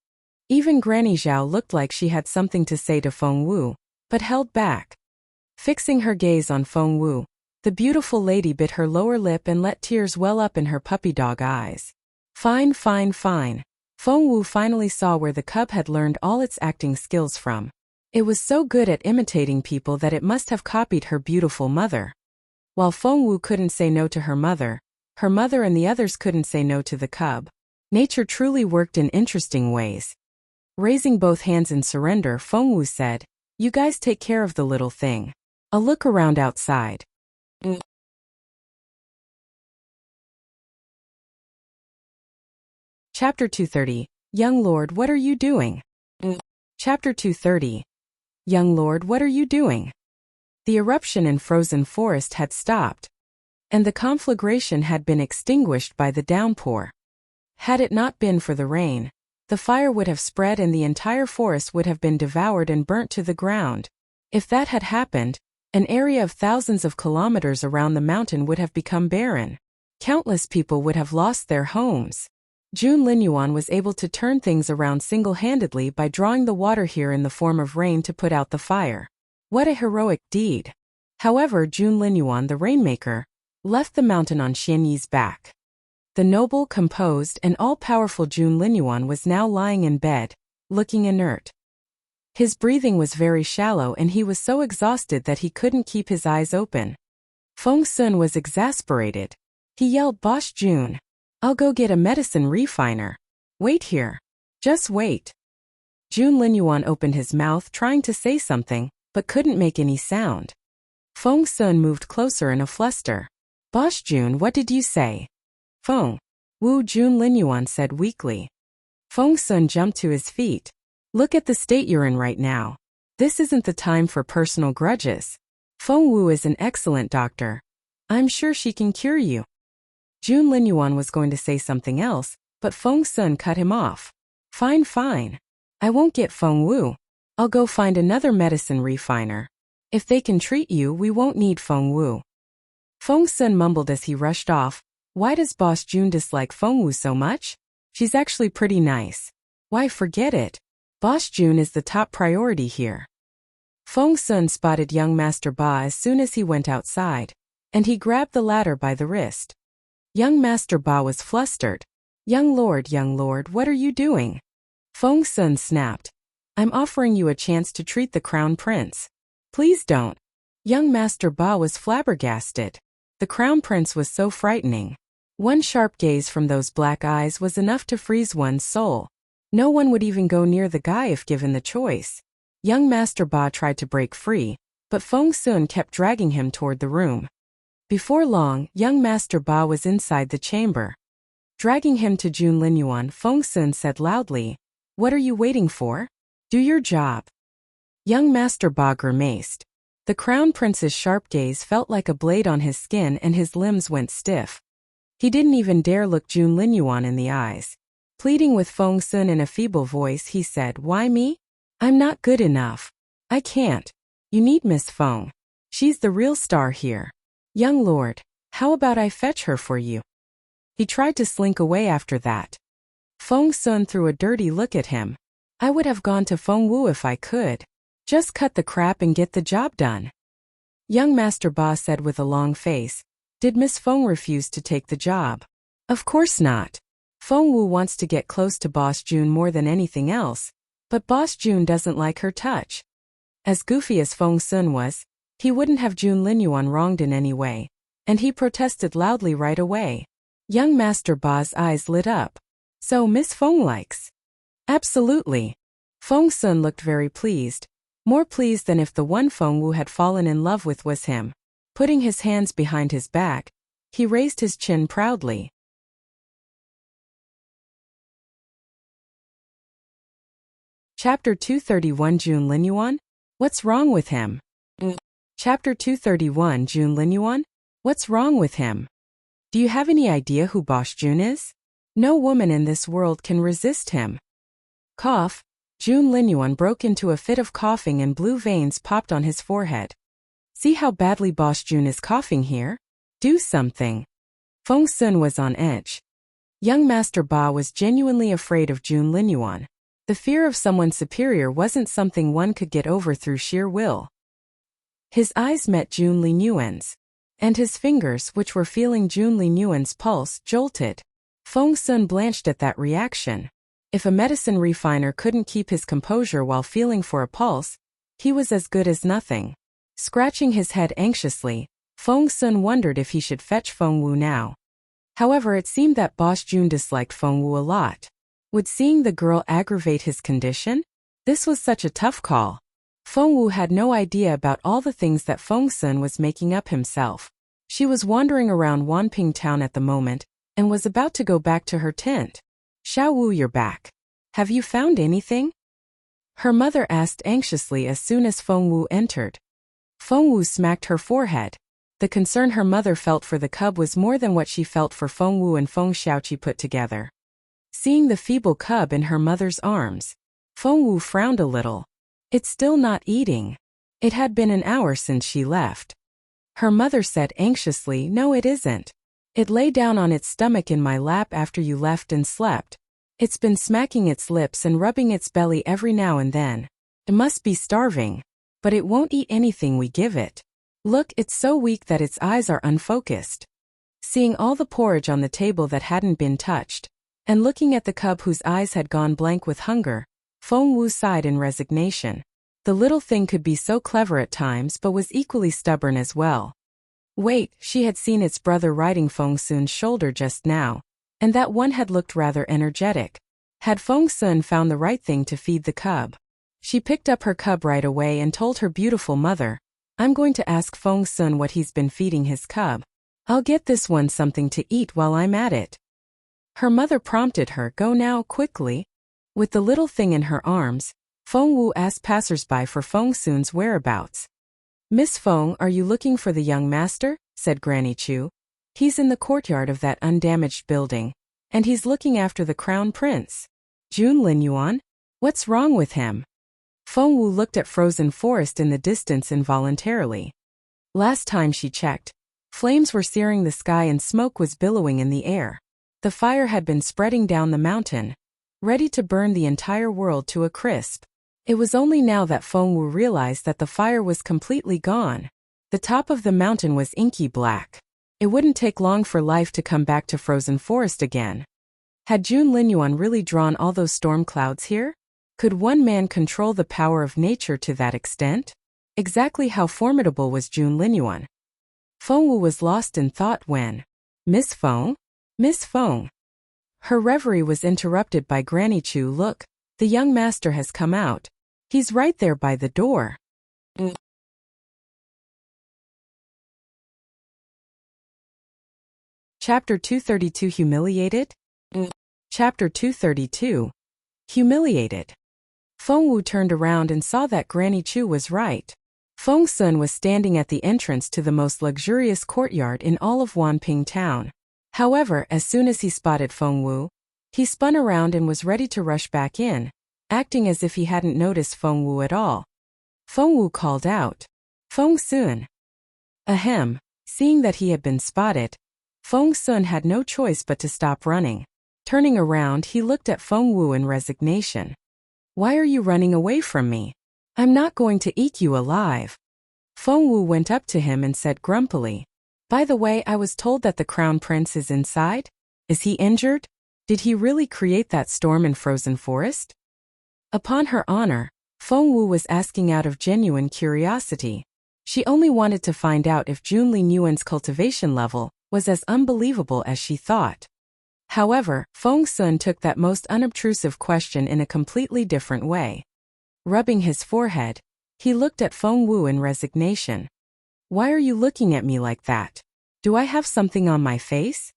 Speaker 1: Even Granny Zhao looked like she had something to say to Feng Wu, but held back. Fixing her gaze on Feng Wu, the beautiful lady bit her lower lip and let tears well up in her puppy dog eyes. Fine, fine, fine. Feng Wu finally saw where the cub had learned all its acting skills from. It was so good at imitating people that it must have copied her beautiful mother. While Feng Wu couldn't say no to her mother and the others couldn't say no to the cub. Nature truly worked in interesting ways. Raising both hands in surrender, Feng Wu said, "You guys take care of the little thing. I'll look around outside." Chapter 230. Young Lord, what are you doing? Chapter 230. Young Lord, what are you doing? The eruption in frozen forest had stopped, and the conflagration had been extinguished by the downpour. Had it not been for the rain, the fire would have spread and the entire forest would have been devoured and burnt to the ground. If that had happened, an area of thousands of kilometers around the mountain would have become barren. Countless people would have lost their homes. Jun Linyuan was able to turn things around single-handedly by drawing the water here in the form of rain to put out the fire. What a heroic deed! However, Jun Linyuan, the Rainmaker, left the mountain on Xianyi's back. The noble, composed, and all-powerful Jun Linyuan was now lying in bed, looking inert. His breathing was very shallow and he was so exhausted that he couldn't keep his eyes open. Feng Sun was exasperated. He yelled, "Boss Jun! I'll go get a medicine refiner. Wait here. Just wait." Jun Linyuan opened his mouth trying to say something, but couldn't make any sound. Feng Sun moved closer in a fluster. "Boss Jun, what did you say?" "Feng Wu," Jun Linyuan said weakly. Feng Sun jumped to his feet. "Look at the state you're in right now. This isn't the time for personal grudges. Feng Wu is an excellent doctor. I'm sure she can cure you." Jun Linyuan was going to say something else, but Feng Sun cut him off. Fine, fine. I won't get Feng Wu. I'll go find another medicine refiner. If they can treat you, we won't need Feng Wu." Feng Sun mumbled as he rushed off. Why does Boss Jun dislike Feng Wu so much? She's actually pretty nice. Why, forget it. Boss Jun is the top priority here. Feng Sun spotted young Master Ba as soon as he went outside, and he grabbed the latter by the wrist. Young Master Ba was flustered. Young Lord, what are you doing?" Feng Sun snapped. "I'm offering you a chance to treat the Crown Prince. Please don't." Young Master Ba was flabbergasted. The Crown Prince was so frightening. One sharp gaze from those black eyes was enough to freeze one's soul. No one would even go near the guy if given the choice. Young Master Ba tried to break free, but Feng Sun kept dragging him toward the room. Before long, young Master Ba was inside the chamber. Dragging him to Jun Linyuan, Feng Sun said loudly, "What are you waiting for? Do your job." Young Master Ba grimaced. The Crown Prince's sharp gaze felt like a blade on his skin and his limbs went stiff. He didn't even dare look Jun Linyuan in the eyes. Pleading with Feng Sun in a feeble voice, he said, "Why me? I'm not good enough. I can't. You need Miss Feng. She's the real star here. Young Lord, how about I fetch her for you?" He tried to slink away after that. Feng Sun threw a dirty look at him. "I would have gone to Feng Wu if I could. Just cut the crap and get the job done." Young Master Ba said with a long face, "Did Miss Feng refuse to take the job?" "Of course not. Feng Wu wants to get close to Boss Jun more than anything else, but Boss Jun doesn't like her touch." As goofy as Feng Sun was, he wouldn't have Jun Linyuan wronged in any way, and he protested loudly right away. Young Master Ba's eyes lit up. "So Miss Feng likes?" "Absolutely." Feng Sun looked very pleased, more pleased than if the one Feng Wu had fallen in love with was him. Putting his hands behind his back, he raised his chin proudly. Chapter 231 Jun Linyuan? What's wrong with him? Chapter 231 Jun Linyuan? What's wrong with him? Do you have any idea who Boss Jun is? No woman in this world can resist him. Cough. Jun Linyuan broke into a fit of coughing and blue veins popped on his forehead. See how badly Boss Jun is coughing here? Do something. Feng Sun was on edge. Young Master Ba was genuinely afraid of Jun Linyuan. The fear of someone superior wasn't something one could get over through sheer will. His eyes met Jun Linyuan's, and his fingers, which were feeling Jun Linyuan's pulse, jolted. Feng Sun blanched at that reaction. If a medicine refiner couldn't keep his composure while feeling for a pulse, he was as good as nothing. Scratching his head anxiously, Feng Sun wondered if he should fetch Feng Wu now. However, it seemed that Boss Jun disliked Feng Wu a lot. Would seeing the girl aggravate his condition? This was such a tough call. Feng Wu had no idea about all the things that Feng Sun was making up himself. She was wandering around Wanping town at the moment, and was about to go back to her tent. Xiao Wu, you're back. Have you found anything? Her mother asked anxiously as soon as Feng Wu entered. Feng Wu smacked her forehead. The concern her mother felt for the cub was more than what she felt for Feng Wu and Feng Xiaoqi put together. Seeing the feeble cub in her mother's arms, Feng Wu frowned a little. It's still not eating. It had been an hour since she left. Her mother said anxiously, no, it isn't. It lay down on its stomach in my lap after you left and slept. It's been smacking its lips and rubbing its belly every now and then. It must be starving. But it won't eat anything we give it. Look, it's so weak that its eyes are unfocused. Seeing all the porridge on the table that hadn't been touched, and looking at the cub whose eyes had gone blank with hunger, Feng Wu sighed in resignation. The little thing could be so clever at times but was equally stubborn as well. Wait, she had seen its brother riding Feng Sun's shoulder just now, and that one had looked rather energetic. Had Feng Sun found the right thing to feed the cub? She picked up her cub right away and told her beautiful mother, I'm going to ask Feng Sun what he's been feeding his cub. I'll get this one something to eat while I'm at it. Her mother prompted her, go now, quickly. With the little thing in her arms, Feng Wu asked passersby for Feng Sun's whereabouts. Miss Feng, are you looking for the young master? Said Granny Chu. He's in the courtyard of that undamaged building, and he's looking after the crown prince. Jun Linyuan? What's wrong with him? Feng Wu looked at frozen forest in the distance involuntarily. Last time she checked, flames were searing the sky and smoke was billowing in the air. The fire had been spreading down the mountain, ready to burn the entire world to a crisp. It was only now that Feng Wu realized that the fire was completely gone. The top of the mountain was inky black. It wouldn't take long for life to come back to frozen forest again. Had Jun Linyuan really drawn all those storm clouds here? Could one man control the power of nature to that extent? Exactly how formidable was Jun Linyuan? Feng Wu was lost in thought when, Miss Feng? Miss Feng. Her reverie was interrupted by Granny Chu. Look, the young master has come out. He's right there by the door. Chapter 232 Humiliated? Chapter 232 Humiliated. Feng Wu turned around and saw that Granny Chu was right. Feng Sun was standing at the entrance to the most luxurious courtyard in all of Wanping town. However, as soon as he spotted Feng Wu, he spun around and was ready to rush back in, acting as if he hadn't noticed Feng Wu at all. Feng Wu called out, Feng Sun. Ahem. Seeing that he had been spotted, Feng Sun had no choice but to stop running. Turning around, he looked at Feng Wu in resignation. Why are you running away from me? I'm not going to eat you alive. Feng Wu went up to him and said grumpily, by the way, I was told that the crown prince is inside. Is he injured? Did he really create that storm in frozen forest? Upon her honor, Feng Wu was asking out of genuine curiosity. She only wanted to find out if Jun Linyuan's cultivation level was as unbelievable as she thought. However, Feng Sun took that most unobtrusive question in a completely different way. Rubbing his forehead, he looked at Feng Wu in resignation. Why are you looking at me like that? Do I have something on my face?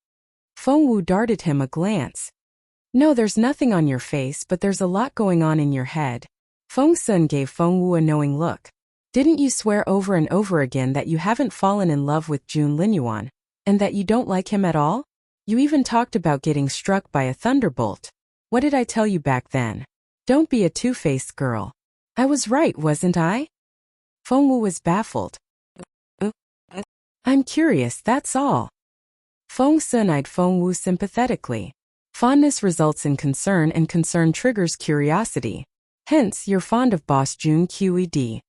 Speaker 1: Feng Wu darted him a glance. No, there's nothing on your face, but there's a lot going on in your head. Feng Sun gave Feng Wu a knowing look. Didn't you swear over and over again that you haven't fallen in love with Jun Linyuan, and that you don't like him at all? You even talked about getting struck by a thunderbolt. What did I tell you back then? Don't be a two-faced girl. I was right, wasn't I? Feng Wu was baffled. I'm curious, that's all. Feng Sun eyed Feng Wu sympathetically. Fondness results in concern and concern triggers curiosity. Hence, you're fond of Boss Jun QED.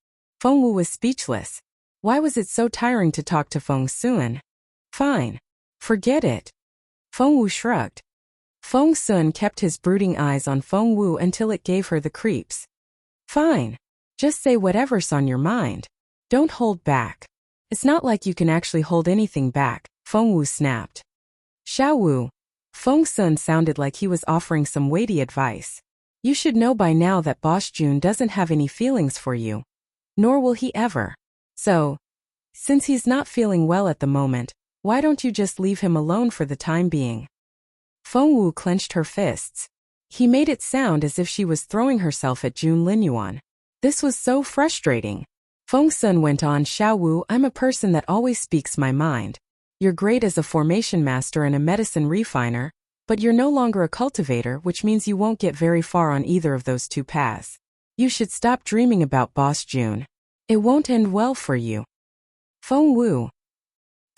Speaker 1: Feng Wu was speechless. Why was it so tiring to talk to Feng Sun? Fine. Forget it. Feng Wu shrugged. Feng Sun kept his brooding eyes on Feng Wu until it gave her the creeps. Fine. Just say whatever's on your mind. Don't hold back. It's not like you can actually hold anything back, Feng Wu snapped. Xiao Wu. Feng Sun sounded like he was offering some weighty advice. You should know by now that Boss Jun doesn't have any feelings for you. Nor will he ever. So, since he's not feeling well at the moment, why don't you just leave him alone for the time being? Feng Wu clenched her fists. He made it sound as if she was throwing herself at Jun Linyuan. This was so frustrating. Feng Sun went on, Xiao Wu, I'm a person that always speaks my mind. You're great as a formation master and a medicine refiner, but you're no longer a cultivator, which means you won't get very far on either of those two paths. You should stop dreaming about Boss Jun. It won't end well for you. Feng Wu.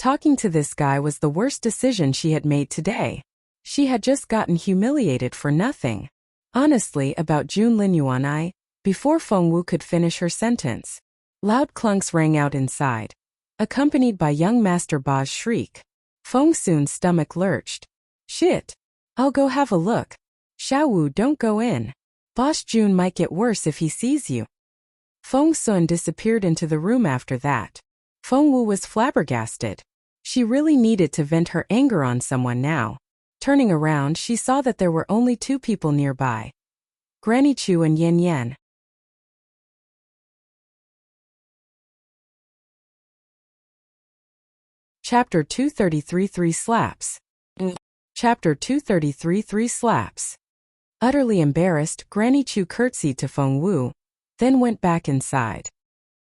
Speaker 1: Talking to this guy was the worst decision she had made today. She had just gotten humiliated for nothing. Honestly, about Jun Linyuan before Feng Wu could finish her sentence. Loud clunks rang out inside, accompanied by young Master Ba's shriek. Feng Sun's stomach lurched. Shit. I'll go have a look. Xiao Wu, don't go in. Boss Jun might get worse if he sees you. Feng Sun disappeared into the room after that. Feng Wu was flabbergasted. She really needed to vent her anger on someone now. Turning around, she saw that there were only two people nearby. Granny Chu and Yin Yen. Chapter 233 3 Slaps. Chapter 233 3 Slaps. Utterly embarrassed, Granny Chu curtsied to Feng Wu, then went back inside.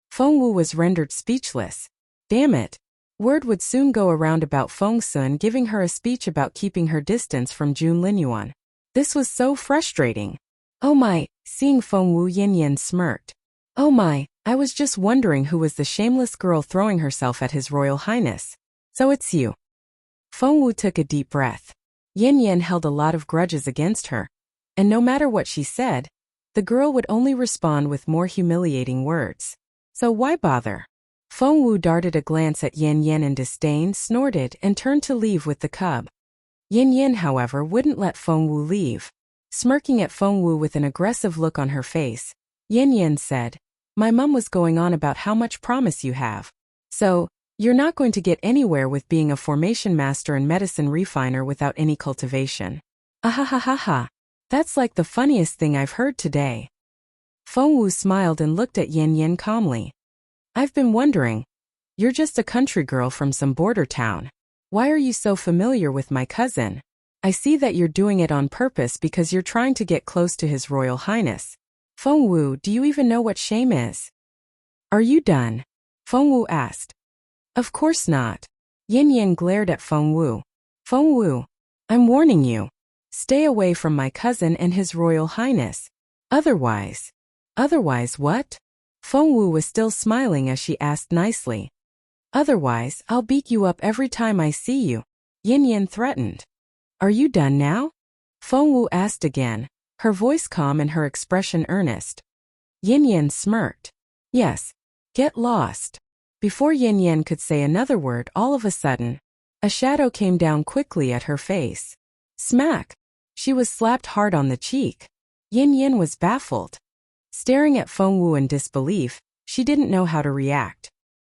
Speaker 1: Feng Wu was rendered speechless. Damn it. Word would soon go around about Feng Sun giving her a speech about keeping her distance from Jun Linyuan. This was so frustrating. Oh my, seeing Feng Wu, Yin Yen smirked. Oh my, I was just wondering who was the shameless girl throwing herself at His Royal Highness. So it's you. Feng Wu took a deep breath. Yin Yen held a lot of grudges against her, and no matter what she said, the girl would only respond with more humiliating words. So why bother? Feng Wu darted a glance at Yin Yen in disdain, snorted, and turned to leave with the cub. Yin Yen, however, wouldn't let Feng Wu leave. Smirking at Feng Wu with an aggressive look on her face, Yin Yen said, My mum was going on about how much promise you have. So, you're not going to get anywhere with being a formation master and medicine refiner without any cultivation. Ahahaha. That's like the funniest thing I've heard today. Feng Wu smiled and looked at Yin Yen calmly. I've been wondering. You're just a country girl from some border town. Why are you so familiar with my cousin? I see that you're doing it on purpose because you're trying to get close to His Royal Highness. Feng Wu, do you even know what shame is? Are you done? Feng Wu asked. Of course not. Yin Yen glared at Feng Wu. Feng Wu, I'm warning you. Stay away from my cousin and His Royal Highness. Otherwise what? Feng Wu was still smiling as she asked nicely. Otherwise, I'll beat you up every time I see you, Yin Yen threatened. Are you done now? Feng Wu asked again, her voice calm and her expression earnest. Yin Yen smirked. Yes. Get lost. Before Yin Yen could say another word, all of a sudden, a shadow came down quickly at her face. Smack! She was slapped hard on the cheek. Yin Yen was baffled. Staring at Feng Wu in disbelief, she didn't know how to react.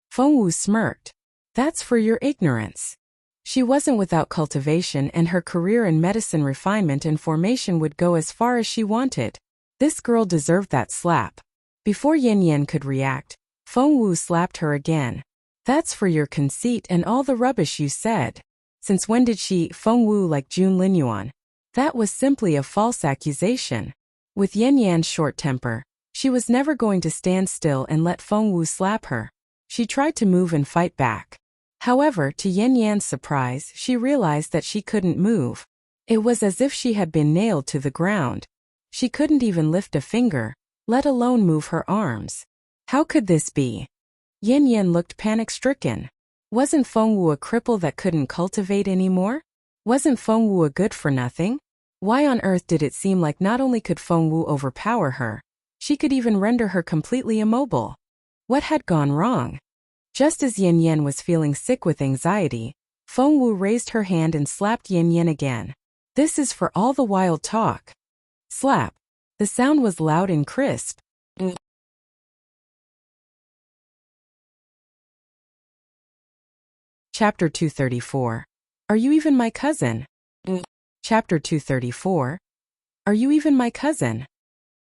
Speaker 1: Feng Wu smirked. That's for your ignorance. She wasn't without cultivation and her career in medicine refinement and formation would go as far as she wanted. This girl deserved that slap. Before Yin Yen could react, Feng Wu slapped her again. That's for your conceit and all the rubbish you said. Since when did she, Feng Wu, like Jun Linyuan? That was simply a false accusation. With Yin Yan's short temper, she was never going to stand still and let Feng Wu slap her. She tried to move and fight back. However, to Yin Yan's surprise, she realized that she couldn't move. It was as if she had been nailed to the ground. She couldn't even lift a finger, let alone move her arms. How could this be? Yin Yan looked panic-stricken. Wasn't Feng Wu a cripple that couldn't cultivate anymore? Wasn't Feng Wu a good-for-nothing? Why on earth did it seem like not only could Feng Wu overpower her, she could even render her completely immobile? What had gone wrong? Just as Yin Yan was feeling sick with anxiety, Feng Wu raised her hand and slapped Yin Yan again. This is for all the wild talk. Slap. The sound was loud and crisp. Chapter 234. Are you even my cousin? Chapter 234. Are you even my cousin?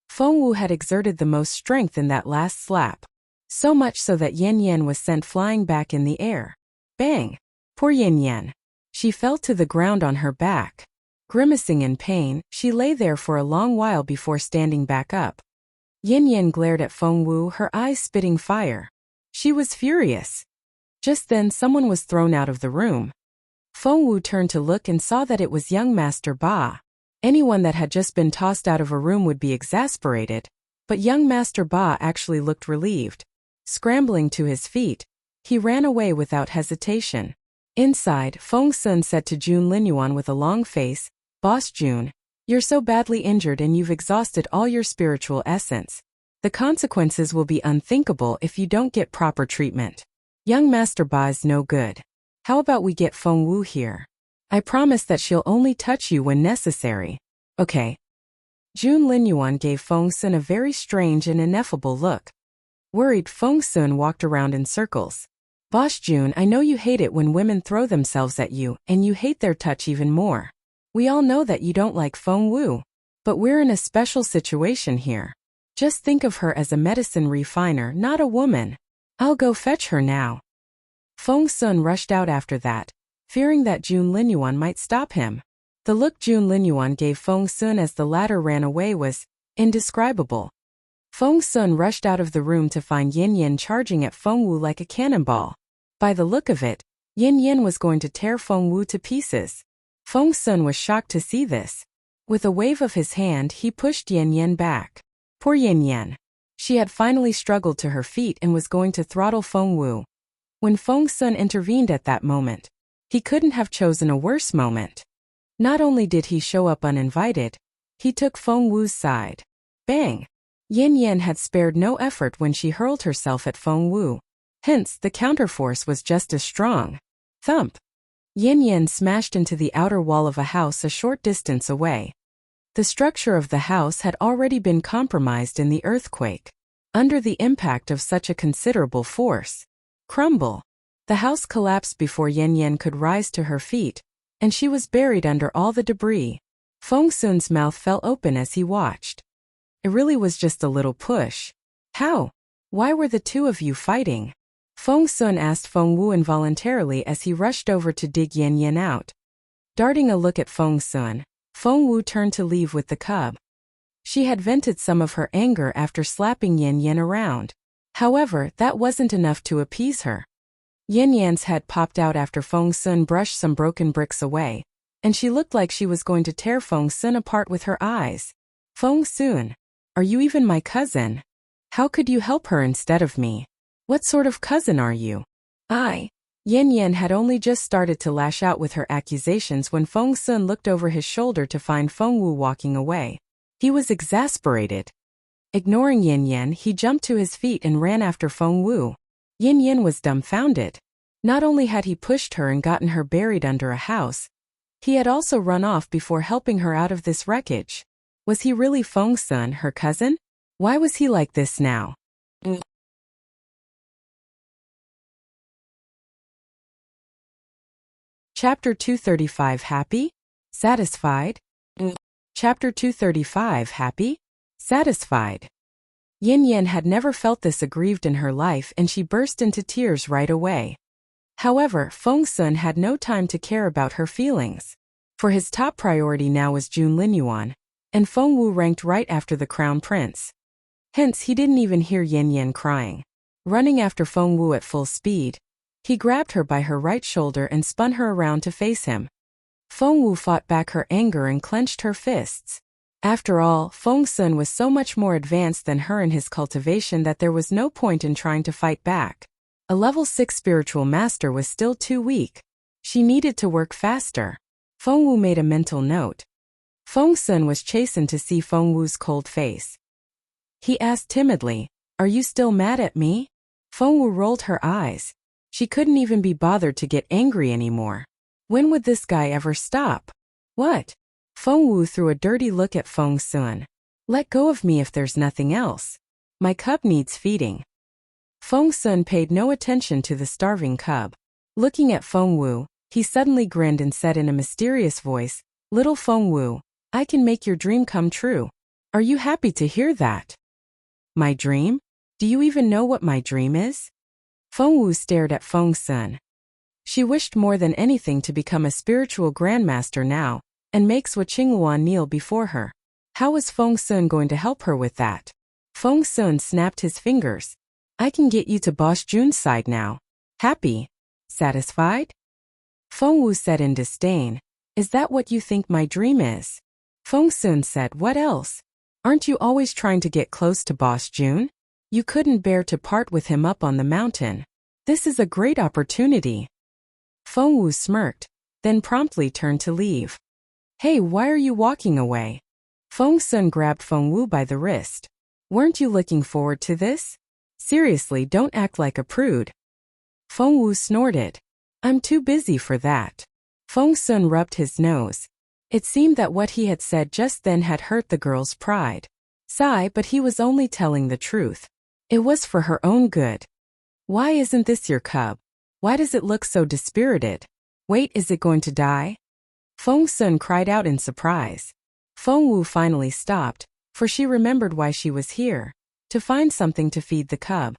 Speaker 1: Feng Wu had exerted the most strength in that last slap. So much so that Yin Yan was sent flying back in the air. Bang! Poor Yin Yan. She fell to the ground on her back. Grimacing in pain, she lay there for a long while before standing back up. Yin Yan glared at Feng Wu, her eyes spitting fire. She was furious. Just then someone was thrown out of the room. Feng Wu turned to look and saw that it was young Master Ba. Anyone that had just been tossed out of a room would be exasperated, but young Master Ba actually looked relieved. Scrambling to his feet, he ran away without hesitation. Inside, Feng Sun said to Jun Linyuan with a long face, "Boss Jun, you're so badly injured and you've exhausted all your spiritual essence. The consequences will be unthinkable if you don't get proper treatment. Young Master Ba is no good. How about we get Feng Wu here? I promise that she'll only touch you when necessary. Okay." Jun Linyuan gave Feng Sun a very strange and ineffable look. Worried, Feng Sun walked around in circles. "Boss Jun, I know you hate it when women throw themselves at you, and you hate their touch even more. We all know that you don't like Feng Wu. But we're in a special situation here. Just think of her as a medicine refiner, not a woman. I'll go fetch her now." Feng Sun rushed out after that, fearing that Jun Linyuan might stop him. The look Jun Linyuan gave Feng Sun as the latter ran away was indescribable. Feng Sun rushed out of the room to find Yin Yan charging at Feng Wu like a cannonball. By the look of it, Yin Yan was going to tear Feng Wu to pieces. Feng Sun was shocked to see this. With a wave of his hand, he pushed Yin Yan back. Poor Yin Yan. She had finally struggled to her feet and was going to throttle Feng Wu. When Feng Sun intervened at that moment, he couldn't have chosen a worse moment. Not only did he show up uninvited, he took Feng Wu's side. Bang! Yin Yan had spared no effort when she hurled herself at Feng Wu. Hence, the counterforce was just as strong. Thump! Yin Yan smashed into the outer wall of a house a short distance away. The structure of the house had already been compromised in the earthquake. Under the impact of such a considerable force, crumble! The house collapsed before Yin Yan could rise to her feet, and she was buried under all the debris. Feng Sun's mouth fell open as he watched. It really was just a little push. How? Why were the two of you fighting? Feng Sun asked Feng Wu involuntarily as he rushed over to dig Yin Yan out. Darting a look at Feng Sun, Feng Wu turned to leave with the cub. She had vented some of her anger after slapping Yin Yan around. However, that wasn't enough to appease her. Yin Yan's head popped out after Feng Sun brushed some broken bricks away, and she looked like she was going to tear Feng Sun apart with her eyes. "Feng Sun, are you even my cousin? How could you help her instead of me? What sort of cousin are you?" Yin Yan had only just started to lash out with her accusations when Feng Sun looked over his shoulder to find Feng Wu walking away. He was exasperated. Ignoring Yin Yan, he jumped to his feet and ran after Feng Wu. Yin Yan was dumbfounded. Not only had he pushed her and gotten her buried under a house, he had also run off before helping her out of this wreckage. Was he really Feng Sun, her cousin? Why was he like this now? Chapter 235. Happy? Satisfied? Chapter 235. Happy? Satisfied. Yin Yan had never felt this aggrieved in her life and she burst into tears right away. However, Feng Sun had no time to care about her feelings. For his top priority now was Jun Linyuan, and Feng Wu ranked right after the crown prince. Hence, he didn't even hear Yin Yan crying. Running after Feng Wu at full speed, He grabbed her by her right shoulder and spun her around to face him. Feng Wu fought back her anger and clenched her fists. After all, Feng Sun was so much more advanced than her in his cultivation that there was no point in trying to fight back. A level 6 spiritual master was still too weak. She needed to work faster. Feng Wu made a mental note. Feng Sun was chastened to see Feng Wu's cold face. He asked timidly, "Are you still mad at me?" Feng Wu rolled her eyes. She couldn't even be bothered to get angry anymore. When would this guy ever stop? What? Feng Wu threw a dirty look at Feng Sun. "Let go of me if there's nothing else. My cub needs feeding." Feng Sun paid no attention to the starving cub. Looking at Feng Wu, he suddenly grinned and said in a mysterious voice, "Little Feng Wu, I can make your dream come true. Are you happy to hear that?" "My dream? Do you even know what my dream is?" Feng Wu stared at Feng Sun. She wished more than anything to become a spiritual grandmaster now, and make Linyuan kneel before her. How was Feng Sun going to help her with that? Feng Sun snapped his fingers. "I can get you to Boss Jun's side now. Happy? Satisfied?" Feng Wu said in disdain, "Is that what you think my dream is?" Feng Sun said, "What else? Aren't you always trying to get close to Boss Jun? You couldn't bear to part with him up on the mountain. This is a great opportunity." Feng Wu smirked, then promptly turned to leave. "Hey, why are you walking away?" Feng Sun grabbed Feng Wu by the wrist. "Weren't you looking forward to this? Seriously, don't act like a prude." Feng Wu snorted. "I'm too busy for that." Feng Sun rubbed his nose. It seemed that what he had said just then had hurt the girl's pride. Sigh, but he was only telling the truth. It was for her own good. "Why isn't this your cub? Why does it look so dispirited? Wait, is it going to die?" Feng Sun cried out in surprise. Feng Wu finally stopped, for she remembered why she was here, to find something to feed the cub.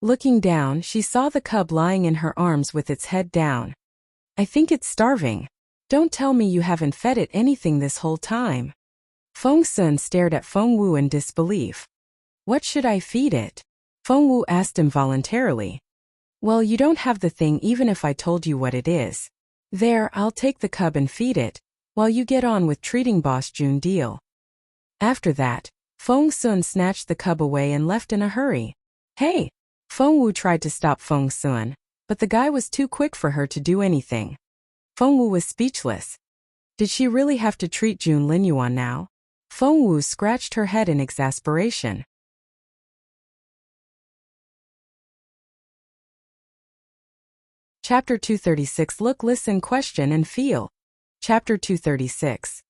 Speaker 1: Looking down, she saw the cub lying in her arms with its head down. "I think it's starving. Don't tell me you haven't fed it anything this whole time." Feng Sun stared at Feng Wu in disbelief. "What should I feed it?" Feng Wu asked involuntarily. "Well, you don't have the thing even if I told you what it is. There, I'll take the cub and feed it, while you get on with treating Boss Jun deal." After that, Feng Sun snatched the cub away and left in a hurry. "Hey!" Feng Wu tried to stop Feng Sun, but the guy was too quick for her to do anything. Feng Wu was speechless. Did she really have to treat Jun Linyuan now? Feng Wu scratched her head in exasperation. Chapter 236 Look, Listen, Question and Feel. Chapter 236.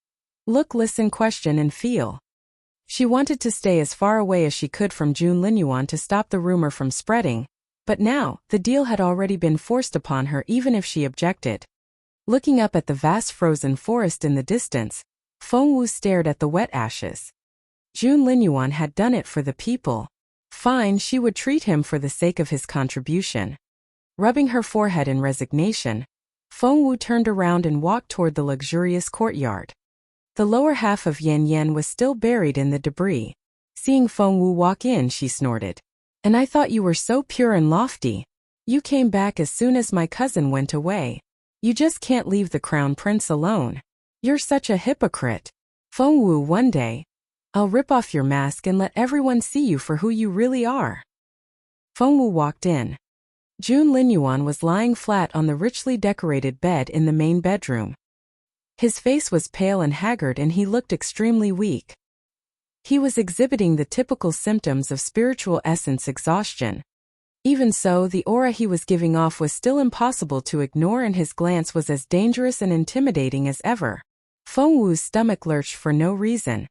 Speaker 1: Look, Listen, Question and Feel. She wanted to stay as far away as she could from Jun Linyuan to stop the rumor from spreading, but now, the deal had already been forced upon her even if she objected. Looking up at the vast frozen forest in the distance, Feng Wu stared at the wet ashes. Jun Linyuan had done it for the people. Fine, she would treat him for the sake of his contribution. Rubbing her forehead in resignation, Feng Wu turned around and walked toward the luxurious courtyard. The lower half of Yan Yan was still buried in the debris. Seeing Feng Wu walk in, she snorted. "And I thought you were so pure and lofty. You came back as soon as my cousin went away. You just can't leave the crown prince alone. You're such a hypocrite. Feng Wu, one day, I'll rip off your mask and let everyone see you for who you really are." Feng Wu walked in. Jun Linyuan was lying flat on the richly decorated bed in the main bedroom. His face was pale and haggard and he looked extremely weak. He was exhibiting the typical symptoms of spiritual essence exhaustion. Even so, the aura he was giving off was still impossible to ignore and his glance was as dangerous and intimidating as ever. Feng Wu's stomach lurched for no reason.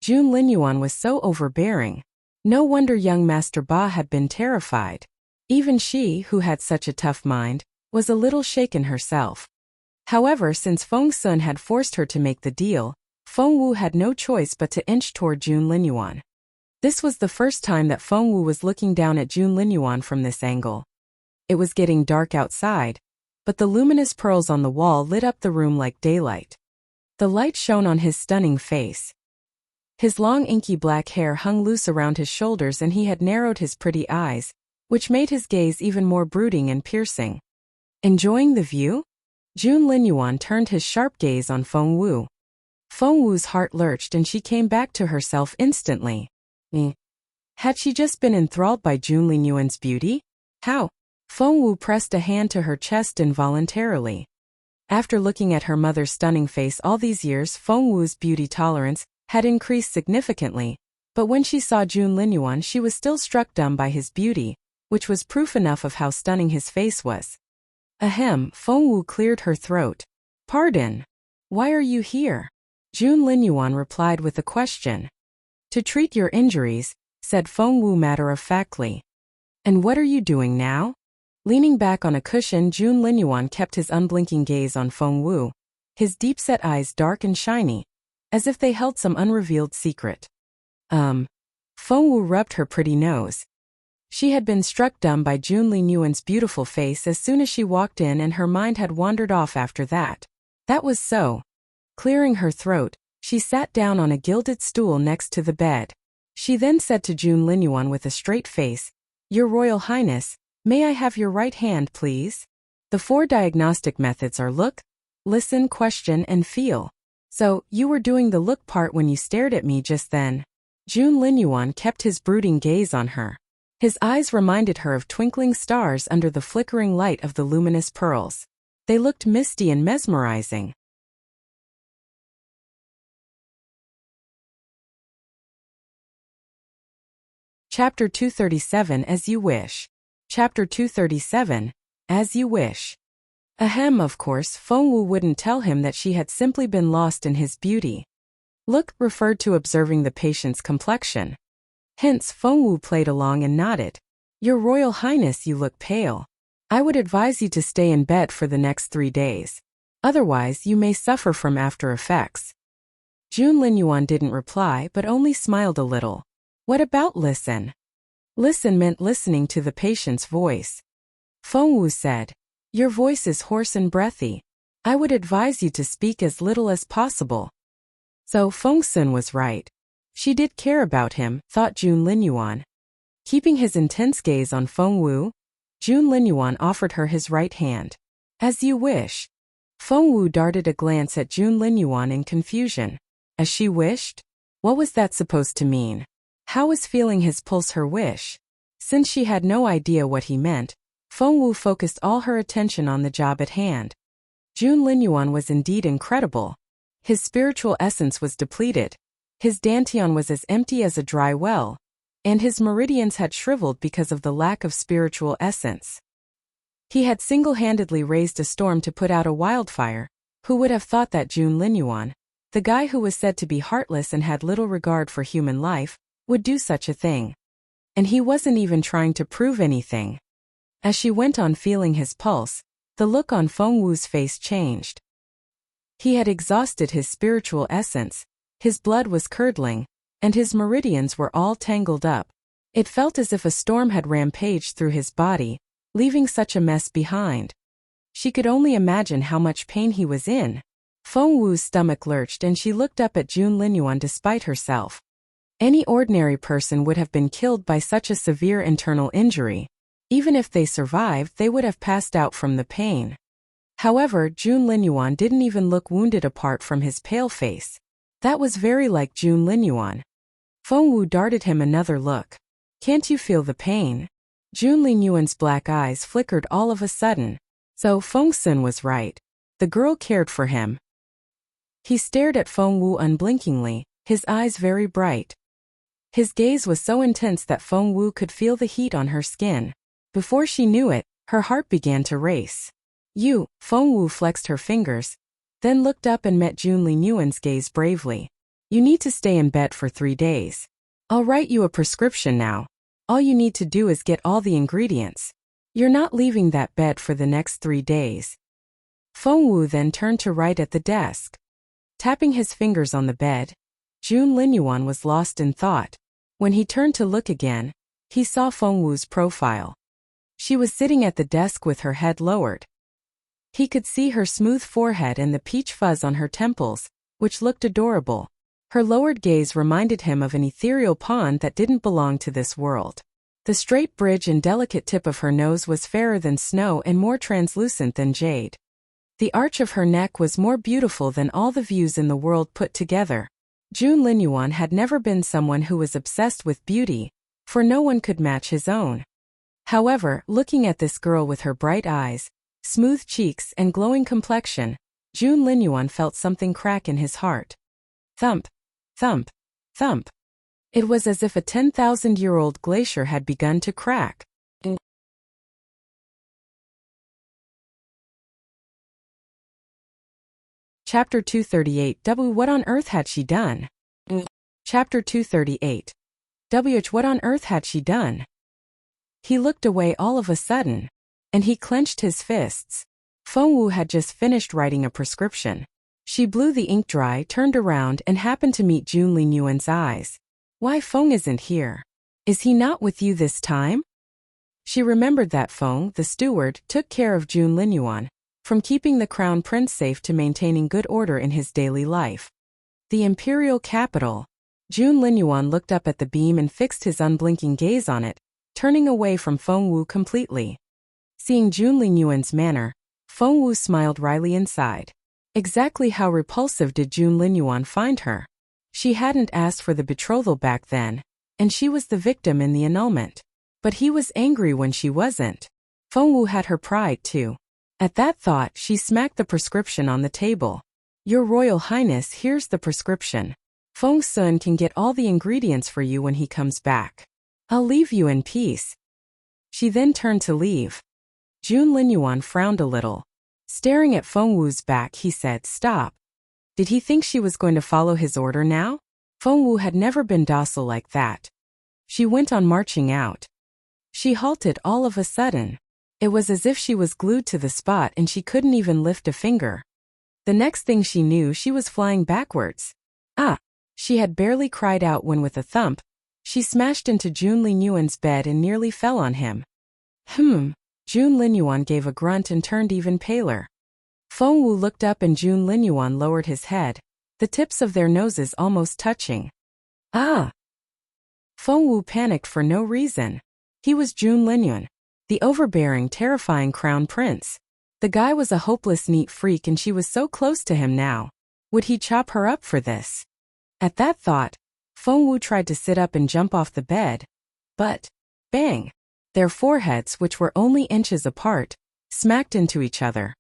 Speaker 1: Jun Linyuan was so overbearing. No wonder young Master Ba had been terrified. Even she, who had such a tough mind, was a little shaken herself. However, since Feng Sun had forced her to make the deal, Feng Wu had no choice but to inch toward Jun Linyuan. This was the first time that Feng Wu was looking down at Jun Linyuan from this angle. It was getting dark outside, but the luminous pearls on the wall lit up the room like daylight. The light shone on his stunning face. His long inky black hair hung loose around his shoulders and he had narrowed his pretty eyes, which made his gaze even more brooding and piercing. Enjoying the view? Jun Linyuan turned his sharp gaze on Feng Wu. Feng Wu's heart lurched and she came back to herself instantly. Had she just been enthralled by Jun Linyuan's beauty? How? Feng Wu pressed a hand to her chest involuntarily. After looking at her mother's stunning face all these years, Feng Wu's beauty tolerance had increased significantly, but when she saw Jun Linyuan she was still struck dumb by his beauty, which was proof enough of how stunning his face was. Ahem, Feng Wu cleared her throat. Pardon. Why are you here? Jun Linyuan replied with a question. To treat your injuries, said Feng Wu matter-of-factly. And what are you doing now? Leaning back on a cushion, Jun Linyuan kept his unblinking gaze on Feng Wu, his deep-set eyes dark and shiny, as if they held some unrevealed secret. Feng Wu rubbed her pretty nose. She had been struck dumb by Jun Linyuan's beautiful face as soon as she walked in, and her mind had wandered off after that. That was so. Clearing her throat, she sat down on a gilded stool next to the bed. She then said to Jun Linyuan with a straight face, Your Royal Highness, may I have your right hand, please? The 4 diagnostic methods are look, listen, question, and feel. So, you were doing the look part when you stared at me just then. Jun Linyuan kept his brooding gaze on her. His eyes reminded her of twinkling stars under the flickering light of the luminous pearls. They looked misty and mesmerizing. Chapter 237 As You Wish. Chapter 237, As You Wish. Ahem, of course, Feng Wu wouldn't tell him that she had simply been lost in his beauty. Look referred to observing the patient's complexion. Hence, Feng Wu played along and nodded. Your Royal Highness, you look pale. I would advise you to stay in bed for the next 3 days. Otherwise, you may suffer from after effects. Jun Linyuan didn't reply but only smiled a little. What about listen? Listen meant listening to the patient's voice. Feng Wu said, Your voice is hoarse and breathy. I would advise you to speak as little as possible. So Feng Sun was right. She did care about him, thought Jun Linyuan. Keeping his intense gaze on Feng Wu, Jun Linyuan offered her his right hand. As you wish. Feng Wu darted a glance at Jun Linyuan in confusion. As she wished? What was that supposed to mean? How was feeling his pulse her wish? Since she had no idea what he meant, Feng Wu focused all her attention on the job at hand. Jun Linyuan was indeed incredible. His spiritual essence was depleted. His dantian was as empty as a dry well, and his meridians had shriveled because of the lack of spiritual essence. He had single-handedly raised a storm to put out a wildfire. Who would have thought that Jun Linyuan, the guy who was said to be heartless and had little regard for human life, would do such a thing? And he wasn't even trying to prove anything. As she went on feeling his pulse, the look on Feng Wu's face changed. He had exhausted his spiritual essence, his blood was curdling, and his meridians were all tangled up. It felt as if a storm had rampaged through his body, leaving such a mess behind. She could only imagine how much pain he was in. Feng Wu's stomach lurched and she looked up at Jun Linyuan despite herself. Any ordinary person would have been killed by such a severe internal injury. Even if they survived, they would have passed out from the pain. However, Jun Linyuan didn't even look wounded apart from his pale face. That was very like Jun Linyuan. Feng Wu darted him another look. Can't you feel the pain? Jun Linyuan's black eyes flickered all of a sudden. So Feng Sun was right. The girl cared for him. He stared at Feng Wu unblinkingly, his eyes very bright. His gaze was so intense that Feng Wu could feel the heat on her skin. Before she knew it, her heart began to race. Feng Wu flexed her fingers, then looked up and met Jun Linyuan's gaze bravely. You need to stay in bed for 3 days. I'll write you a prescription now. All you need to do is get all the ingredients. You're not leaving that bed for the next 3 days. Feng Wu then turned to write at the desk. Tapping his fingers on the bed, Jun Linyuan was lost in thought. When he turned to look again, he saw Feng Wu's profile. She was sitting at the desk with her head lowered. He could see her smooth forehead and the peach fuzz on her temples, which looked adorable. Her lowered gaze reminded him of an ethereal pond that didn't belong to this world. The straight bridge and delicate tip of her nose was fairer than snow and more translucent than jade. The arch of her neck was more beautiful than all the views in the world put together. Jun Linyuan had never been someone who was obsessed with beauty, for no one could match his own. However, looking at this girl with her bright eyes, smooth cheeks and glowing complexion, Jun Linyuan felt something crack in his heart. Thump, thump, thump. It was as if a 10,000-year-old glacier had begun to crack. Chapter 238 W. What on earth had she done? Chapter 238 What on earth had she done? He looked away all of a sudden, and he clenched his fists. Feng had just finished writing a prescription. She blew the ink dry, turned around, and happened to meet Jun Linyuan's eyes. Why, Feng isn't here? Is he not with you this time? She remembered that Feng, the steward, took care of Jun Linyuan, from keeping the crown prince safe to maintaining good order in his daily life. The imperial capital. Jun Linyuan looked up at the beam and fixed his unblinking gaze on it, turning away from Feng completely. Seeing Jun Linyuan's manner, Feng smiled wryly inside. Exactly how repulsive did Jun Linyuan find her? She hadn't asked for the betrothal back then, and she was the victim in the annulment. But he was angry when she wasn't. Feng had her pride too. At that thought, she smacked the prescription on the table. Your Royal Highness, here's the prescription. Feng Sun can get all the ingredients for you when he comes back. I'll leave you in peace. She then turned to leave. Jun Linyuan frowned a little. Staring at Feng back, he said, "Stop." Did he think she was going to follow his order now? Feng had never been docile like that. She went on marching out. She halted all of a sudden. It was as if she was glued to the spot and she couldn't even lift a finger. The next thing she knew, she was flying backwards. Ah! She had barely cried out when with a thump, she smashed into Jun Linyuan's bed and nearly fell on him. Jun Linyuan gave a grunt and turned even paler. Feng looked up and Jun Linyuan lowered his head, the tips of their noses almost touching. Ah! Feng panicked for no reason. He was Jun Linyuan, the overbearing, terrifying crown prince. The guy was a hopeless neat freak and she was so close to him now. Would he chop her up for this? At that thought, Feng tried to sit up and jump off the bed. But, bang! Their foreheads, which were only inches apart, smacked into each other.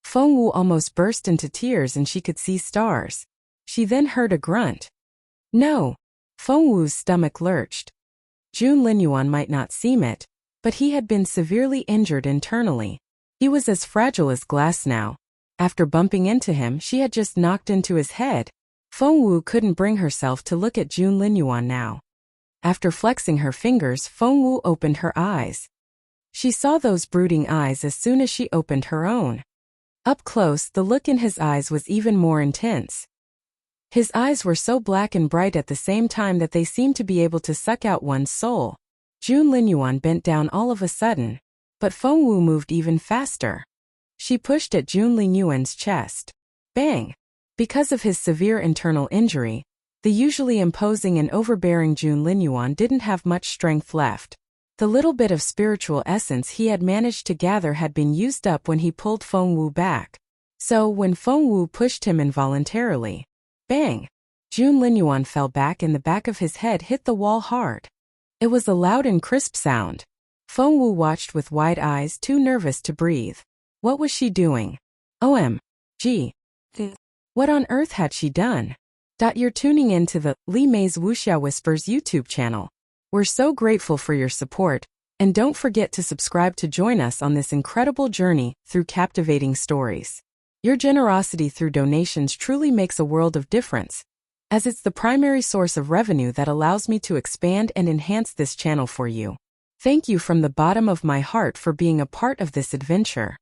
Speaker 1: Feng almost burst into tears and she could see stars. She then heard a grunt. No! Feng stomach lurched. Jun Linyuan might not seem it, but he had been severely injured internally. He was as fragile as glass now. After bumping into him, she had just knocked into his head. Feng couldn't bring herself to look at Jun Linyuan now. After flexing her fingers, Feng opened her eyes. She saw those brooding eyes as soon as she opened her own. Up close, the look in his eyes was even more intense. His eyes were so black and bright at the same time that they seemed to be able to suck out one's soul. Jun Linyuan bent down all of a sudden, but Feng moved even faster. She pushed at Jun Linyuan's chest. Bang! Because of his severe internal injury, the usually imposing and overbearing Jun Linyuan didn't have much strength left. The little bit of spiritual essence he had managed to gather had been used up when he pulled Feng back. So when Feng pushed him involuntarily, bang! Jun Linyuan fell back and the back of his head hit the wall hard. It was a loud and crisp sound. Feng watched with wide eyes, too nervous to breathe. What was she doing? OMG. What on earth had she done? You're tuning in to the Li Mei's Wuxia Whispers YouTube channel. We're so grateful for your support, and don't forget to subscribe to join us on this incredible journey through captivating stories. Your generosity through donations truly makes a world of difference, as it's the primary source of revenue that allows me to expand and enhance this channel for you. Thank you from the bottom of my heart for being a part of this adventure.